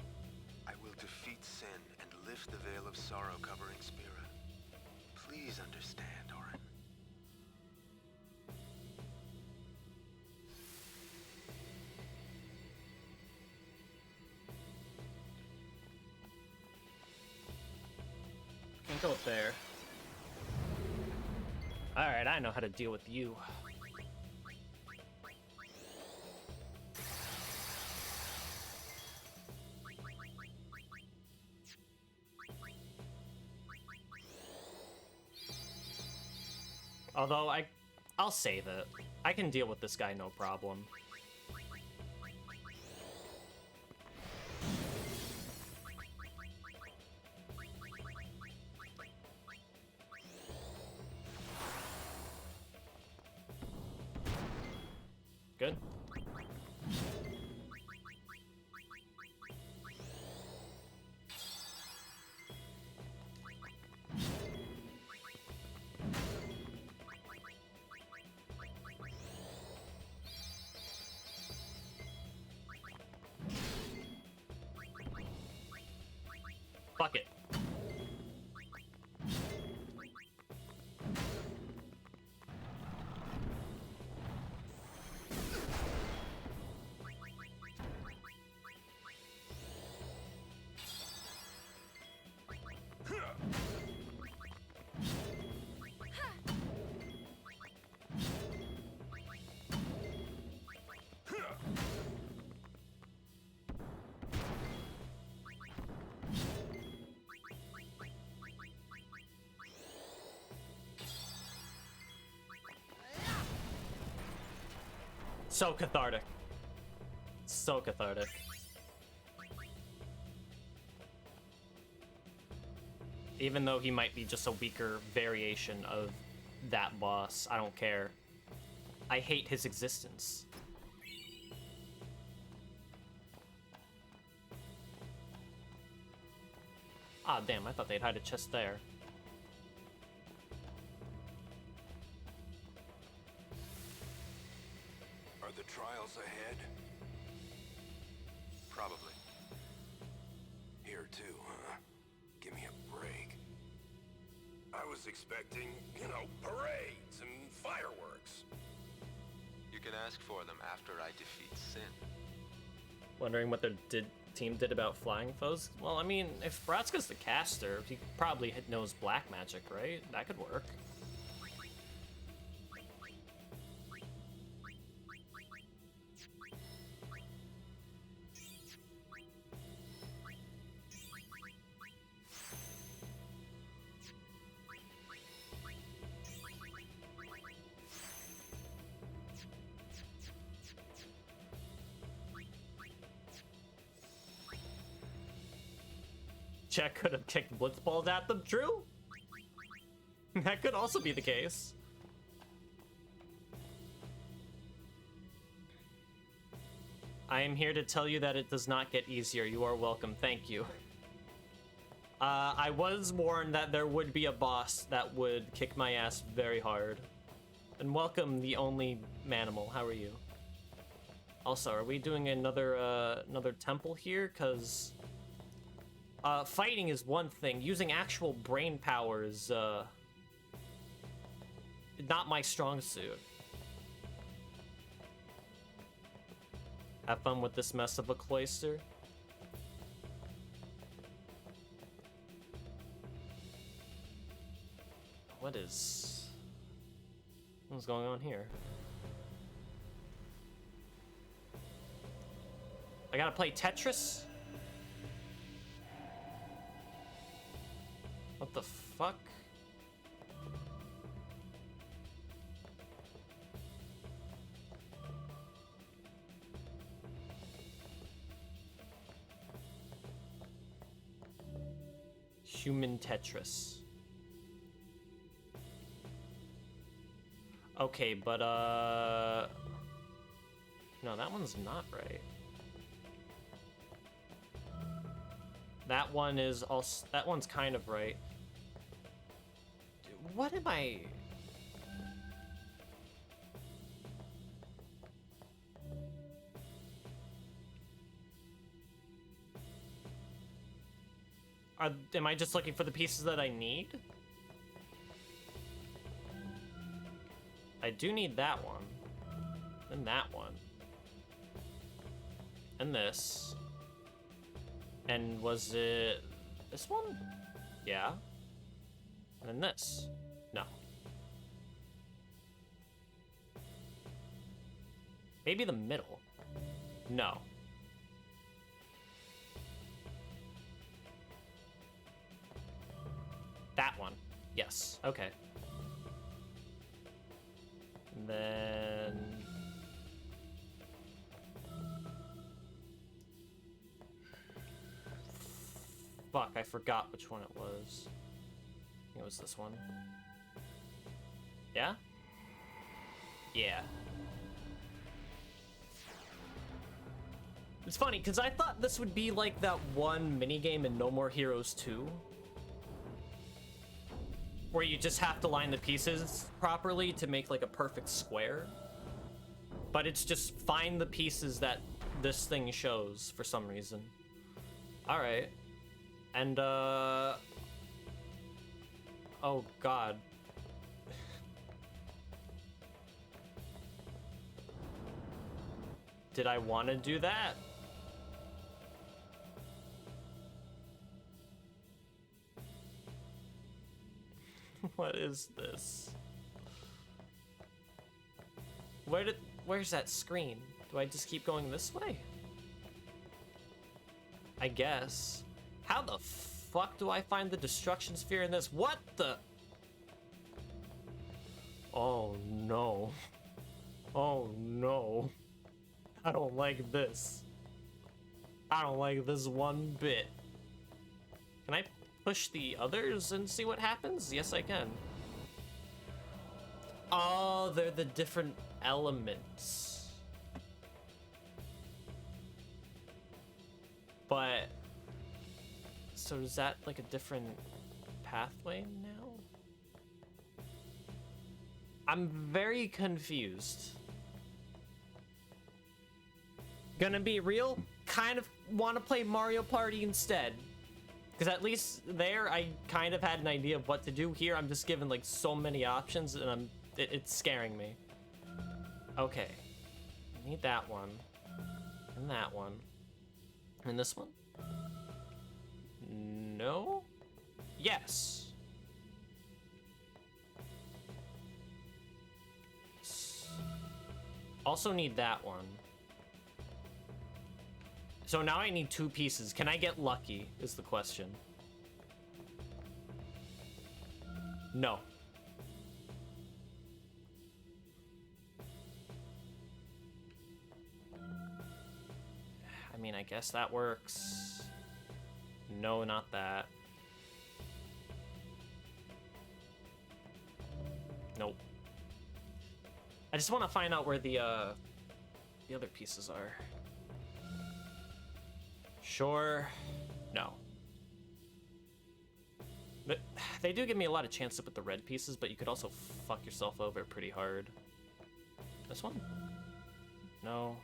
I will defeat sin and lift the veil of sorrow covering Spira. Please understand, Auron. Can't go up there. Alright, I know how to deal with you. Although I'll save it. I can deal with this guy no problem. Good. Fuck it. So cathartic. So cathartic. Even though he might be just a weaker variation of that boss, I don't care. I hate his existence. Ah, damn, I thought they'd hide a chest there. Are the trials ahead? Probably. Here too, huh? Give me a break. I was expecting, you know, parades and fireworks. You can ask for them after I defeat Sin. Wondering what the team did about flying foes? Well, I mean, if Bratska's the caster, he probably knows black magic, right? That could work. Jack could have kicked blitzballs at them, true? That could also be the case. I am here to tell you that it does not get easier. You are welcome. Thank you. I was warned that there would be a boss that would kick my ass very hard. And welcome, the only manimal. How are you? Also, are we doing another temple here? Because fighting is one thing. Using actual brain power is not my strong suit. Have fun with this mess of a cloister. What's going on here? I gotta play Tetris? What the fuck? Human Tetris. Okay, but no, that one's not right. That one is also, that one's kind of right. What am I? Am I just looking for the pieces that I need? I do need that one. And that one. And this. And was it this one? Yeah. And then this. No. Maybe the middle. No. That one. Yes. Okay. And then... Fuck, I forgot which one it was. I think it was this one. Yeah? Yeah. It's funny, because I thought this would be like that one minigame in No More Heroes 2. Where you just have to line the pieces properly to make like a perfect square. But it's just find the pieces that this thing shows for some reason. Alright. And, oh god. Did I want to do that? What is this? Where's that screen? Do I just keep going this way? I guess. How the fuck do I find the destruction sphere in this? What the? Oh no. Oh no. I don't like this. I don't like this one bit. Can I push the others and see what happens? Yes, I can. Oh, they're the different elements. But... So is that like a different pathway now? I'm very confused. Gonna be real, kind of want to play Mario Party instead. Because at least there, I kind of had an idea of what to do. Here, I'm just given like so many options, and it's scaring me. Okay, I need that one, and that one, and this one. No? Yes. Also need that one. So now I need 2 pieces. Can I get lucky, is the question. No. I mean, I guess that works. No, not that. Nope. I just want to find out where the other pieces are. Sure. No. But they do give me a lot of chance to put the red pieces, but you could also fuck yourself over pretty hard. This one? No.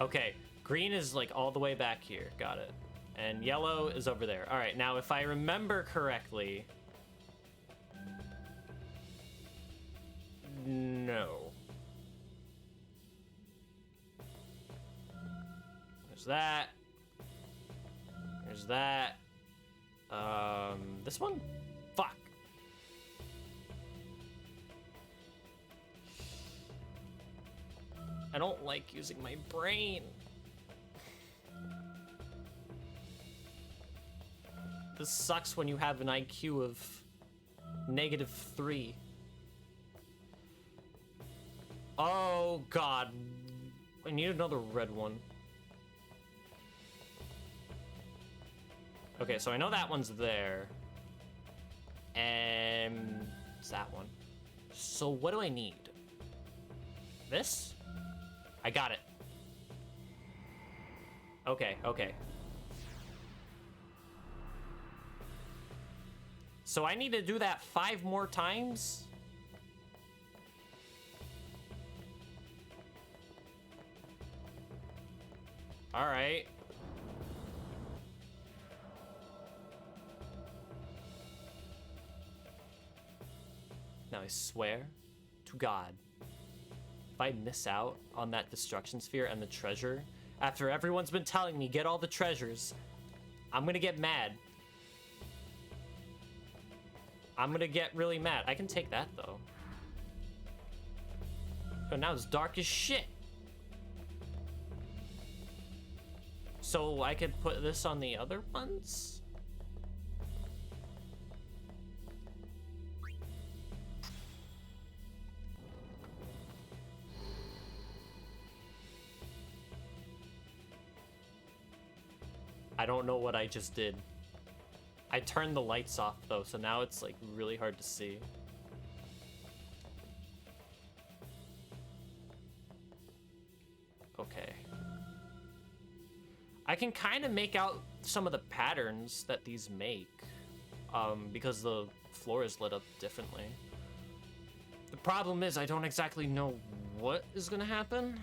Okay, green is like all the way back here. Got it. And yellow is over there. All right, now if I remember correctly... No. There's that. There's that. This one? Fuck. I don't like using my brain. This sucks when you have an IQ of -3. Oh god. I need another red one. Okay, so I know that one's there. And it's that one. So what do I need? This? I got it. Okay, okay. So I need to do that 5 more times? All right. Now I swear to God, if I miss out on that destruction sphere and the treasure, after everyone's been telling me get all the treasures, I'm gonna get mad. I'm gonna get really mad. I can take that though. Oh, now it's dark as shit. So I could put this on the other ones? I don't know what I just did. I turned the lights off though, so now it's like really hard to see. Okay. I can kind of make out some of the patterns that these make, because the floor is lit up differently. The problem is I don't exactly know what is gonna happen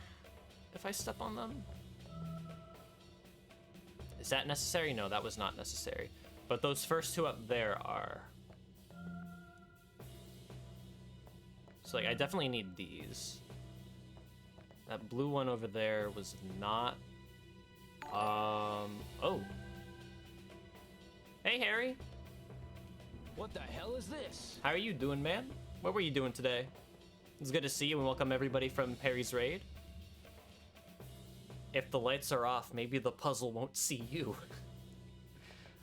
if I step on them. Is that necessary? No, that was not necessary. But those first 2 up there are. So like, I definitely need these. That blue one over there was not. Oh. Hey, Harry. What the hell is this? How are you doing, man? What were you doing today? It's good to see you and welcome everybody from Perry's Raid. If the lights are off, maybe the puzzle won't see you.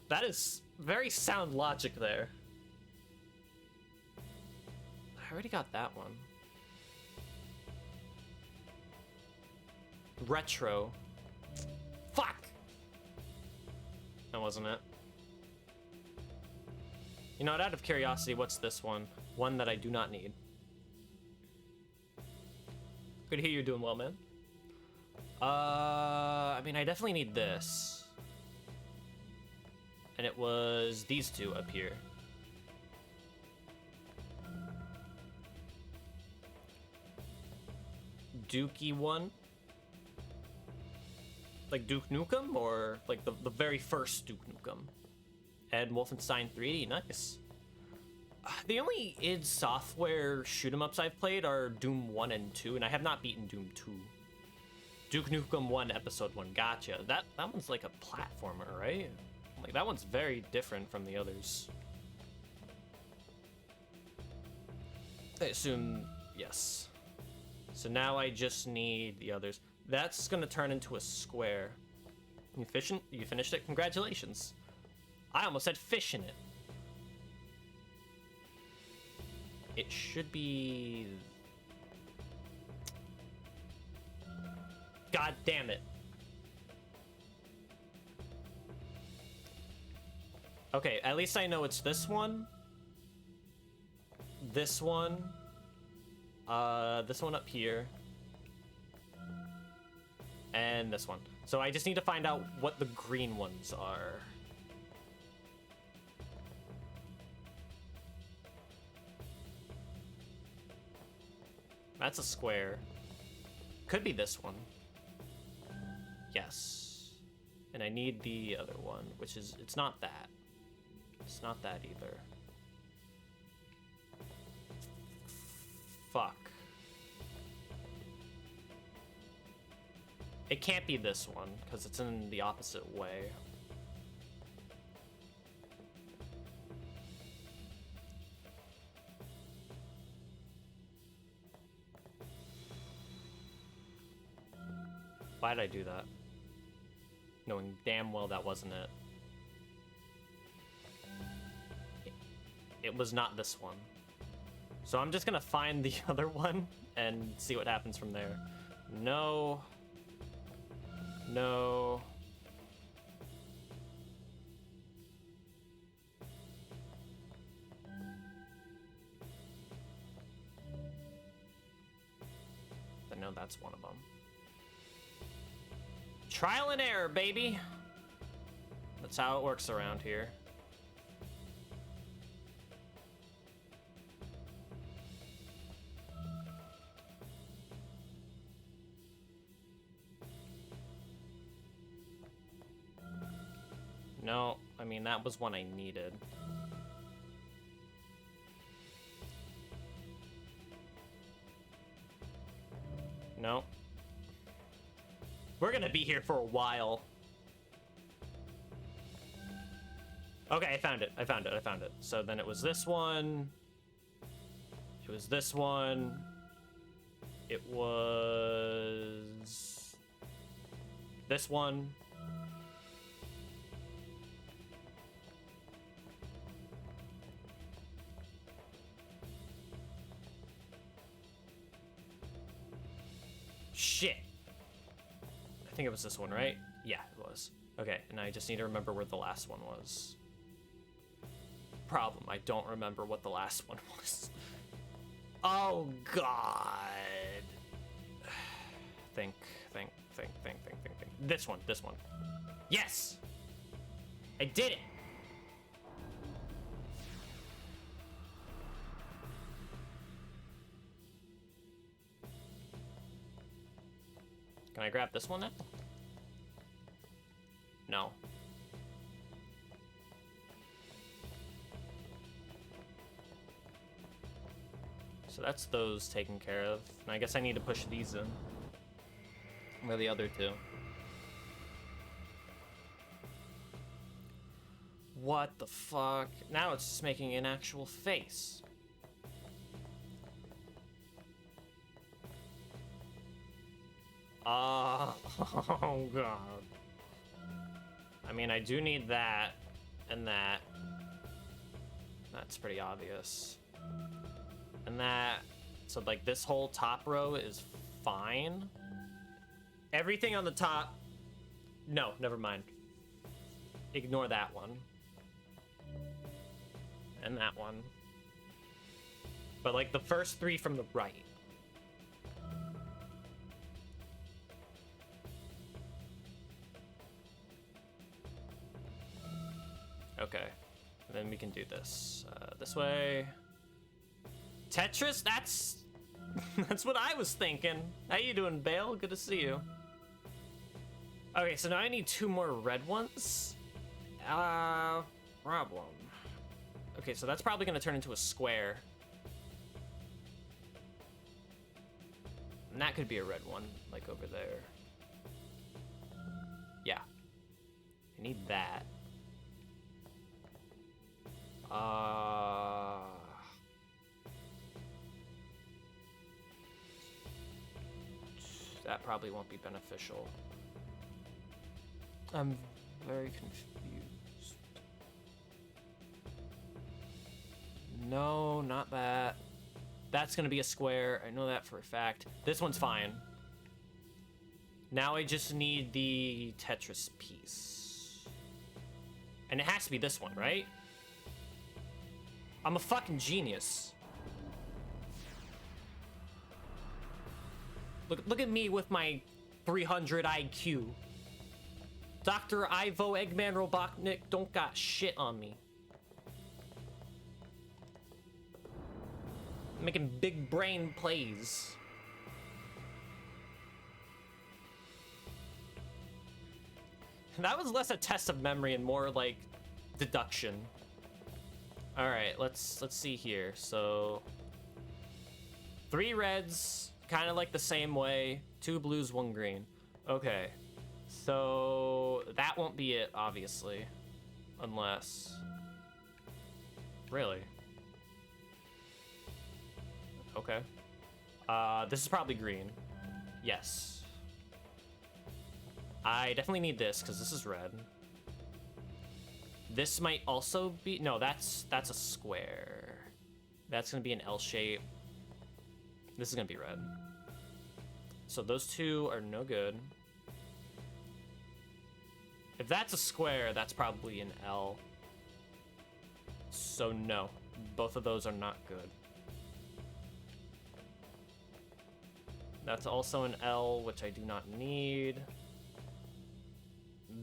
That is very sound logic there. I already got that one. Retro. Fuck! That wasn't it. You know what, out of curiosity, what's this one? One that I do not need. Good to hear you're doing well, man. I mean, I definitely need this. And it was these 2 up here. Dookie one? Like Duke Nukem, or like the very first Duke Nukem? And Wolfenstein 3D, nice. The only id Software shoot 'em ups I've played are Doom 1 and 2, and I have not beaten Doom 2. Duke Nukem 1 Episode 1, gotcha. That one's like a platformer, right? Like, that one's very different from the others. I assume, yes. So now I just need the others. That's gonna turn into a square. You finished it? Congratulations. I almost said fish in it. It should be... God damn it. Okay, at least I know it's this one. This one. This one up here. And this one. So I just need to find out what the green ones are. That's a square. Could be this one. Yes. And I need the other one, which is, it's not that. It's not that either. Fuck. It can't be this one, because it's in the opposite way. Why'd I do that? Knowing damn well that wasn't it. It was not this one. So I'm just gonna find the other one and see what happens from there. No. No. I know that's one of them. Trial and error, baby. That's how it works around here. No, I mean, that was one I needed. No. We're gonna be here for a while. Okay, I found it. I found it. I found it. So then it was this one. It was this one. It was this one. Shit. I think it was this one, right? Yeah, it was. Okay, and I just need to remember where the last one was. Problem, I don't remember what the last one was. Oh, God. Think. This one. Yes! I did it! Can I grab this one now? No. So that's those taken care of. And I guess I need to push these in. Where are the other two? What the fuck? Now it's just making an actual face. Oh, God. I mean, I do need that and that. That's pretty obvious. And that. So, like, this whole top row is fine. Everything on the top. No, never mind. Ignore that one. And that one. But, like, the first three from the right. Okay, and then we can do this this way. Tetris, that's what I was thinking. How you doing, Bale? Good to see you. Okay, so now I need 2 more red ones. Problem. Okay, so that's probably gonna turn into a square. And that could be a red one, like over there. Yeah. I need that. That probably won't be beneficial. I'm very confused. No, not that. That's gonna be a square. I know that for a fact. This one's fine. Now I just need the Tetris piece. And it has to be this one, right? I'm a fucking genius. Look at me with my 300 IQ. Dr. Ivo Eggman Robotnik don't got shit on me. Making big brain plays. That was less a test of memory and more like deduction. All right, let's see here. So 3 reds, kind of like the same way. 2 blues, 1 green. Okay. So that won't be it, obviously. Unless... Really? Okay. This is probably green. Yes. I definitely need this, because this is red. This might also be... No, that's a square. That's going to be an L shape. This is going to be red. So those two are no good. If that's a square, that's probably an L. So no, both of those are not good. That's also an L, which I do not need.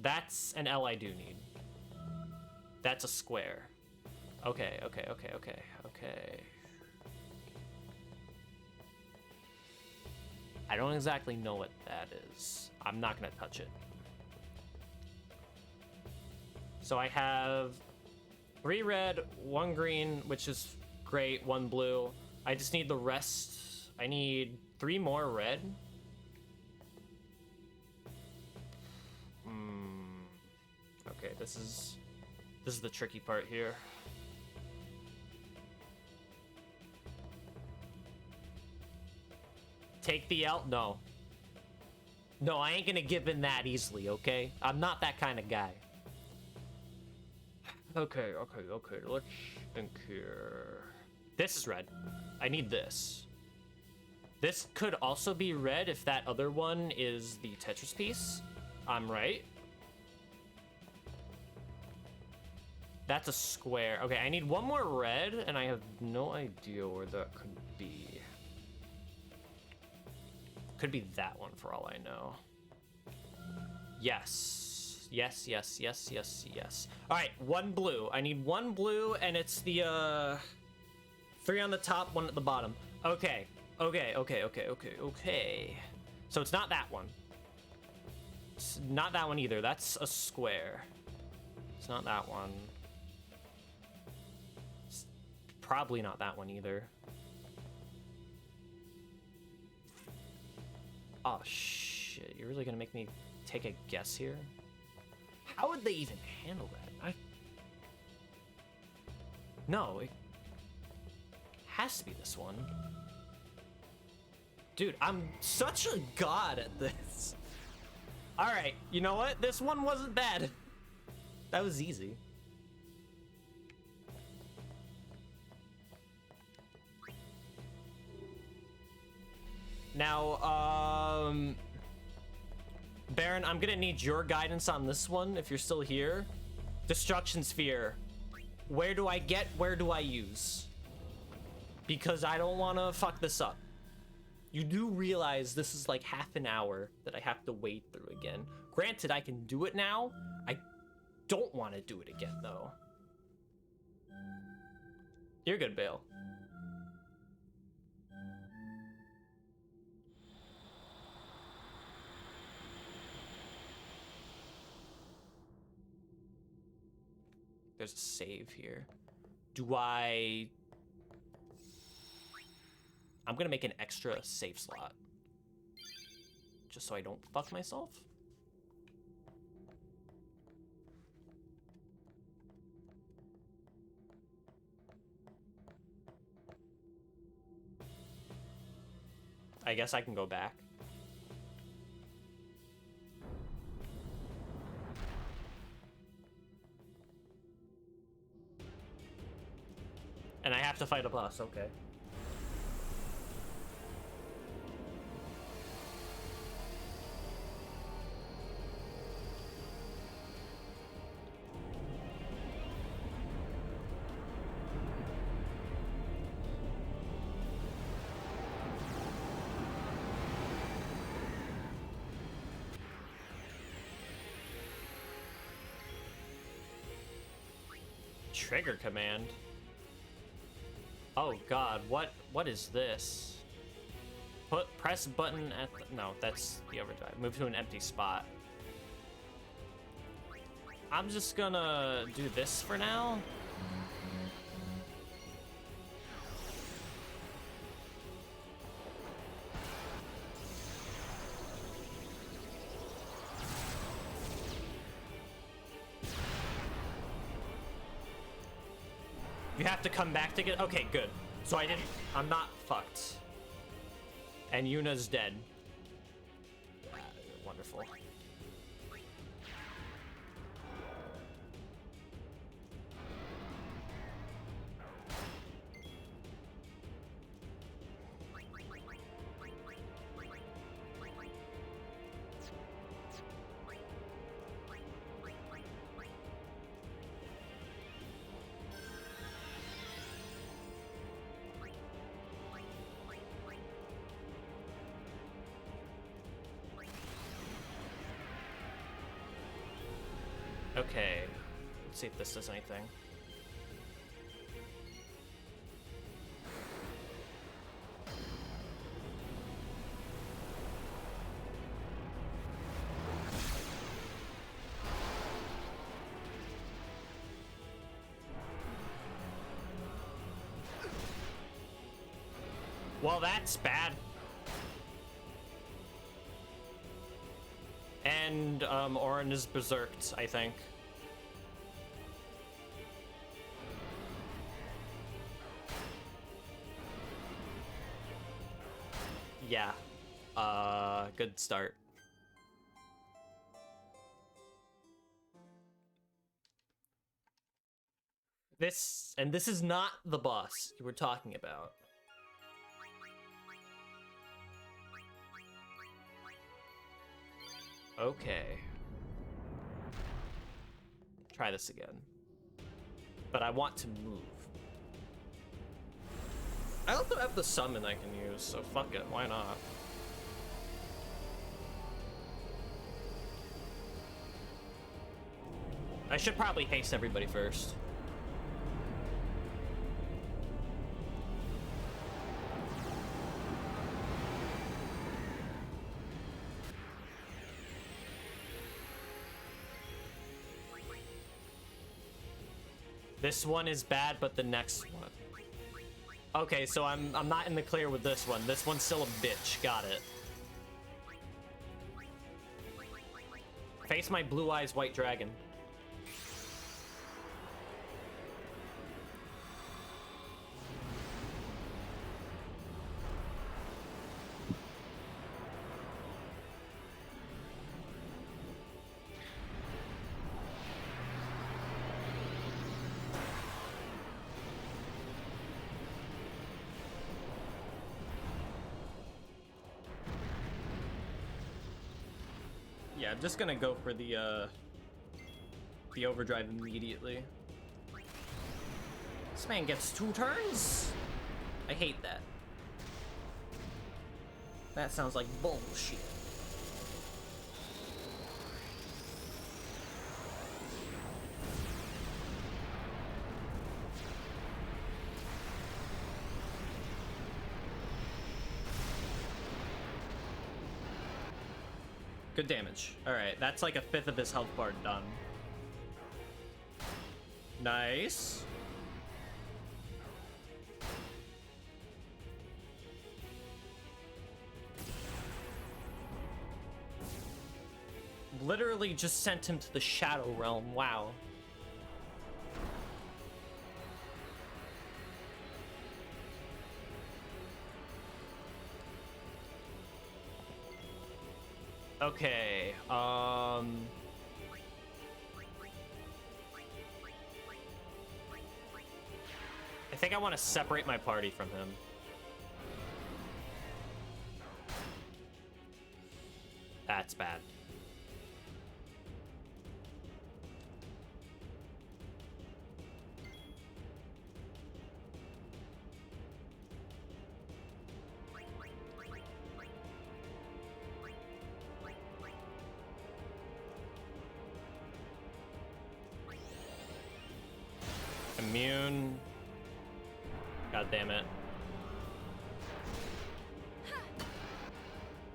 That's an L I do need. That's a square. Okay. I don't exactly know what that is. I'm not gonna touch it. So I have 3 red, 1 green, which is great, 1 blue. I just need the rest. I need 3 more red. Okay, this is the tricky part here. Take the L? No. No, I ain't gonna give in that easily, okay? I'm not that kind of guy. Okay, let's think here. This is red. I need this. This could also be red if that other one is the Tetris piece. I'm right. That's a square. Okay, I need 1 more red, and I have no idea where that could be. Could be that one for all I know. Yes. All right, 1 blue. I need 1 blue, and it's the 3 on the top, 1 at the bottom. Okay. So it's not that one. It's not that one either. That's a square. It's not that one. It's probably not that one either. Oh shit, you're really gonna make me take a guess here? How would they even handle that? No, it has to be this one. Dude, I'm such a god at this. All right, you know what? This one wasn't bad. That was easy. Now, Baron, I'm gonna need your guidance on this one if you're still here. Destruction Sphere. Where do I get? Where do I use? Because I don't want to fuck this up. You do realize this is like half an hour that I have to wade through again. Granted, I can do it now. I don't want to do it again, though. You're good, Bale. There's a save here. I'm gonna make an extra save slot. Just so I don't fuck myself. I guess I can go back. And I have to fight a boss, okay. Trigger command. Oh god, what is this? Press button at the, no, that's the overdrive. Move to an empty spot. I'm just gonna do this for now. You have to come back to get... Okay, good. So I didn't... I'm not fucked. And Yuna's dead. Wonderful. Okay, let's see if this does anything. Well, that's bad. And Auron is berserked, I think. Yeah. Good start. This is not the boss you were talking about. Okay. Try this again. But I want to move. I also have the summon I can use, so fuck it, why not? I should probably haste everybody first. This one is bad, but the next one. Okay, so I'm not in the clear with this one. This one's still a bitch. Got it. Face my blue eyes, white dragon. Yeah, I'm just gonna go for the overdrive immediately. This man gets 2 turns? I hate that. That sounds like bullshit. Good damage. Alright, that's like a 5th of his health bar done. Nice. Literally just sent him to the Shadow Realm. Wow. Okay, I think I want to separate my party from him. That's bad. Immune. God damn it.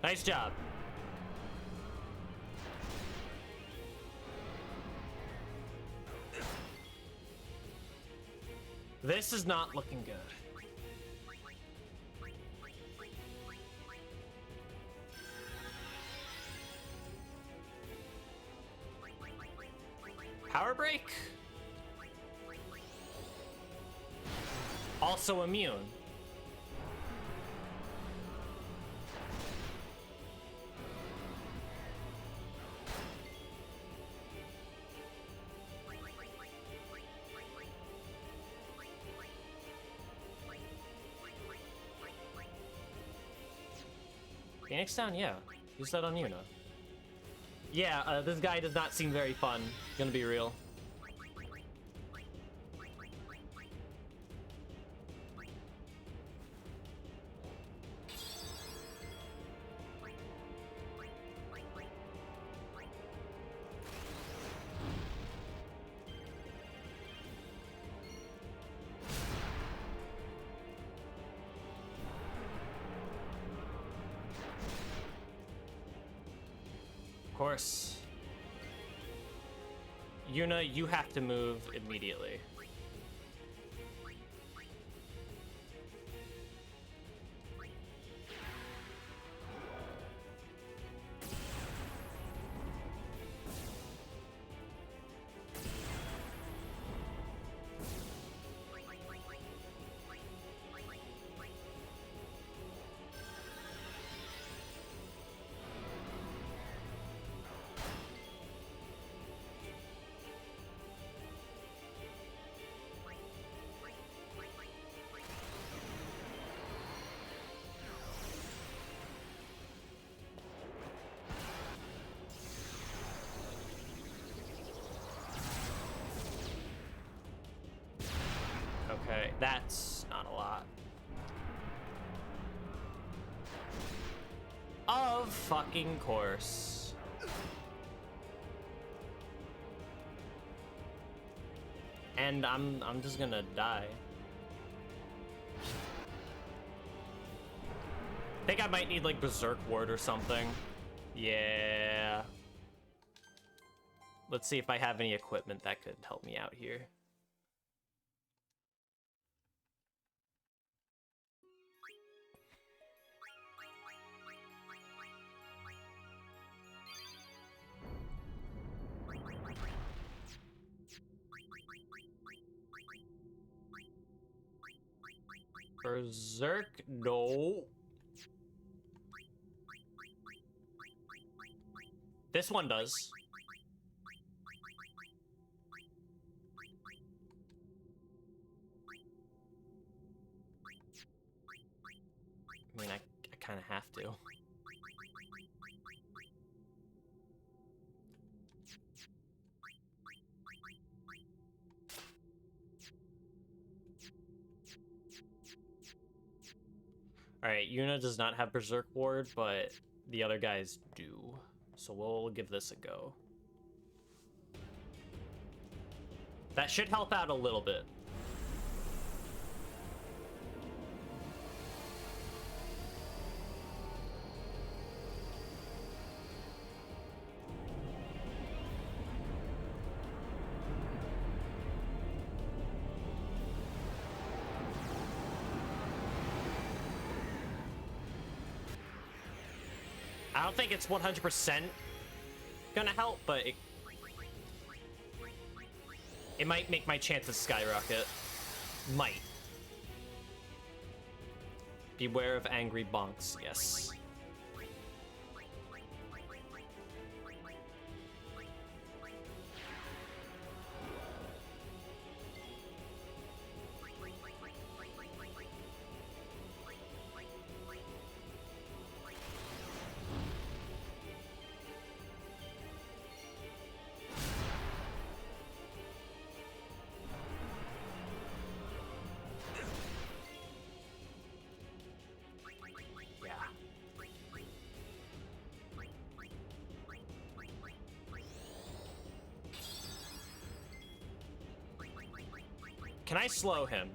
Nice job. This is not looking good. Power break? also immune. Phoenix Down, yeah. Use that on Yuna. Yeah, this guy does not seem very fun. Gonna be real. Of course. Yuna, you have to move immediately. Okay, that's not a lot. Of fucking course. And I'm just gonna die. I think I might need like Berserk Ward or something. Yeah. Let's see if I have any equipment that could help me out here. Berserk? No. This one does. I mean, I kind of have to. Alright, Yuna does not have Berserk Ward, but the other guys do. So we'll give this a go. That should help out a little bit. I don't think it's 100% gonna help, but it might make my chances skyrocket. Might. Beware of angry bonks, yes. Can I slow him?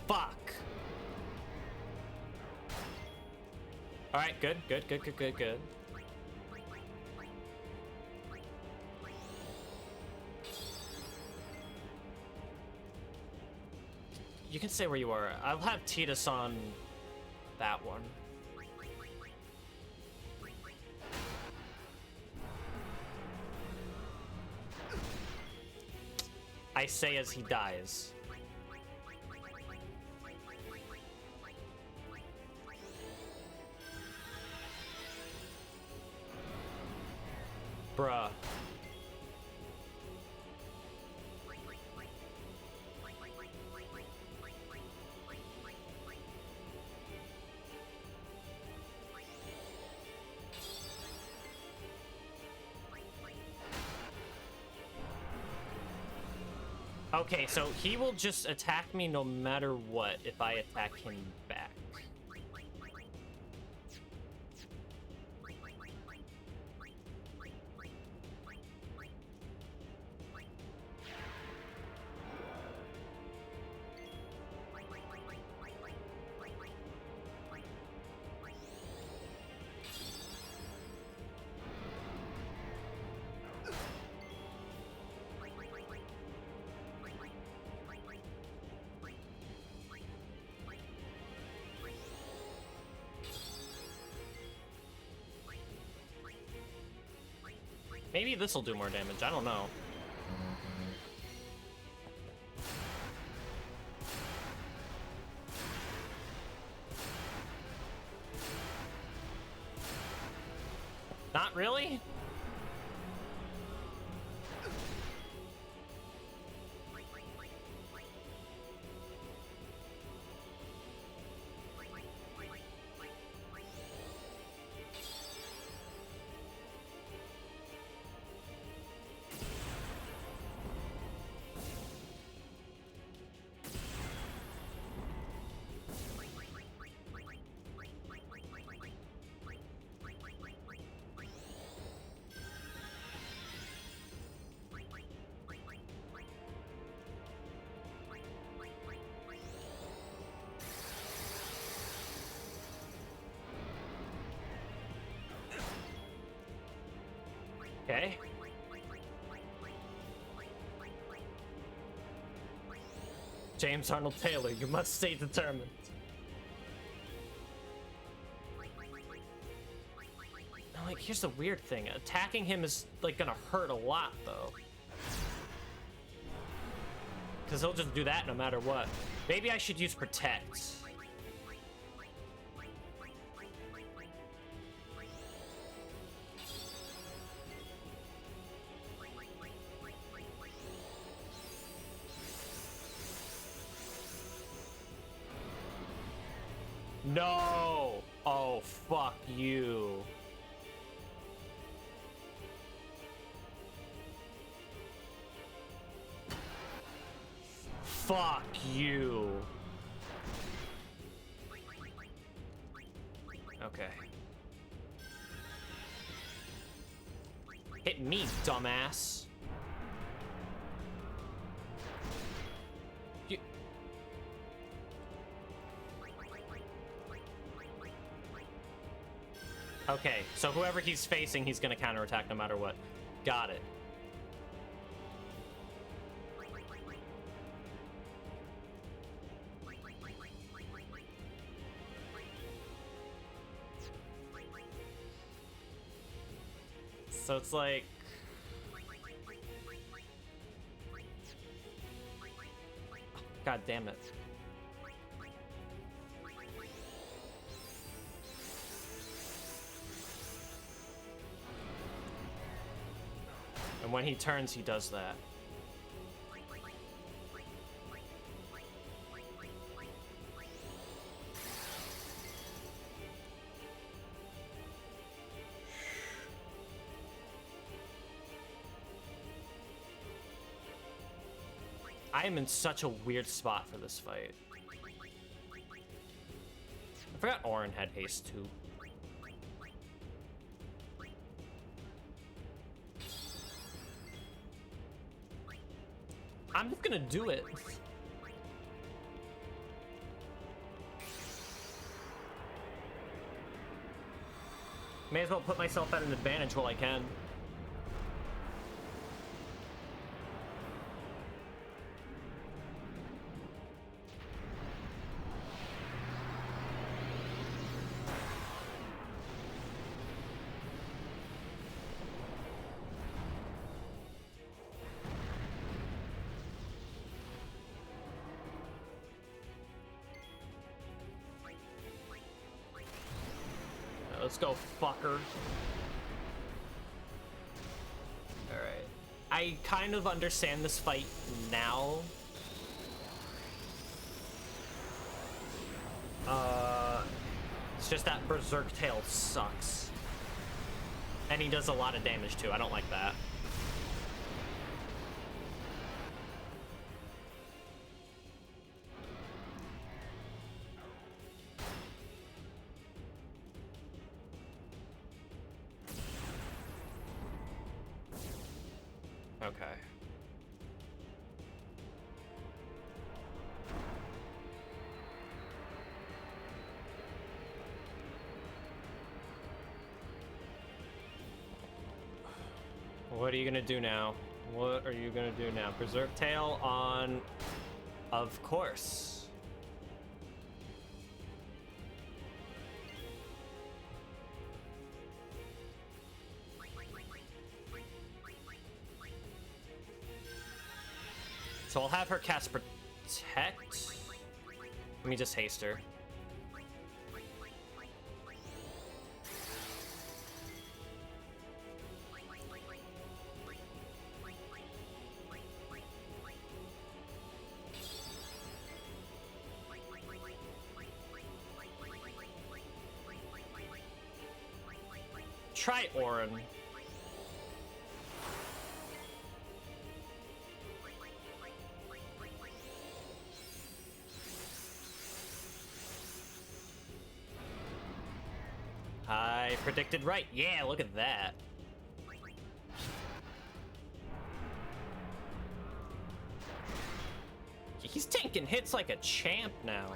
Fuck. All right, good. You can stay where you are. I'll have Tidus on that one. I say as he dies. Bruh. Okay, so he will just attack me no matter what if I attack him back. Maybe this will do more damage, I don't know. Not really? Okay. James Arnold Taylor, you must stay determined. Like, here's the weird thing. Attacking him is, like, gonna hurt a lot, though. Because he'll just do that no matter what. Maybe I should use Protect. No! Oh, fuck you. Fuck you. Okay. Hit me, dumbass. You... Okay, so whoever he's facing, he's gonna counterattack no matter what. Got it. So it's like... God damn it. And when he turns, he does that. I am in such a weird spot for this fight. I forgot Auron had haste too. I'm just gonna do it. May as well put myself at an advantage while I can. let's go, fucker. Alright. I kind of understand this fight now. It's just that Berserk Tail sucks. And he does a lot of damage too. I don't like that. Okay. What are you gonna do now? What are you gonna do now? Berserk Tail on... Of course. So I'll have her cast Protect. Let me just haste her. Try Orin. I predicted right. Yeah, look at that. He's tanking hits like a champ now.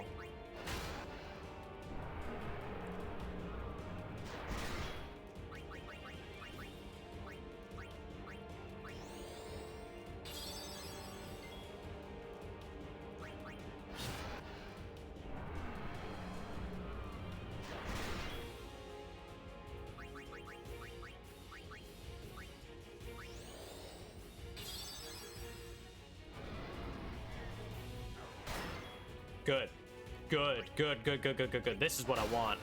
Good. Good, good, good, good, good, good, good. This is what I want.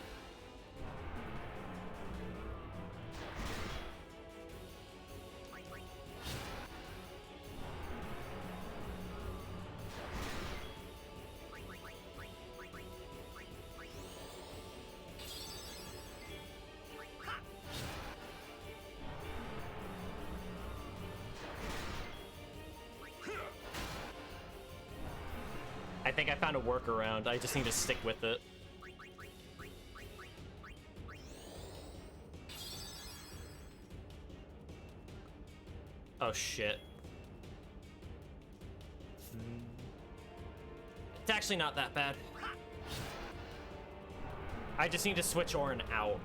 I think I found a workaround. I just need to stick with it. Oh shit. It's actually not that bad. I just need to switch Orin out.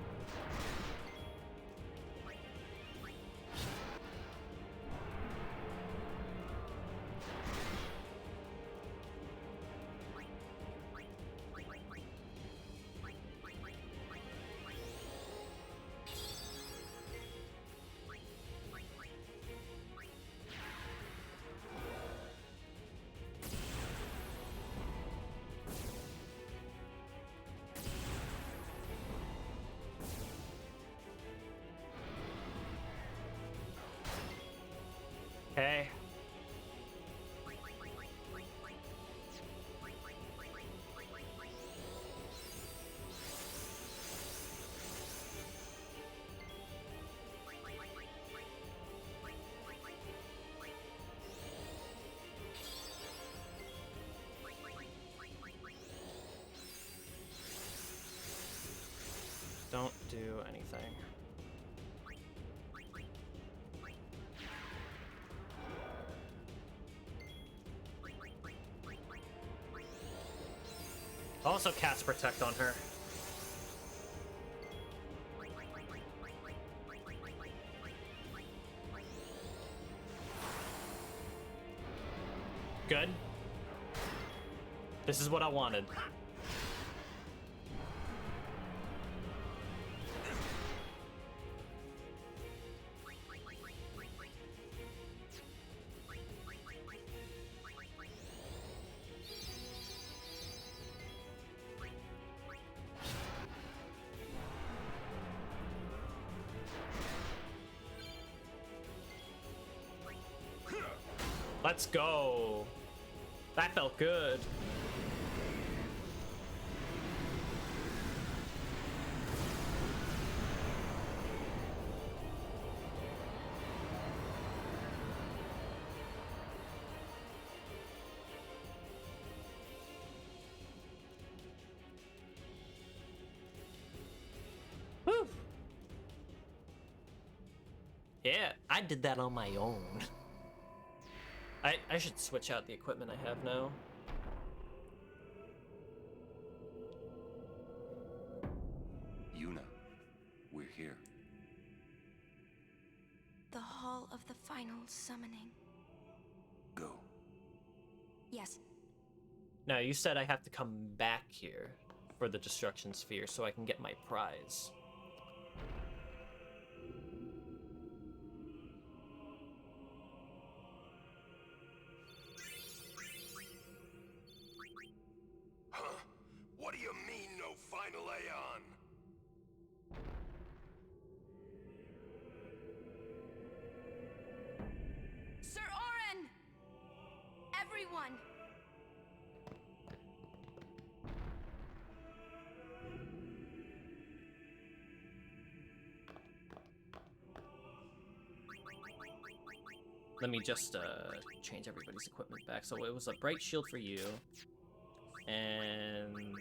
Okay. Don't do anything. Also cast Protect on her. Good. This is what I wanted. Let's go. That felt good. Whew. Yeah, I did that on my own. I should switch out the equipment I have now. Yuna, we're here. The Hall of the Final Summoning. Go. Yes. No, you said I have to come back here for the Destruction Sphere so I can get my prize. What do you mean, no final Aeon? Sir Orin! Everyone! Let me just change everybody's equipment back. So it was a bright shield for you. And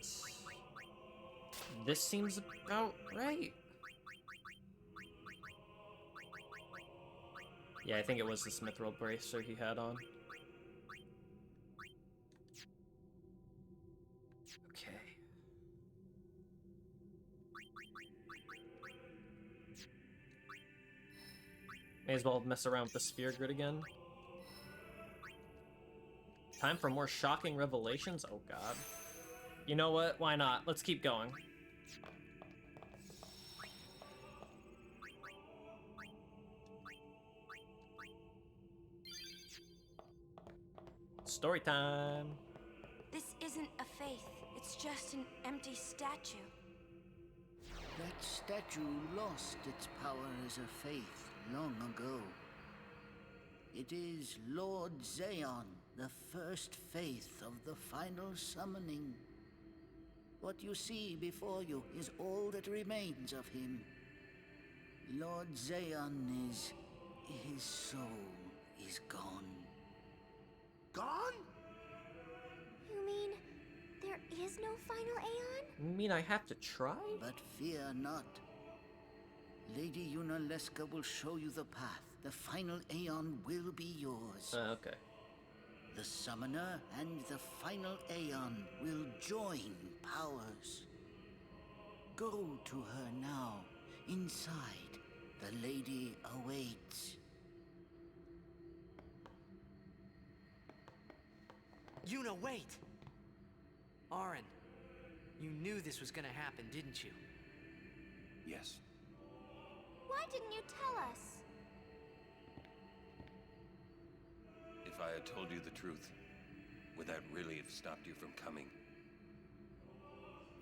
this seems about right. Yeah, I think it was the Mithril bracer he had on. Okay. May as well mess around with the sphere grid again. Time for more shocking revelations? Oh god. You know what? Why not? Let's keep going. Story time. This isn't a faith. It's just an empty statue. That statue lost its power as a faith long ago. It is Lord Zayon, the first faith of the final summoning. What you see before you is all that remains of him. Lord Zayon is... his soul is gone. Gone? You mean there is no final Aeon? You mean I have to try? But fear not. Lady Yunalesca will show you the path. The final Aeon will be yours. Okay. The Summoner and the final Aeon will join powers. Go to her now. Inside, the lady awaits. Yuna, wait! Auron, you knew this was gonna happen, didn't you? Yes. Why didn't you tell us? If I had told you the truth, would that really have stopped you from coming?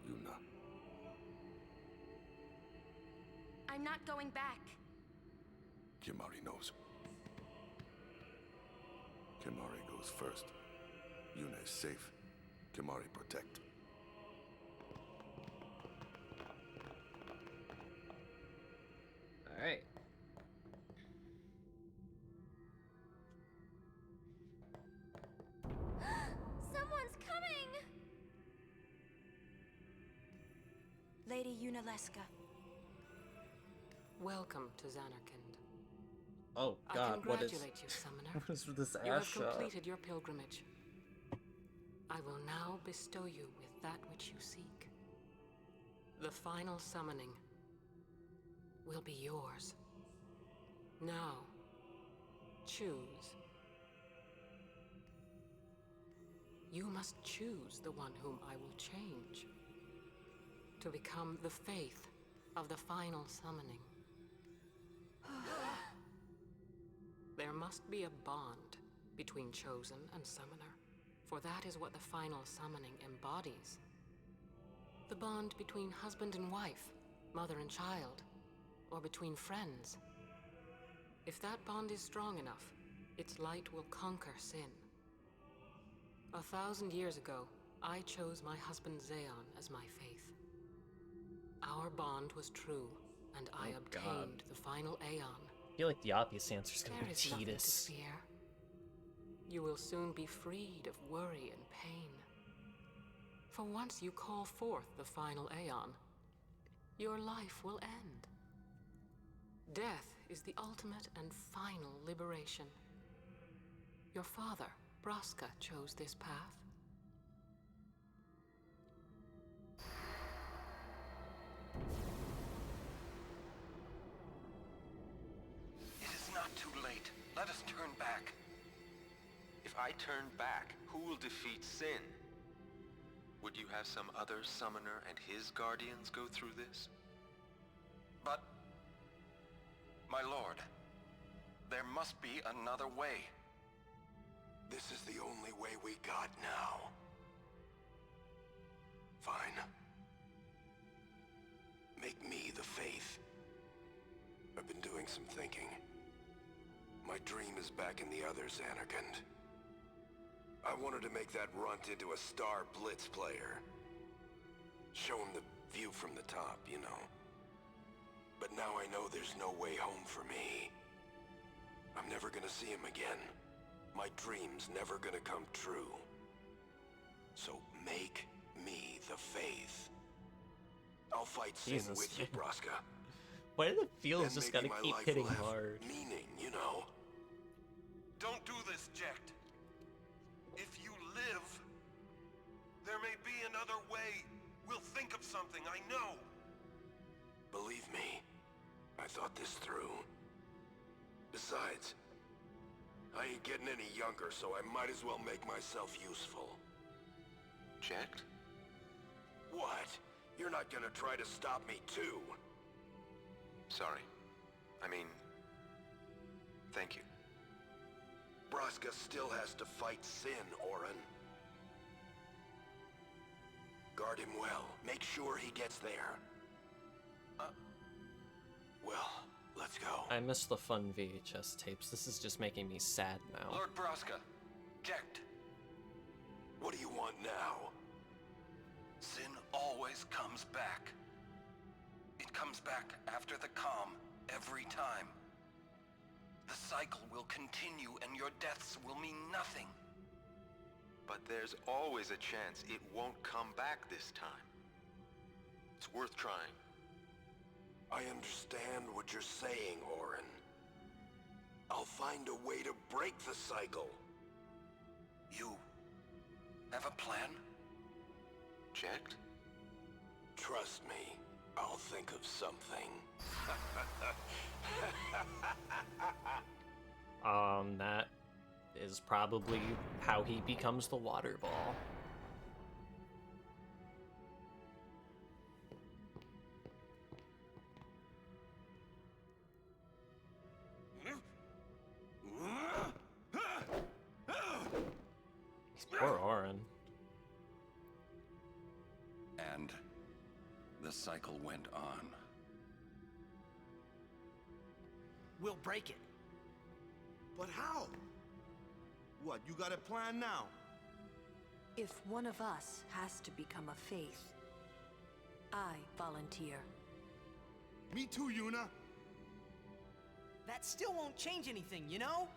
Yuna. I'm not going back. Kimahri knows. Kimahri goes first. Yuna is safe. Kimahri protect. Alright. Someone's coming! Lady Yunalesca. Welcome to Zanarkand. Oh god, I what is... congratulate you, Summoner. What is this You have ass shot? completed your pilgrimage. I will now bestow you with that which you seek. The final summoning will be yours. Now, choose. You must choose the one whom I will change to become the faith of the final summoning. There must be a bond between Chosen and Summoner, for that is what the final summoning embodies. The bond between husband and wife, mother and child, or between friends. If that bond is strong enough, its light will conquer sin. 1,000 years ago, I chose my husband Zeon as my faith. Our bond was true, and I obtained the final Aeon. I feel like the obvious answer is going to There be is nothing to Tidus. fear. You will soon be freed of worry and pain. For once you call forth the final Aeon, your life will end. Death is the ultimate and final liberation. Your father, Braska, chose this path. It is not too late. Let us turn back. If I turn back, who will defeat Sin? Would you have some other summoner and his guardians go through this? But, my lord, there must be another way. This is the only way we got now. Fine. Make me the Faith. I've been doing some thinking. My dream is back in the other Zanarkand. I wanted to make that runt into a star Blitz player. Show him the view from the top, you know. But now I know there's no way home for me. I'm never gonna see him again. My dream's never gonna come true. So make me the Faith. I'll fight Sin Jesus. with you, Braska. Why do the feels Then just maybe gotta my keep life hitting will have hard? meaning, you know. Don't do this, Jecht. If you live, there may be another way. We'll think of something, I know. Believe me, I thought this through. Besides, I ain't getting any younger, so I might as well make myself useful. Jecht? What? You're not gonna try to stop me too? Sorry. I mean, thank you. Braska still has to fight Sin, Orin. Guard him well. Make sure he gets there. Well, let's go. I miss the fun VHS tapes. This is just making me sad now. Lord Braska, Jecht. What do you want now? Sin always comes back. It comes back after the calm, every time. The cycle will continue and your deaths will mean nothing. But there's always a chance it won't come back this time. It's worth trying. I understand what you're saying, Orin. I'll find a way to break the cycle. You have a plan? Jecht? Trust me, I'll think of something. That is probably how he becomes the water ball. Poor Orin. And the cycle went on. We'll break it. But how? What, you got a plan now? If one of us has to become a faith, I volunteer. Me too, Yuna. That still won't change anything, you know?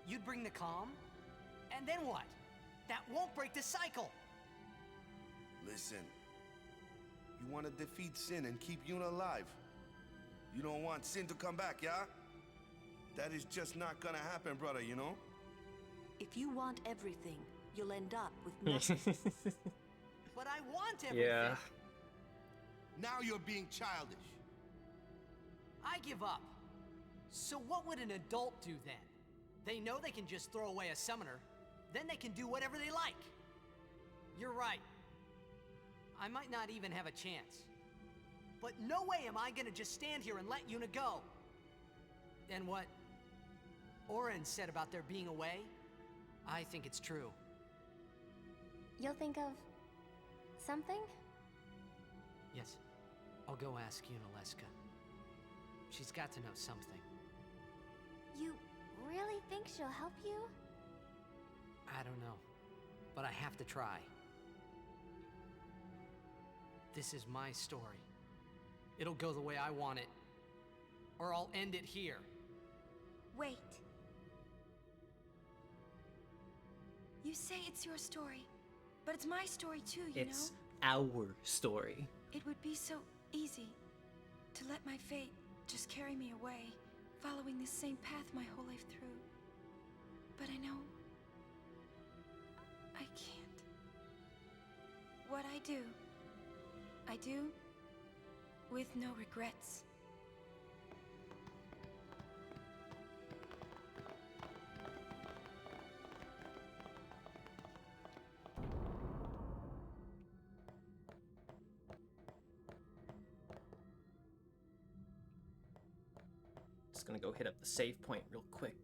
You'd bring the calm, and then what? That won't break the cycle! Listen. You want to defeat Sin and keep Yuna alive. You don't want Sin to come back, yeah? That is just not gonna happen, brother, you know? If you want everything, you'll end up with nothing. But I want everything! Yeah. Now you're being childish. I give up. So what would an adult do then? They know they can just throw away a summoner, then they can do whatever they like. You're right. I might not even have a chance. But no way am I gonna just stand here and let Yuna go. And what Orin said about there being a way, I think it's true. You'll think of something? Yes, I'll go ask Yuna Leska. She's got to know something. You really think she'll help you? I don't know, but I have to try. This is my story. It'll go the way I want it, or I'll end it here. Wait. You say it's your story, but it's my story too, you know? It's our story. It would be so easy to let my fate just carry me away, following this same path my whole life through. But I know I can't. What I do with no regrets. Just gonna go hit up the save point real quick.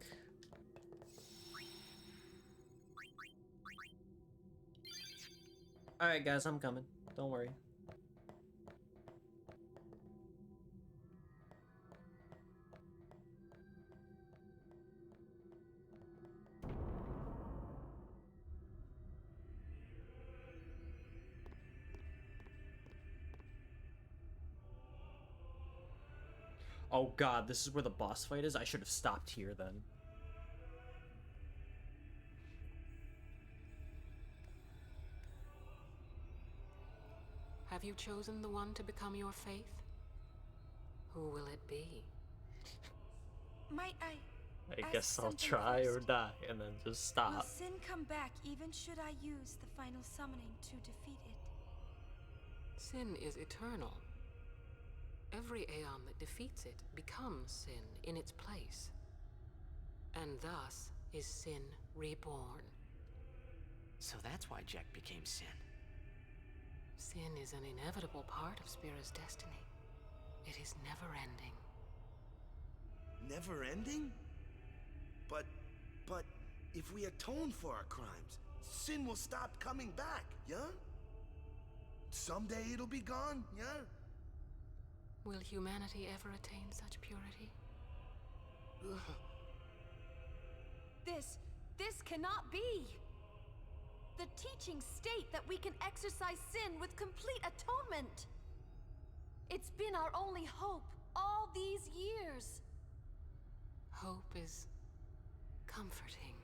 Alright guys, I'm coming. Don't worry. Oh god, this is where the boss fight is? I should have stopped here then. Have you chosen the one to become your faith? Who will it be? Might I I guess I'll something try or first? die and then just Will stop. sin come back even should I use the final summoning to defeat it? Sin is eternal. Every Aeon that defeats it becomes sin in its place. And thus is sin reborn. So that's why Jack became Sin. Sin is an inevitable part of Spira's destiny. It is never-ending. Never ending? But if we atone for our crimes, sin will stop coming back, yeah? Someday it'll be gone, yeah? Will humanity ever attain such purity? This cannot be! The teachings state that we can exercise sin with complete atonement! It's been our only hope all these years! Hope is comforting.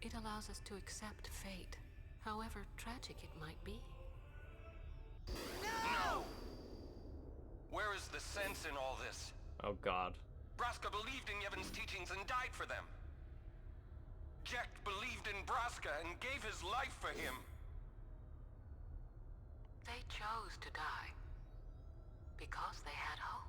It allows us to accept fate, however tragic it might be. No! Where is the sense in all this? Oh god. Braska believed in Yevon's teachings and died for them. Jecht believed in Braska and gave his life for him. They chose to die because they had hope.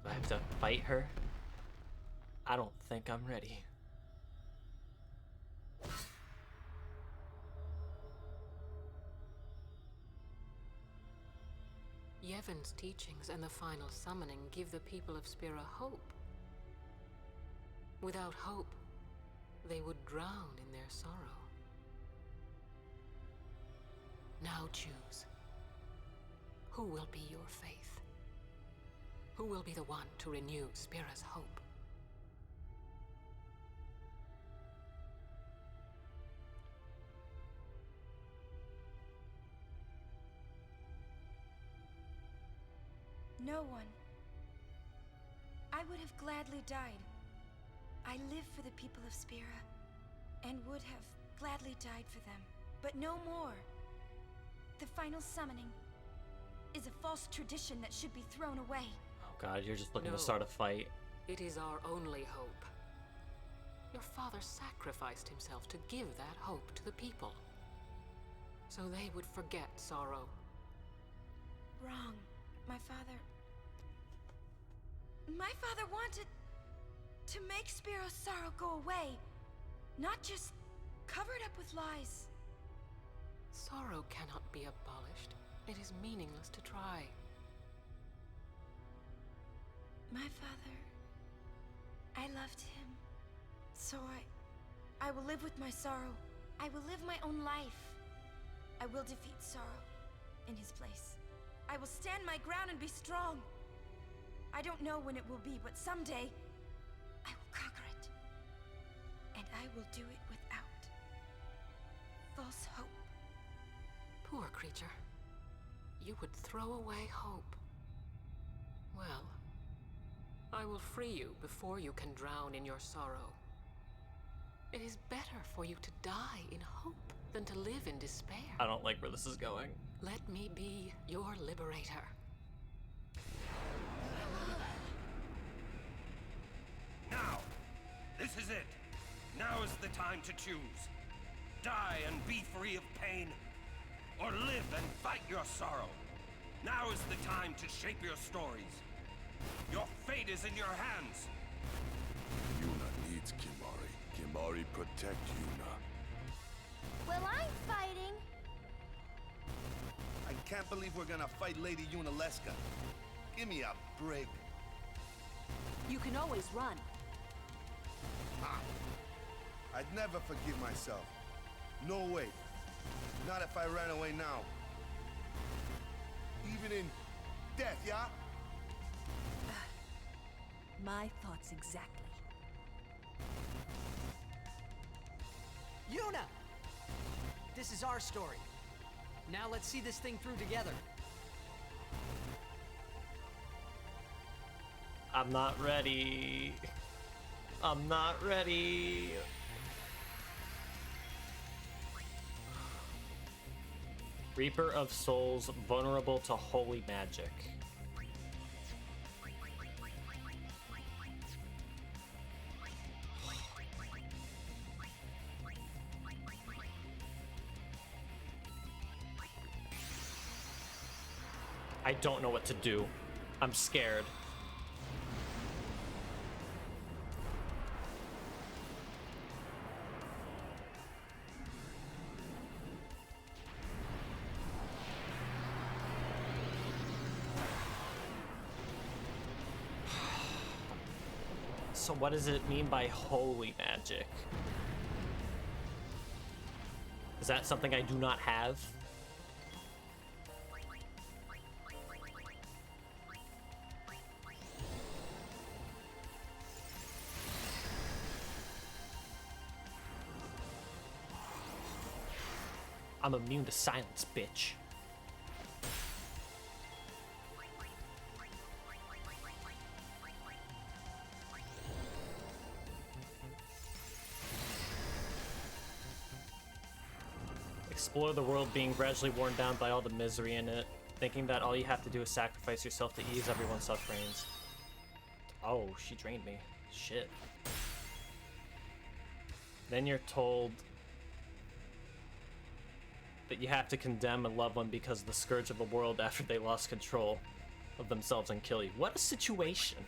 Do I have to fight her? I don't think I'm ready. Yevon's teachings and the final summoning give the people of Spira hope. Without hope, they would drown in their sorrow. Now choose. Who will be your faith? Who will be the one to renew Spira's hope? No one. I would have gladly died. I live for the people of Spira, and would have gladly died for them. But no more. The final summoning is a false tradition that should be thrown away. Oh god, you're just looking No. to start a fight. It is our only hope. Your father sacrificed himself to give that hope to the people, so they would forget sorrow. Wrong. My father wanted to make Spiro's sorrow go away, not just cover it up with lies. Sorrow cannot be abolished. It is meaningless to try. My father, I loved him, so I I will live with my sorrow. I will live my own life. I will defeat sorrow in his place. I will stand my ground and be strong. I don't know when it will be, but someday I will conquer it. And I will do it without false hope. Poor creature. You would throw away hope. Well, I will free you before you can drown in your sorrow. It is better for you to die in hope than to live in despair. I don't like where this is going. Let me be your liberator. Now! This is it! Now is the time to choose. Die and be free of pain, or live and fight your sorrow. Now is the time to shape your stories. Your fate is in your hands. Yuna needs Kimahri. Kimahri protect Yuna. Well, I'm fighting. I can't believe we're gonna fight Lady Yunalesca. Give me a break. You can always run. I'd never forgive myself. No way. Not if I ran away now. Even in death, yeah? My thoughts exactly. Yuna! This is our story. Now let's see this thing through together. I'm not ready. I'm not ready. Reaper of Souls, vulnerable to holy magic. I don't know what to do. I'm scared. So what does it mean by holy magic? Is that something I do not have? I'm immune to silence, bitch. Explore the world being gradually worn down by all the misery in it, thinking that all you have to do is sacrifice yourself to ease everyone's sufferings. Oh, she drained me. Shit. Then you're told that you have to condemn a loved one because of the scourge of the world after they lost control of themselves and kill you. What a situation.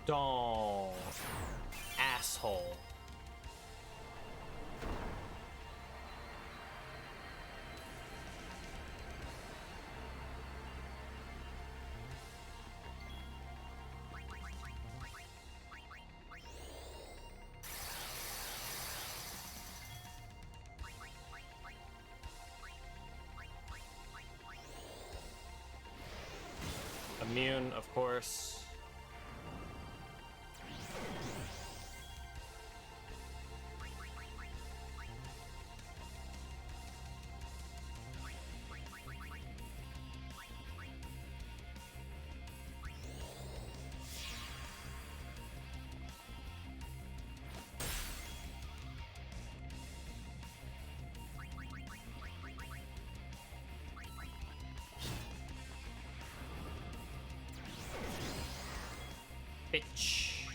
Dong. Asshole. Immune, of course. Bitch.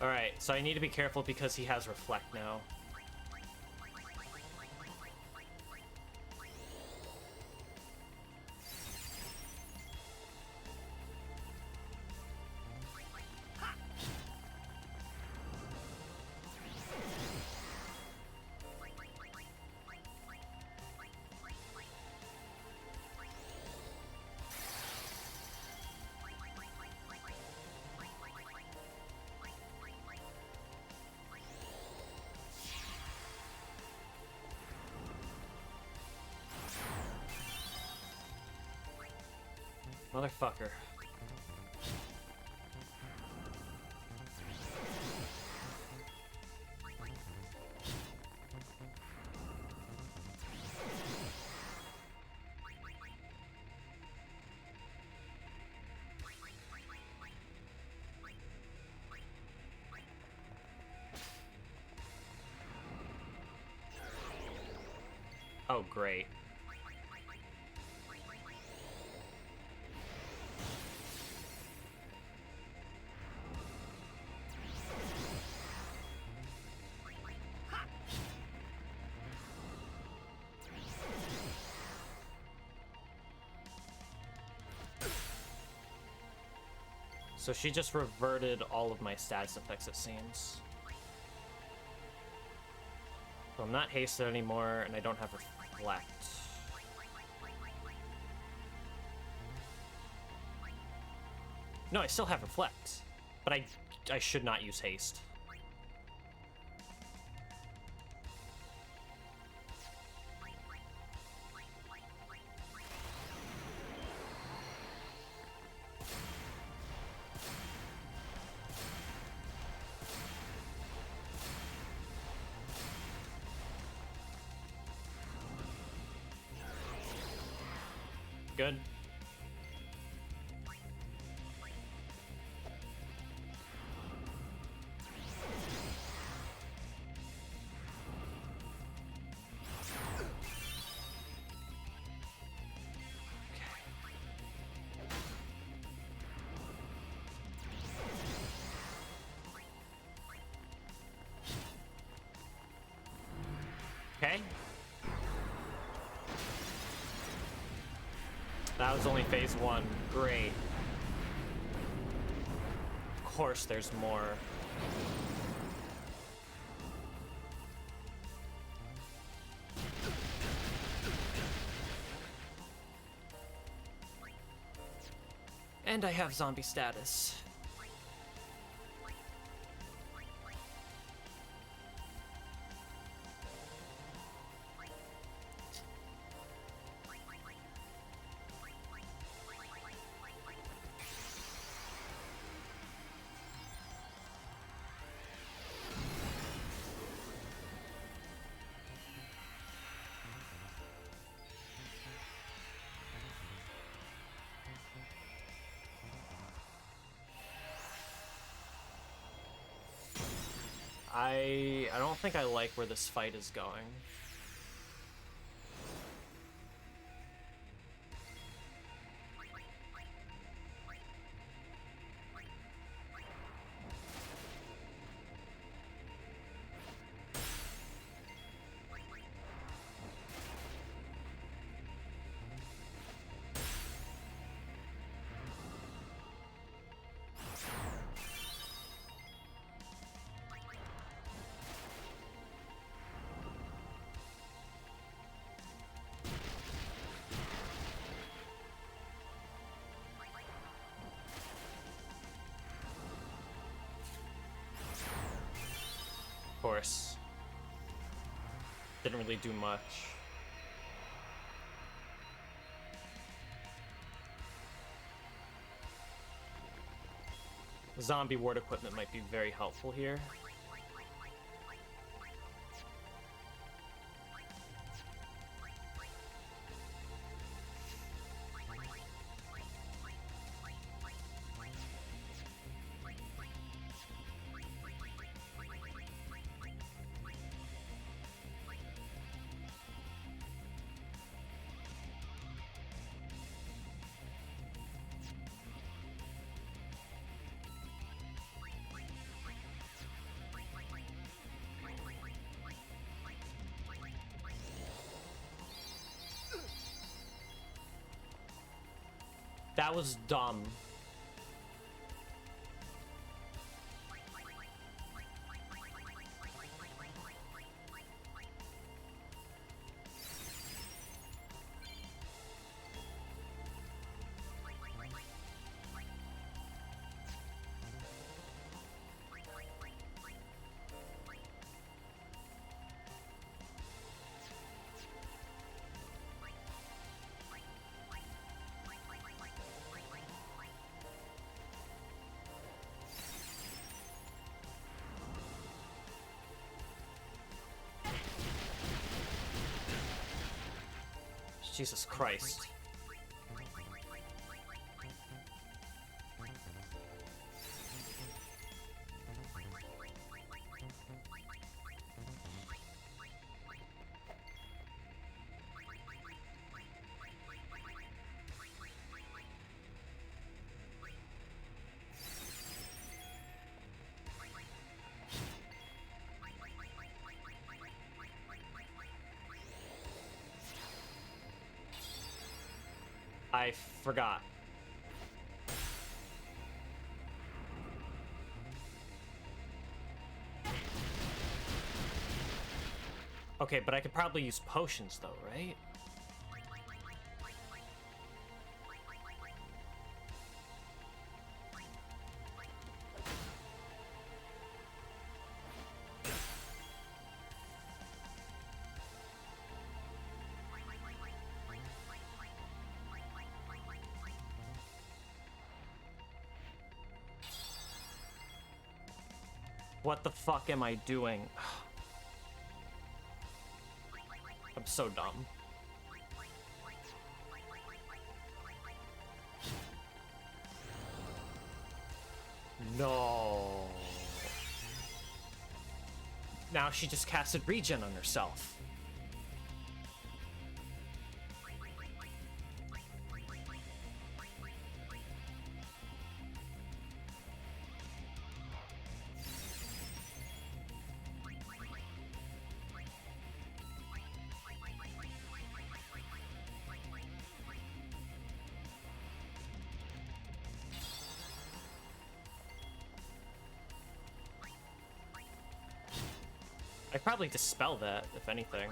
Alright, so I need to be careful because he has Reflect now. Motherfucker. Oh, great. So she just reverted all of my status effects, it seems. So I'm not hasted anymore, and I don't have reflect. No, I still have reflect, but I should not use haste. Good. Okay. That was only phase 1. Great. Of course there's more. And I have zombie status. I don't think I like where this fight is going. Course. Didn't really do much. Zombie ward equipment might be very helpful here. That was dumb. Jesus Christ. I forgot. Okay, but I could probably use potions though, right? What the fuck am I doing? I'm so dumb. No. Now she just casted regen on herself. I'd probably dispel that, if anything.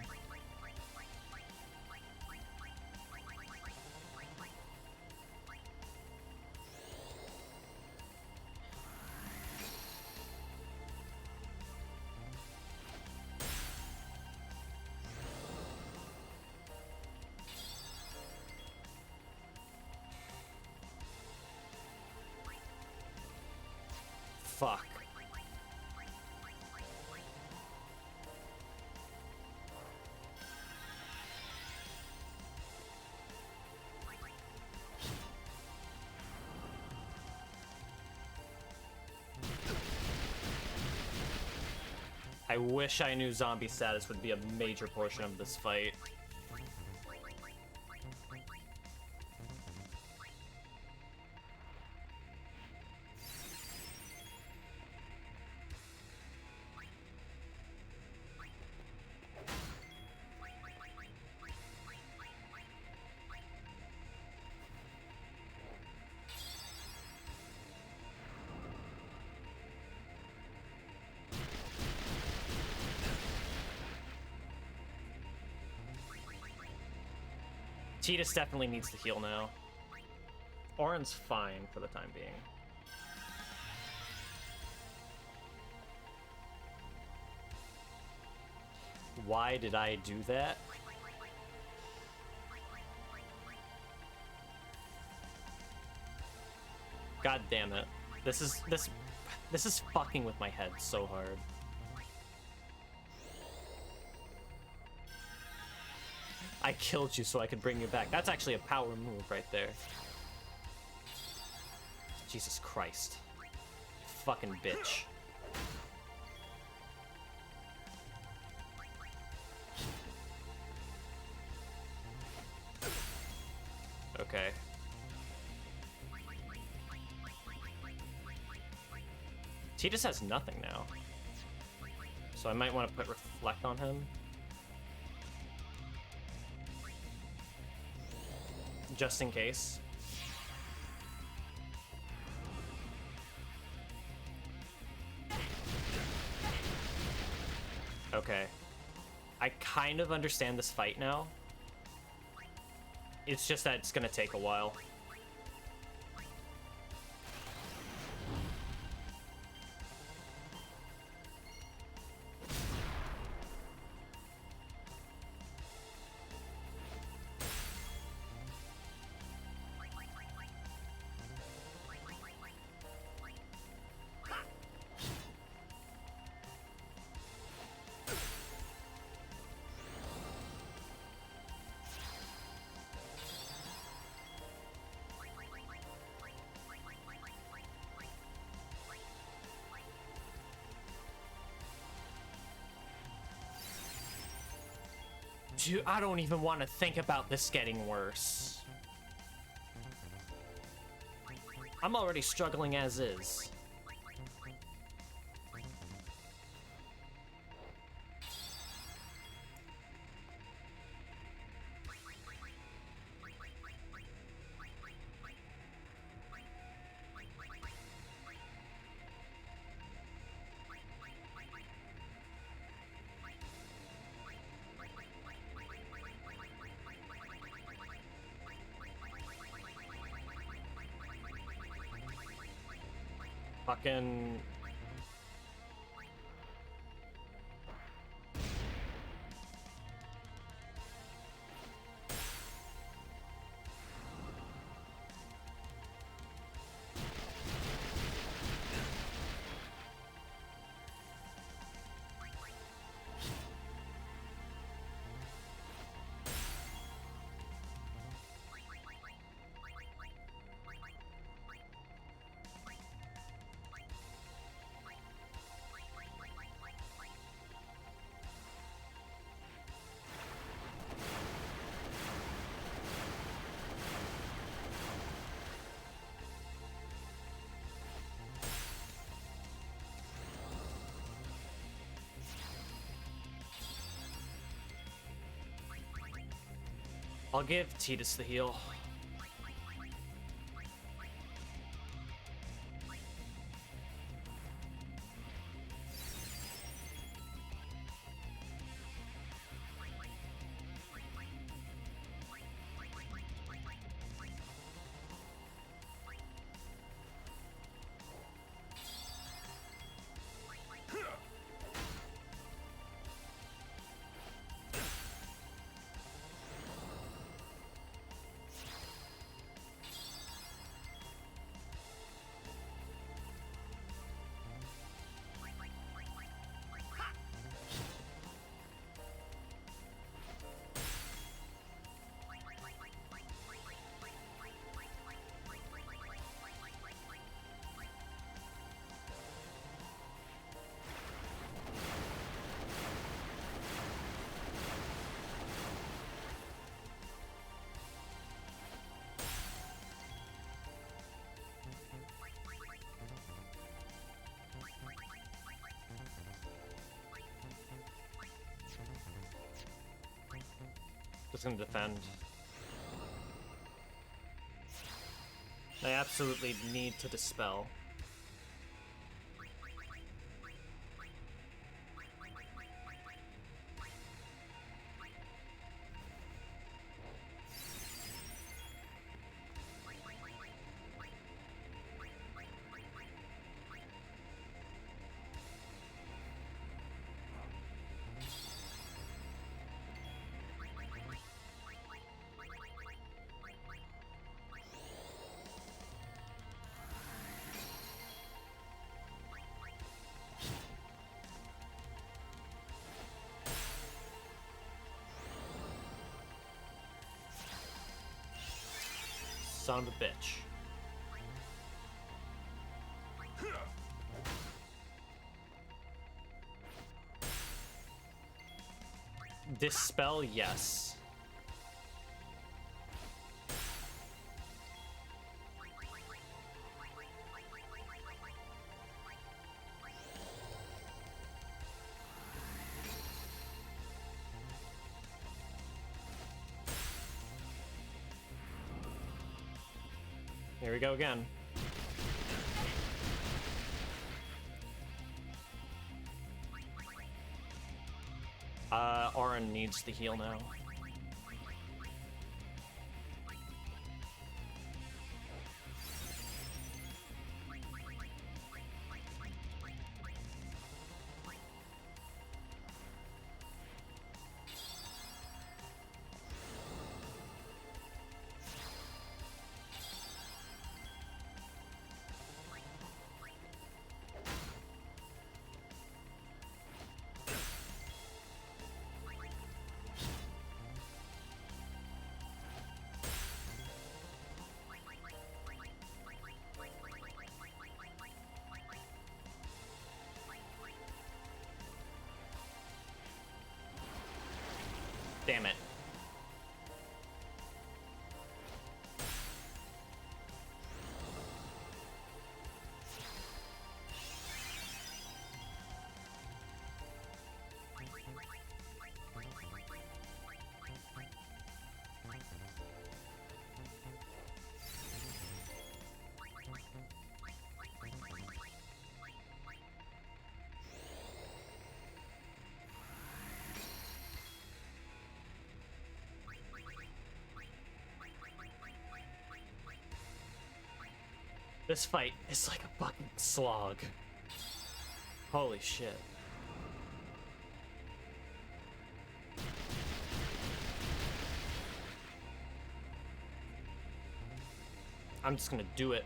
Fuck. I wish I knew zombie status would be a major portion of this fight. Tidus definitely needs to heal now. Auron's fine for the time being. Why did I do that? God damn it. This is fucking with my head so hard. I killed you so I could bring you back. That's actually a power move right there. Jesus Christ. Fucking bitch. Okay. Tidus has nothing now. So I might want to put Reflect on him. Just in case. Okay. I kind of understand this fight now. It's just that it's gonna take a while. Dude, I don't even want to think about this getting worse. I'm already struggling as is. Fucking... I'll give Tidus the heal. Just gonna defend. I absolutely need to dispel. Son of a bitch. Dispel, yes. Here we go again. Auron needs the heal now. This fight is like a fucking slog. Holy shit. I'm just gonna do it.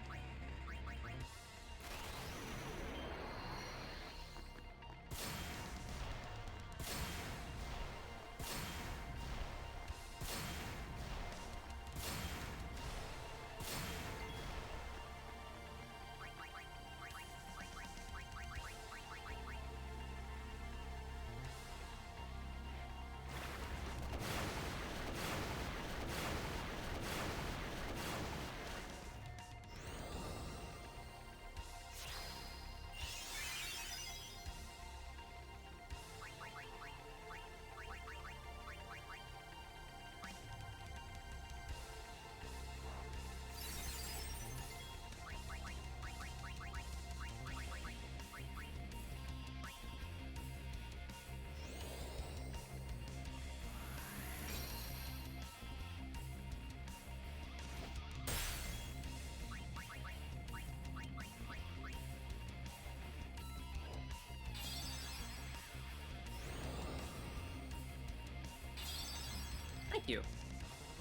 Thank you.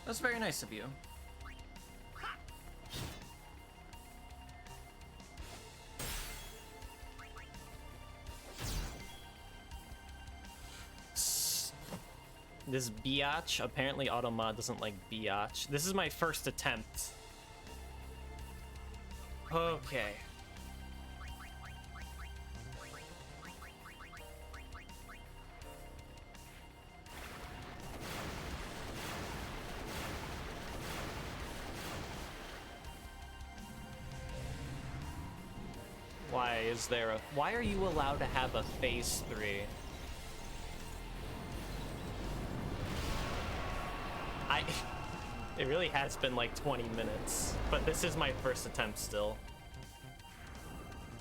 That's very nice of you. This biatch, apparently Automod doesn't like biatch. This is my first attempt. Okay. Why are you allowed to have a phase 3? It really has been like 20 minutes, but this is my first attempt still.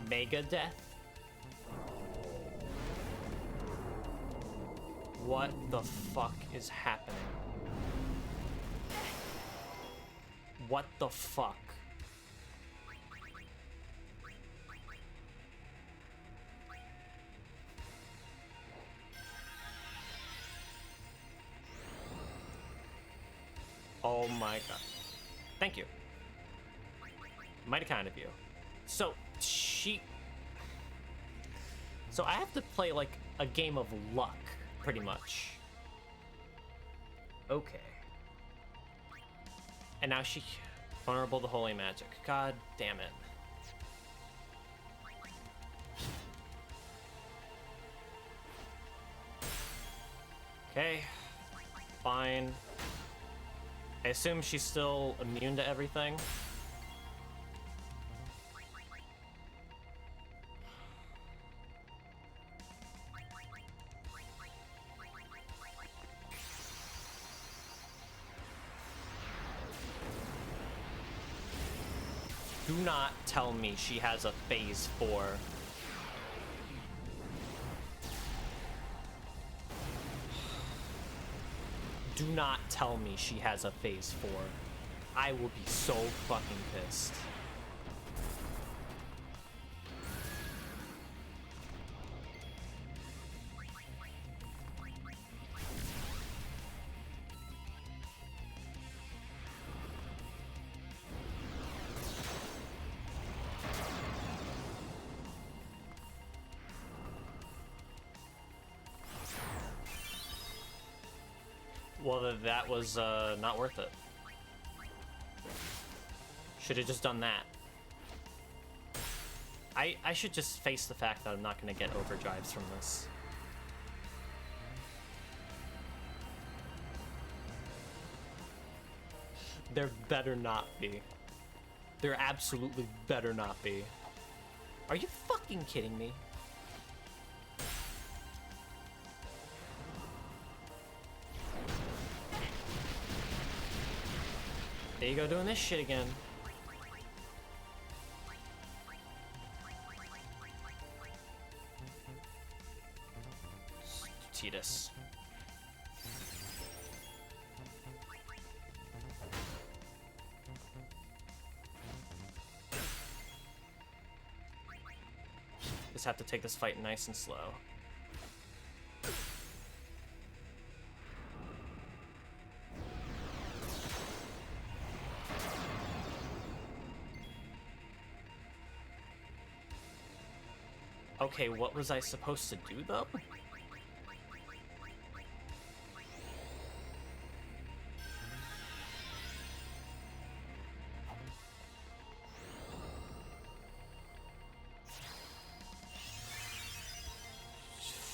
Mega Death? What the fuck is happening? What the fuck? Oh my god. Thank you. Mighty kind of you. So, So I have to play like a game of luck, pretty much. Okay. And now she... Vulnerable to holy magic. God damn it. Okay. Fine. I assume she's still immune to everything. Do not tell me she has a phase 4. Do not tell me she has a phase 4. I will be so fucking pissed. Well, that was not worth it. Should have just done that. I should just face the fact that I'm not going to get overdrives from this. There better not be. There absolutely better not be. Are you fucking kidding me? There you go, doing this shit again. Tidus. Just have to take this fight nice and slow. Okay, what was I supposed to do, though?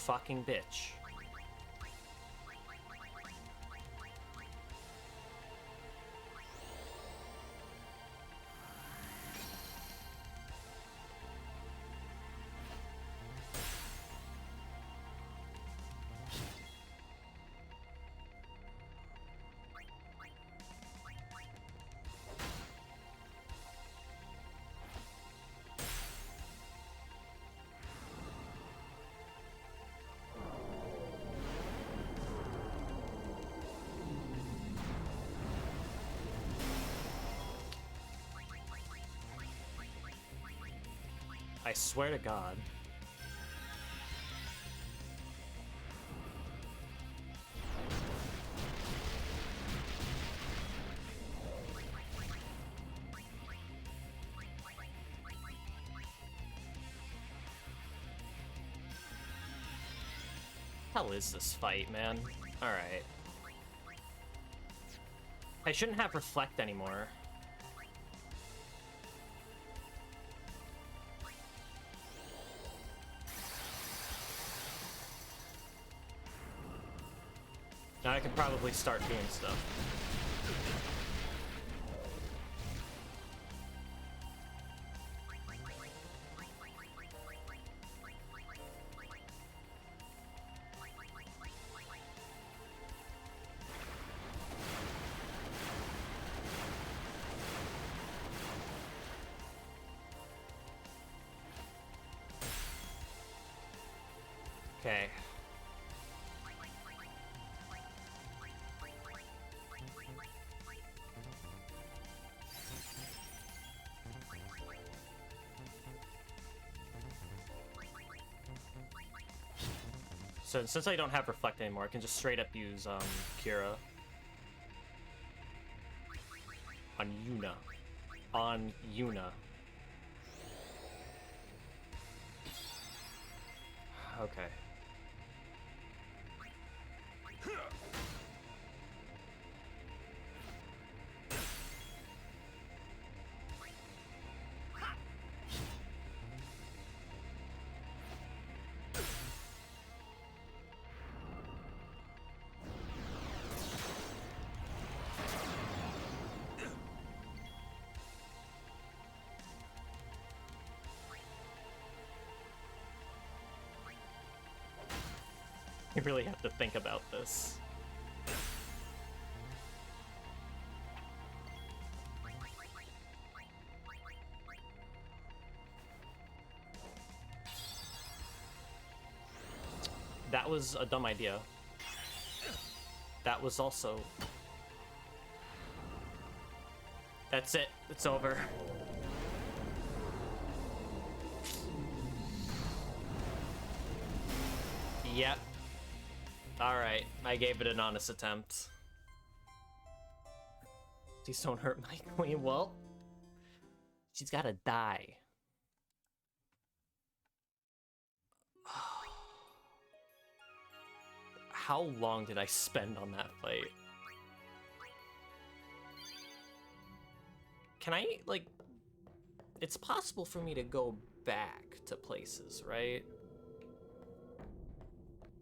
Fucking bitch. I swear to God. Hell is this fight, man? Alright. I shouldn't have Reflect anymore. Now I could probably start doing stuff. Okay. So since I don't have Reflect anymore, I can just straight up use Kira on Yuna. On Yuna. Okay. You really have to think about this. That was a dumb idea. That was also... That's it. It's over. Yep. Alright, I gave it an honest attempt. Please don't hurt my queen. Well, she's gotta die. How long did I spend on that fight? Can I, like... It's possible for me to go back to places, right?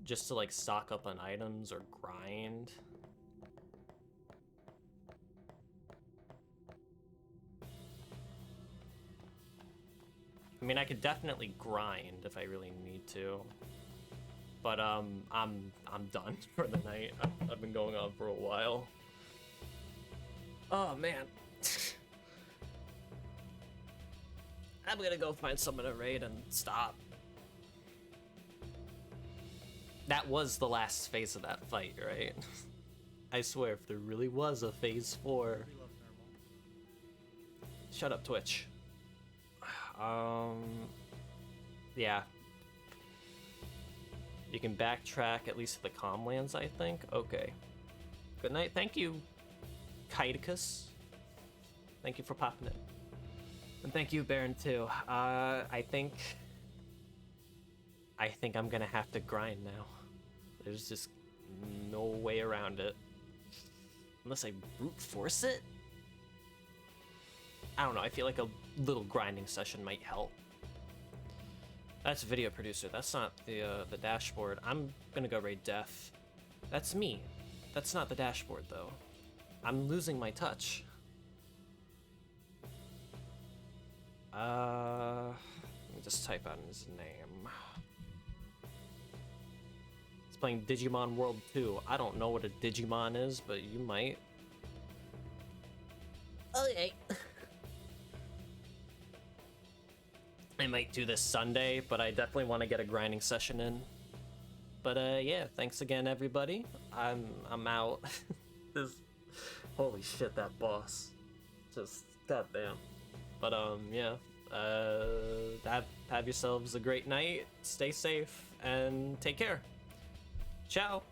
Just to, like, stock up on items or grind. I mean, I could definitely grind if I really need to. But, I'm done for the night. I've been going on for a while. Oh, man. I'm gonna go find someone to raid and stop. That was the last phase of that fight, right? I swear, if there really was a phase 4... Shut up, Twitch. The Yeah. You can backtrack at least to the comm lands, I think. Okay. Good night. Thank you, Kaiticus. Thank you for popping it. And thank you, Baron, too. I think I'm gonna have to grind now. There's just no way around it. Unless I brute force it? I don't know, I feel like a little grinding session might help. That's video producer, that's not the dashboard. I'm gonna go raid Death. That's me. That's not the dashboard, though. I'm losing my touch. Let me just type out his name. He's playing Digimon World 2. I don't know what a Digimon is, but you might. Okay. I might do this Sunday, but I definitely want to get a grinding session in. But yeah, thanks again, everybody. I'm out. This, holy shit, that boss. Just goddamn. But yeah. Have yourselves a great night. Stay safe and take care. Ciao.